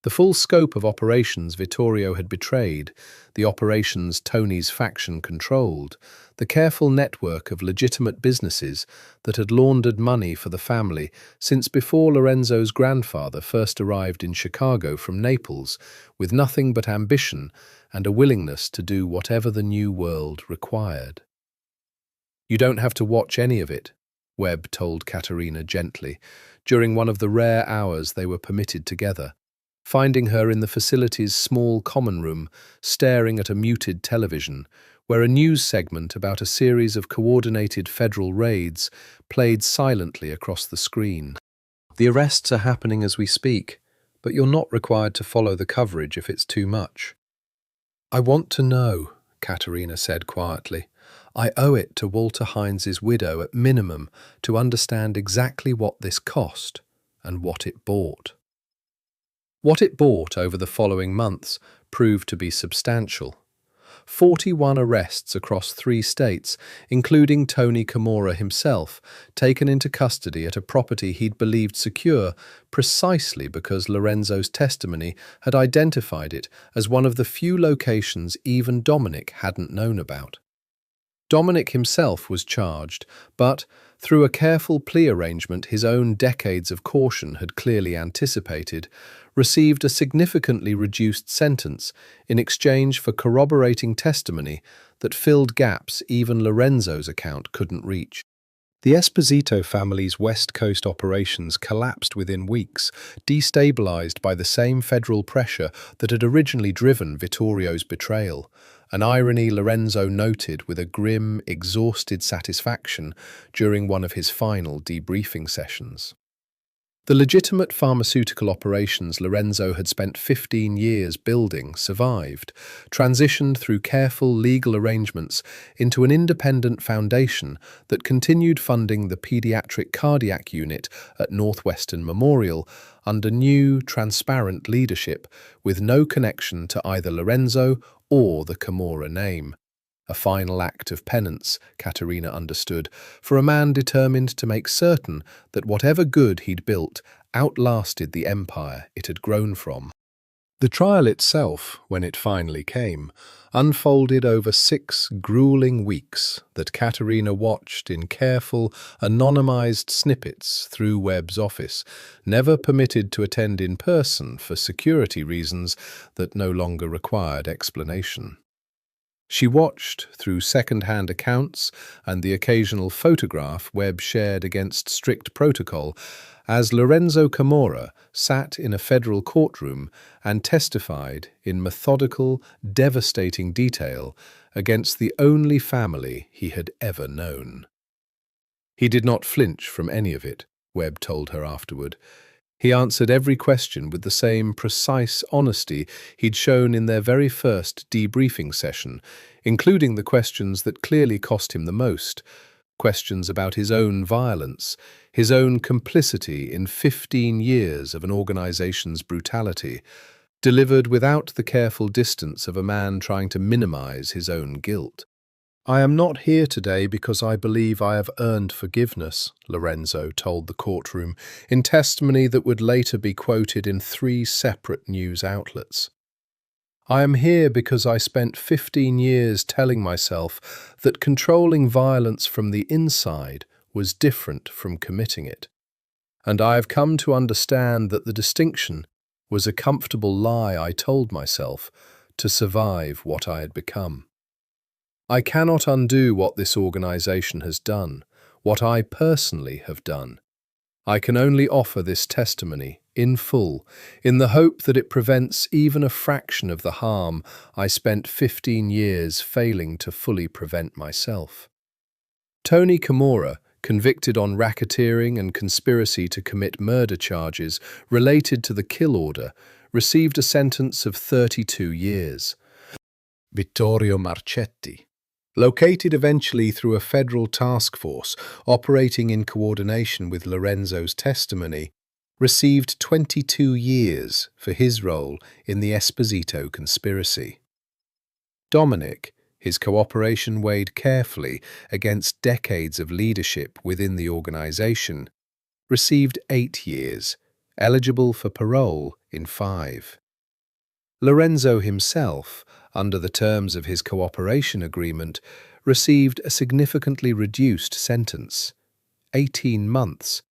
The full scope of operations Vittorio had betrayed, the operations Tony's faction controlled, the careful network of legitimate businesses that had laundered money for the family since before Lorenzo's grandfather first arrived in Chicago from Naples, with nothing but ambition and a willingness to do whatever the new world required. You don't have to watch any of it, Webb told Caterina gently, during one of the rare hours they were permitted together, finding her in the facility's small common room, staring at a muted television, where a news segment about a series of coordinated federal raids played silently across the screen. The arrests are happening as we speak, but you're not required to follow the coverage if it's too much. I want to know, Caterina said quietly. I owe it to Walter Hines' widow at minimum to understand exactly what this cost and what it bought. What it bought over the following months proved to be substantial. 41 arrests across 3 states, including Tony Camorra himself, taken into custody at a property he'd believed secure precisely because Lorenzo's testimony had identified it as one of the few locations even Dominic hadn't known about. Dominic himself was charged, but, through a careful plea arrangement his own decades of caution had clearly anticipated, received a significantly reduced sentence in exchange for corroborating testimony that filled gaps even Lorenzo's account couldn't reach. The Esposito family's West Coast operations collapsed within weeks, destabilized by the same federal pressure that had originally driven Vittorio's betrayal, an irony Lorenzo noted with a grim, exhausted satisfaction during one of his final debriefing sessions. The legitimate pharmaceutical operations Lorenzo had spent 15 years building survived, transitioned through careful legal arrangements into an independent foundation that continued funding the pediatric cardiac unit at Northwestern Memorial under new, transparent leadership with no connection to either Lorenzo or the Camorra name. A final act of penance, Caterina understood, for a man determined to make certain that whatever good he'd built outlasted the empire it had grown from. The trial itself, when it finally came, unfolded over 6 grueling weeks that Caterina watched in careful, anonymized snippets through Webb's office, never permitted to attend in person for security reasons that no longer required explanation. She watched, through second-hand accounts and the occasional photograph Webb shared against strict protocol, as Lorenzo Camorra sat in a federal courtroom and testified in methodical, devastating detail against the only family he had ever known. He did not flinch from any of it, Webb told her afterward. He answered every question with the same precise honesty he'd shown in their very first debriefing session, including the questions that clearly cost him the most, questions about his own violence, his own complicity in 15 years of an organization's brutality, delivered without the careful distance of a man trying to minimize his own guilt. "I am not here today because I believe I have earned forgiveness," Lorenzo told the courtroom, in testimony that would later be quoted in 3 separate news outlets. "I am here because I spent 15 years telling myself that controlling violence from the inside was different from committing it. And I have come to understand that the distinction was a comfortable lie I told myself to survive what I had become. I cannot undo what this organization has done, what I personally have done. I can only offer this testimony, in full, in the hope that it prevents even a fraction of the harm I spent 15 years failing to fully prevent myself." Tony Camorra, convicted on racketeering and conspiracy to commit murder charges related to the kill order, received a sentence of 32 years. Vittorio Marchetti, located eventually through a federal task force operating in coordination with Lorenzo's testimony, received 22 years for his role in the Esposito conspiracy. Dominic, his cooperation weighed carefully against decades of leadership within the organization, received 8 years, eligible for parole in 5. Lorenzo himself, under the terms of his cooperation agreement, received a significantly reduced sentence, 18 months,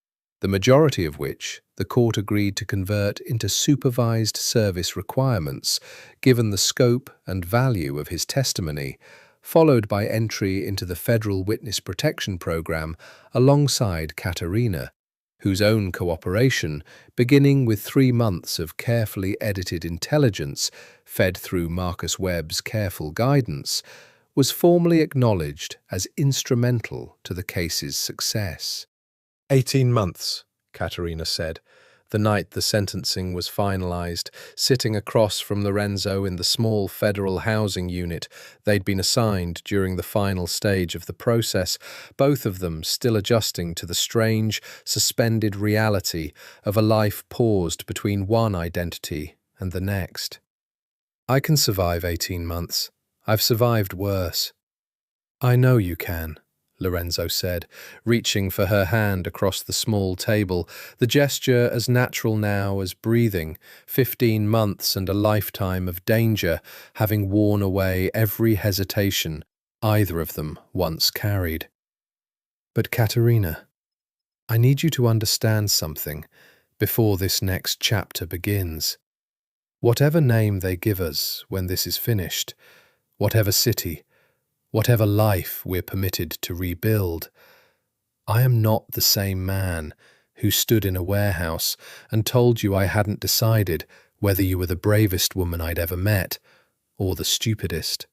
the majority of which the court agreed to convert into supervised service requirements, given the scope and value of his testimony, followed by entry into the Federal Witness Protection Program alongside Caterina, whose own cooperation, beginning with 3 months of carefully edited intelligence fed through Marcus Webb's careful guidance, was formally acknowledged as instrumental to the case's success. 18 months, Caterina said, the night the sentencing was finalized, sitting across from Lorenzo in the small federal housing unit they'd been assigned during the final stage of the process, both of them still adjusting to the strange, suspended reality of a life paused between one identity and the next. "I can survive 18 months. I've survived worse." "I know you can," Lorenzo said, reaching for her hand across the small table, the gesture as natural now as breathing, 15 months and a lifetime of danger having worn away every hesitation either of them once carried. "But Caterina, I need you to understand something before this next chapter begins. Whatever name they give us when this is finished, whatever city, whatever life we're permitted to rebuild, I am not the same man who stood in a warehouse and told you I hadn't decided whether you were the bravest woman I'd ever met or the stupidest."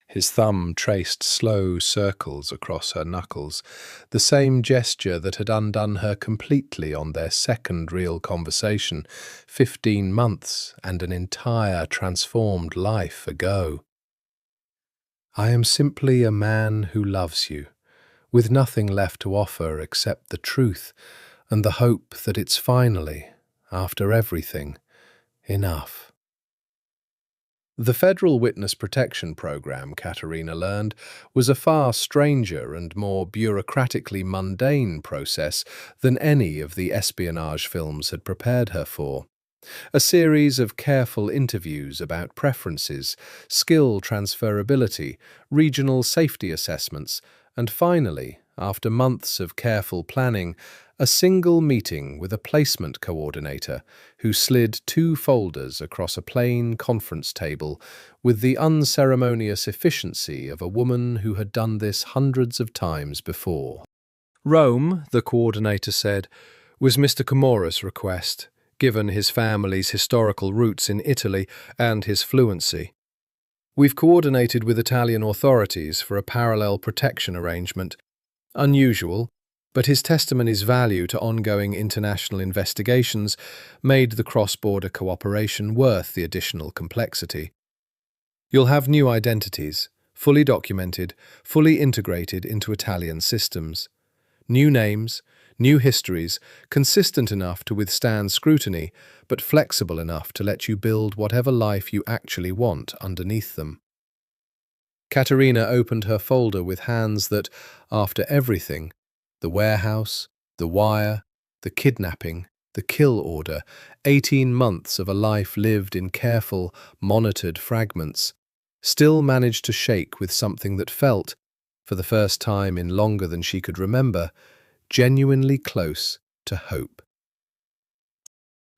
His thumb traced slow circles across her knuckles, the same gesture that had undone her completely on their second real conversation, 15 months and an entire transformed life ago. "I am simply a man who loves you, with nothing left to offer except the truth and the hope that it's finally, after everything, enough." The Federal Witness Protection Program, Caterina learned, was a far stranger and more bureaucratically mundane process than any of the espionage films had prepared her for. A series of careful interviews about preferences, skill transferability, regional safety assessments, and finally, after months of careful planning, a single meeting with a placement coordinator who slid 2 folders across a plain conference table with the unceremonious efficiency of a woman who had done this hundreds of times before. Rome, the coordinator said, was Mr. Camorra's request, given his family's historical roots in Italy and his fluency. We've coordinated with Italian authorities for a parallel protection arrangement. Unusual, but his testimony's value to ongoing international investigations made the cross-border cooperation worth the additional complexity. You'll have new identities, fully documented, fully integrated into Italian systems. New names, new histories, consistent enough to withstand scrutiny, but flexible enough to let you build whatever life you actually want underneath them. Caterina opened her folder with hands that, after everything, the warehouse, the wire, the kidnapping, the kill order, 18 months of a life lived in careful, monitored fragments, still managed to shake with something that felt, for the first time in longer than she could remember, genuinely close to hope.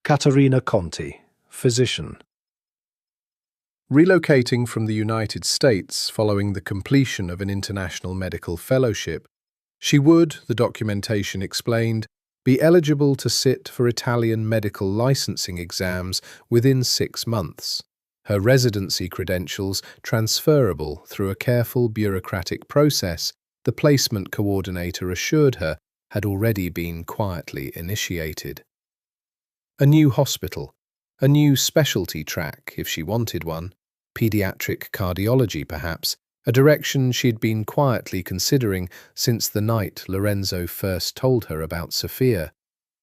Caterina Conti, physician. Relocating from the United States following the completion of an international medical fellowship, she would, the documentation explained, be eligible to sit for Italian medical licensing exams within 6 months. Her residency credentials transferable through a careful bureaucratic process the placement coordinator assured her had already been quietly initiated. A new hospital, a new specialty track if she wanted one, pediatric cardiology perhaps, a direction she'd been quietly considering since the night Lorenzo first told her about Sophia,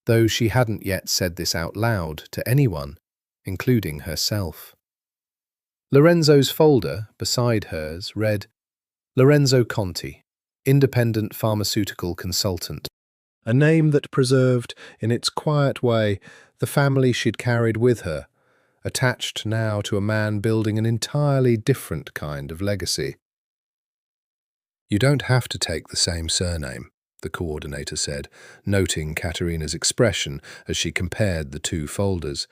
though she hadn't yet said this out loud to anyone, including herself. Lorenzo's folder, beside hers, read, Lorenzo Conti, independent pharmaceutical consultant. A name that preserved, in its quiet way, the family she'd carried with her, attached now to a man building an entirely different kind of legacy. You don't have to take the same surname, the coordinator said, noting Caterina's expression as she compared the 2 folders.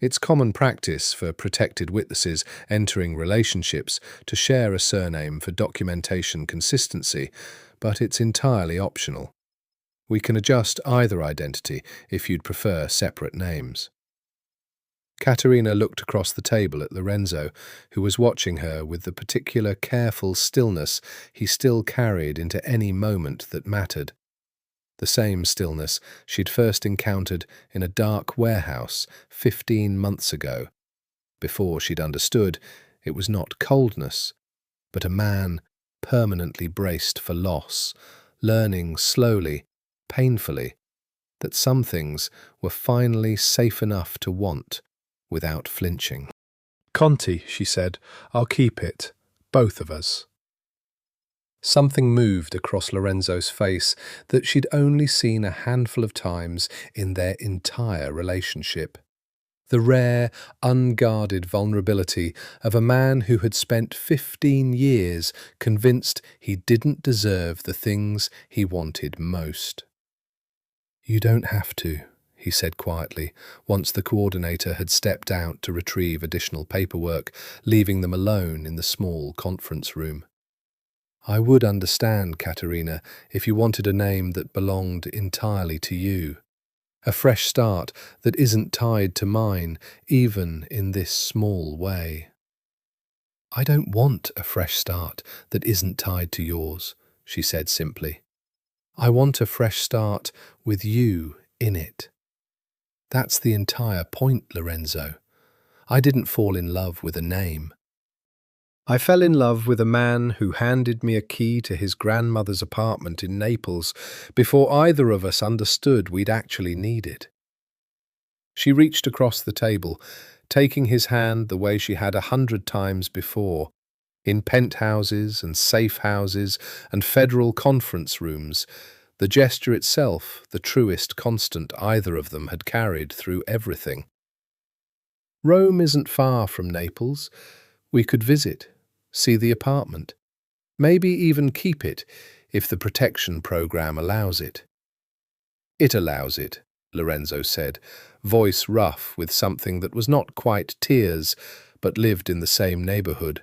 It's common practice for protected witnesses entering relationships to share a surname for documentation consistency, but it's entirely optional. We can adjust either identity if you'd prefer separate names. Caterina looked across the table at Lorenzo, who was watching her with the particular careful stillness he still carried into any moment that mattered. The same stillness she'd first encountered in a dark warehouse 15 months ago, before she'd understood it was not coldness, but a man permanently braced for loss, learning slowly, painfully, that some things were finally safe enough to want without flinching. Conti, she said, I'll keep it, both of us. Something moved across Lorenzo's face that she'd only seen a handful of times in their entire relationship. The rare, unguarded vulnerability of a man who had spent 15 years convinced he didn't deserve the things he wanted most. You don't have to, he said quietly, once the coordinator had stepped out to retrieve additional paperwork, leaving them alone in the small conference room. I would understand, Caterina, if you wanted a name that belonged entirely to you. A fresh start that isn't tied to mine, even in this small way. I don't want a fresh start that isn't tied to yours, she said simply. I want a fresh start with you in it. That's the entire point, Lorenzo. I didn't fall in love with a name. I fell in love with a man who handed me a key to his grandmother's apartment in Naples before either of us understood we'd actually need it. She reached across the table, taking his hand the way she had 100 times before, in penthouses and safe houses and federal conference rooms, the gesture itself the truest constant either of them had carried through everything. Rome isn't far from Naples. We could visit, see the apartment, maybe even keep it, if the protection program allows it. It allows it, Lorenzo said, voice rough with something that was not quite tears, but lived in the same neighborhood.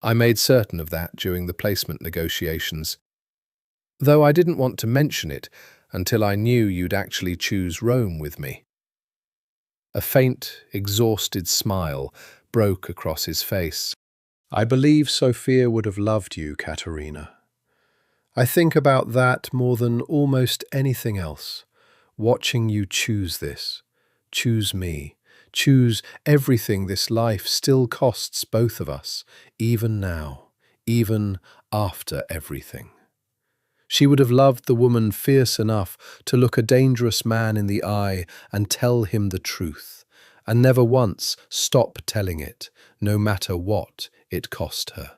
I made certain of that during the placement negotiations, though I didn't want to mention it until I knew you'd actually choose Rome with me. A faint, exhausted smile broke across his face. I believe Sophia would have loved you, Caterina. I think about that more than almost anything else. Watching you choose this, choose me, choose everything this life still costs both of us, even now, even after everything. She would have loved the woman fierce enough to look a dangerous man in the eye and tell him the truth, and never once stop telling it, no matter what it cost her.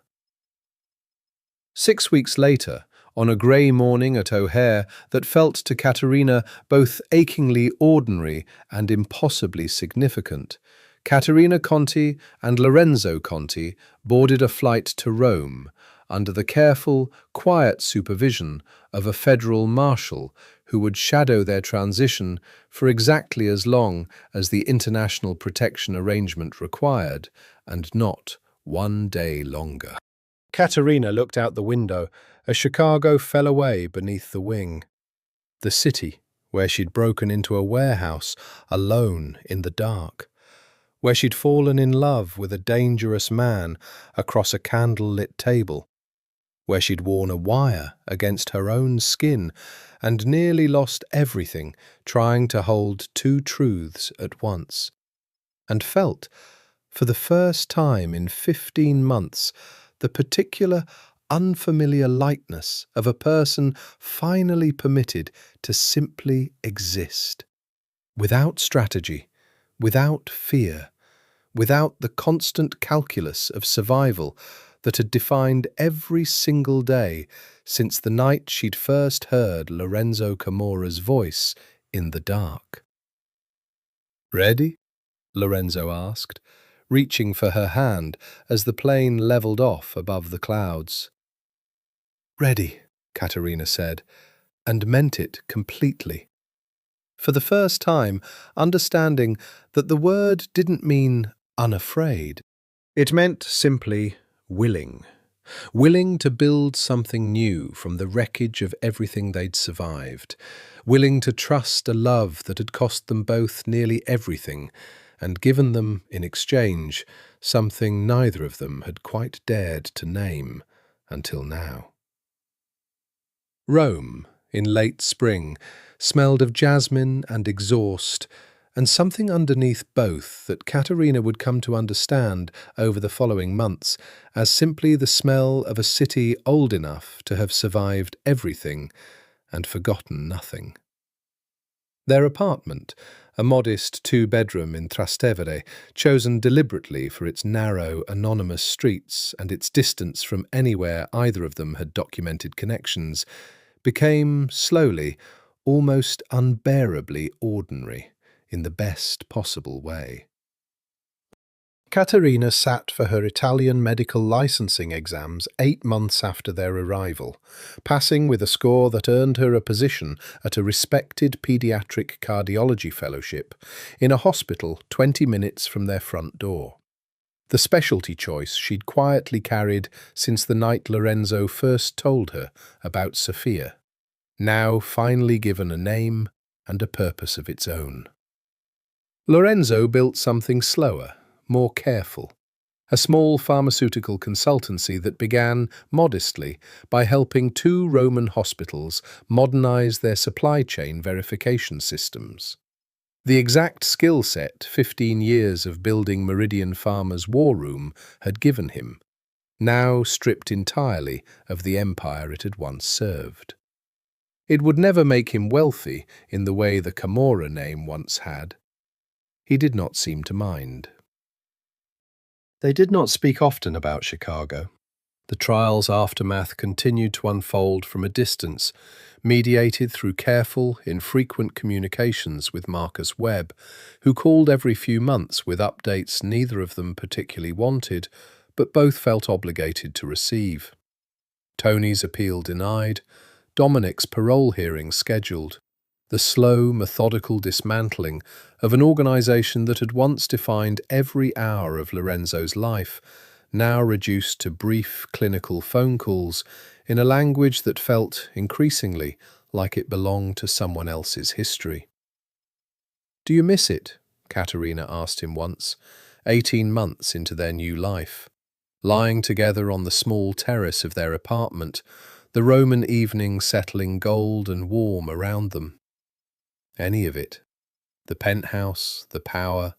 6 weeks later, on a grey morning at O'Hare that felt to Caterina both achingly ordinary and impossibly significant, Caterina Conti and Lorenzo Conti boarded a flight to Rome under the careful, quiet supervision of a federal marshal who would shadow their transition for exactly as long as the international protection arrangement required, and not 1 day longer. Caterina looked out the window as Chicago fell away beneath the wing. The city, where she'd broken into a warehouse alone in the dark, where she'd fallen in love with a dangerous man across a candle-lit table, where she'd worn a wire against her own skin and nearly lost everything trying to hold two truths at once, and felt, for the first time in 15 months, the particular unfamiliar lightness of a person finally permitted to simply exist, without strategy, without fear, without the constant calculus of survival that had defined every single day since the night she'd first heard Lorenzo Camorra's voice in the dark. "Ready?" Lorenzo asked, reaching for her hand as the plane levelled off above the clouds. "Ready," Caterina said, and meant it completely. For the first time, understanding that the word didn't mean unafraid. It meant simply willing. Willing to build something new from the wreckage of everything they'd survived. Willing to trust a love that had cost them both nearly everything, and given them, in exchange, something neither of them had quite dared to name until now. Rome, in late spring, smelled of jasmine and exhaust, and something underneath both that Caterina would come to understand over the following months as simply the smell of a city old enough to have survived everything and forgotten nothing. Their apartment, a modest 2-bedroom in Trastevere, chosen deliberately for its narrow, anonymous streets and its distance from anywhere either of them had documented connections, became, slowly, almost unbearably ordinary, in the best possible way. Caterina sat for her Italian medical licensing exams 8 months after their arrival, passing with a score that earned her a position at a respected paediatric cardiology fellowship in a hospital 20 minutes from their front door. The specialty choice she'd quietly carried since the night Lorenzo first told her about Sophia, now finally given a name and a purpose of its own. Lorenzo built something slower, more careful, a small pharmaceutical consultancy that began, modestly, by helping 2 Roman hospitals modernize their supply chain verification systems. The exact skill set 15 years of building Meridian Pharma's war room had given him, now stripped entirely of the empire it had once served. It would never make him wealthy in the way the Camorra name once had. He did not seem to mind. They did not speak often about Chicago. The trial's aftermath continued to unfold from a distance, mediated through careful, infrequent communications with Marcus Webb, who called every few months with updates neither of them particularly wanted, but both felt obligated to receive. Tony's appeal denied, Dominic's parole hearing scheduled. The slow, methodical dismantling of an organisation that had once defined every hour of Lorenzo's life, now reduced to brief clinical phone calls in a language that felt increasingly like it belonged to someone else's history. "Do you miss it?" Caterina asked him once, 18 months into their new life. Lying together on the small terrace of their apartment, the Roman evening settling gold and warm around them. Any of it. The penthouse, the power,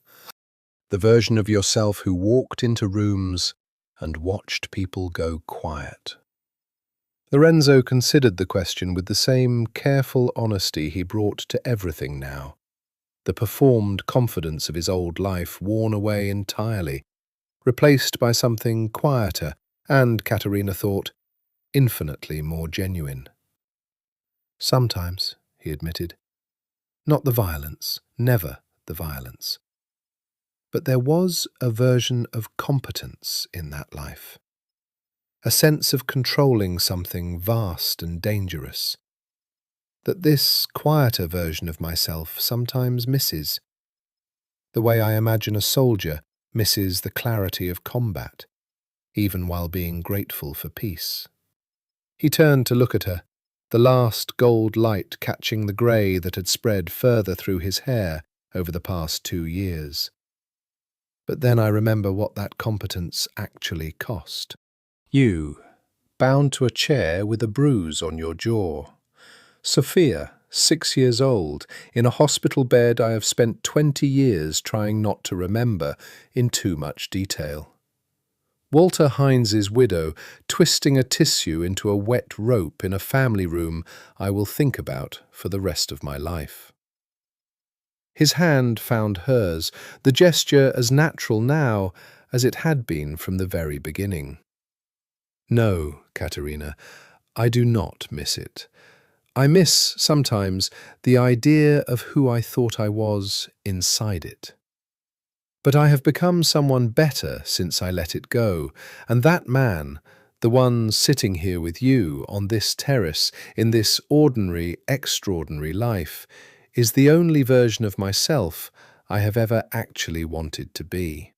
the version of yourself who walked into rooms and watched people go quiet. Lorenzo considered the question with the same careful honesty he brought to everything now. The performed confidence of his old life worn away entirely, replaced by something quieter and, Caterina thought, infinitely more genuine. "Sometimes," he admitted. "Not the violence, never the violence. But there was a version of competence in that life. A sense of controlling something vast and dangerous, that this quieter version of myself sometimes misses. The way I imagine a soldier misses the clarity of combat, even while being grateful for peace." He turned to look at her, the last gold light catching the grey that had spread further through his hair over the past 2 years. "But then I remember what that competence actually cost. You, bound to a chair with a bruise on your jaw. Sophia, 6 years old, in a hospital bed I have spent 20 years trying not to remember in too much detail. Walter Hines's widow twisting a tissue into a wet rope in a family room I will think about for the rest of my life." His hand found hers, the gesture as natural now as it had been from the very beginning. "No, Caterina, I do not miss it. I miss, sometimes, the idea of who I thought I was inside it. But I have become someone better since I let it go, and that man, the one sitting here with you on this terrace in this ordinary, extraordinary life, is the only version of myself I have ever actually wanted to be."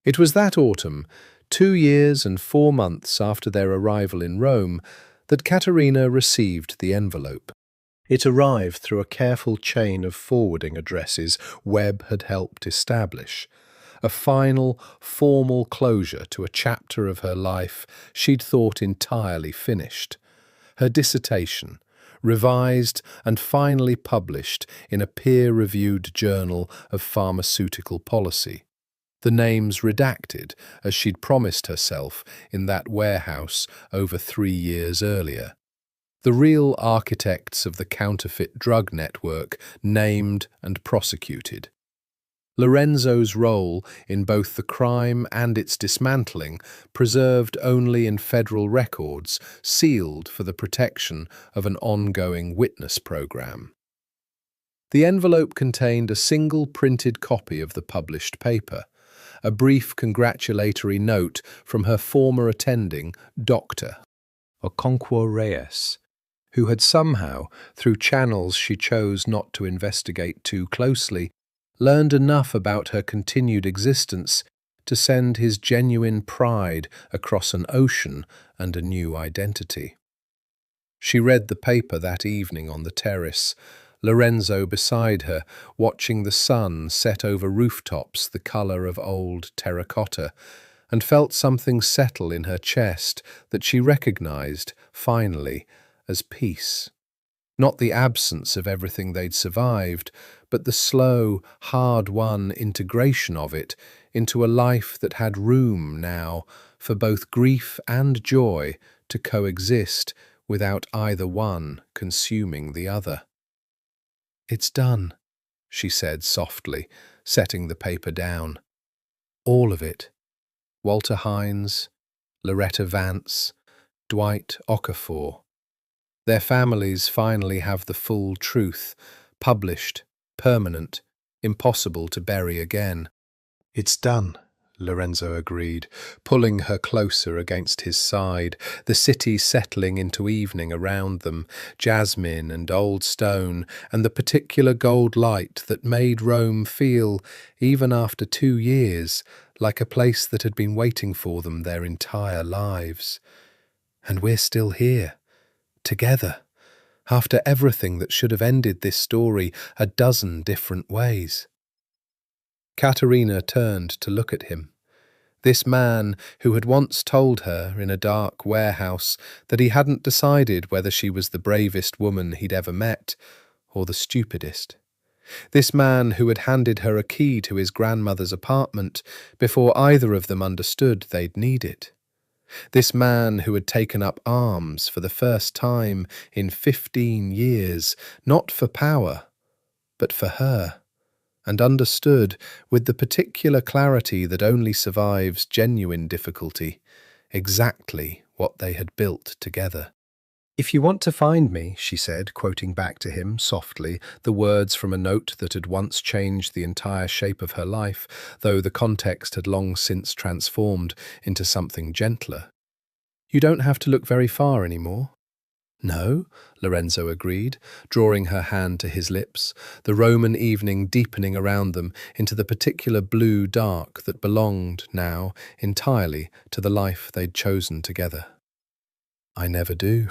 It was that autumn, 2 years and 4 months after their arrival in Rome, that Caterina received the envelope. It arrived through a careful chain of forwarding addresses Webb had helped establish, a final, formal closure to a chapter of her life she'd thought entirely finished. Her dissertation, revised and finally published in a peer-reviewed journal of pharmaceutical policy. The names redacted, as she'd promised herself in that warehouse over 3 years earlier. The real architects of the counterfeit drug network named and prosecuted. Lorenzo's role in both the crime and its dismantling preserved only in federal records, sealed for the protection of an ongoing witness program. The envelope contained a single printed copy of the published paper, a brief congratulatory note from her former attending, Dr. Okonkwo Reyes, who had somehow, through channels she chose not to investigate too closely, learned enough about her continued existence to send his genuine pride across an ocean and a new identity. She read the paper that evening on the terrace, Lorenzo beside her, watching the sun set over rooftops the colour of old terracotta, and felt something settle in her chest that she recognised, finally, as peace. Not the absence of everything they'd survived, but the slow, hard-won integration of it into a life that had room now for both grief and joy to coexist without either one consuming the other. "It's done," she said softly, setting the paper down. "All of it. Walter Hines, Loretta Vance, Dwight Okafor. Their families finally have the full truth, published, permanent, impossible to bury again. It's done," Lorenzo agreed, pulling her closer against his side, the city settling into evening around them, jasmine and old stone, and the particular gold light that made Rome feel, even after 2 years, like a place that had been waiting for them their entire lives. And we're still here, together, after everything that should have ended this story a dozen different ways. Caterina turned to look at him. This man who had once told her in a dark warehouse that he hadn't decided whether she was the bravest woman he'd ever met or the stupidest. This man who had handed her a key to his grandmother's apartment before either of them understood they'd need it. This man who had taken up arms for the first time in 15 years, not for power, but for her, and understood, with the particular clarity that only survives genuine difficulty, exactly what they had built together. "If you want to find me," she said, quoting back to him, softly, the words from a note that had once changed the entire shape of her life, though the context had long since transformed into something gentler. "You don't have to look very far anymore." "No," Lorenzo agreed, drawing her hand to his lips, the Roman evening deepening around them into the particular blue dark that belonged, now, entirely to the life they'd chosen together. "I never do."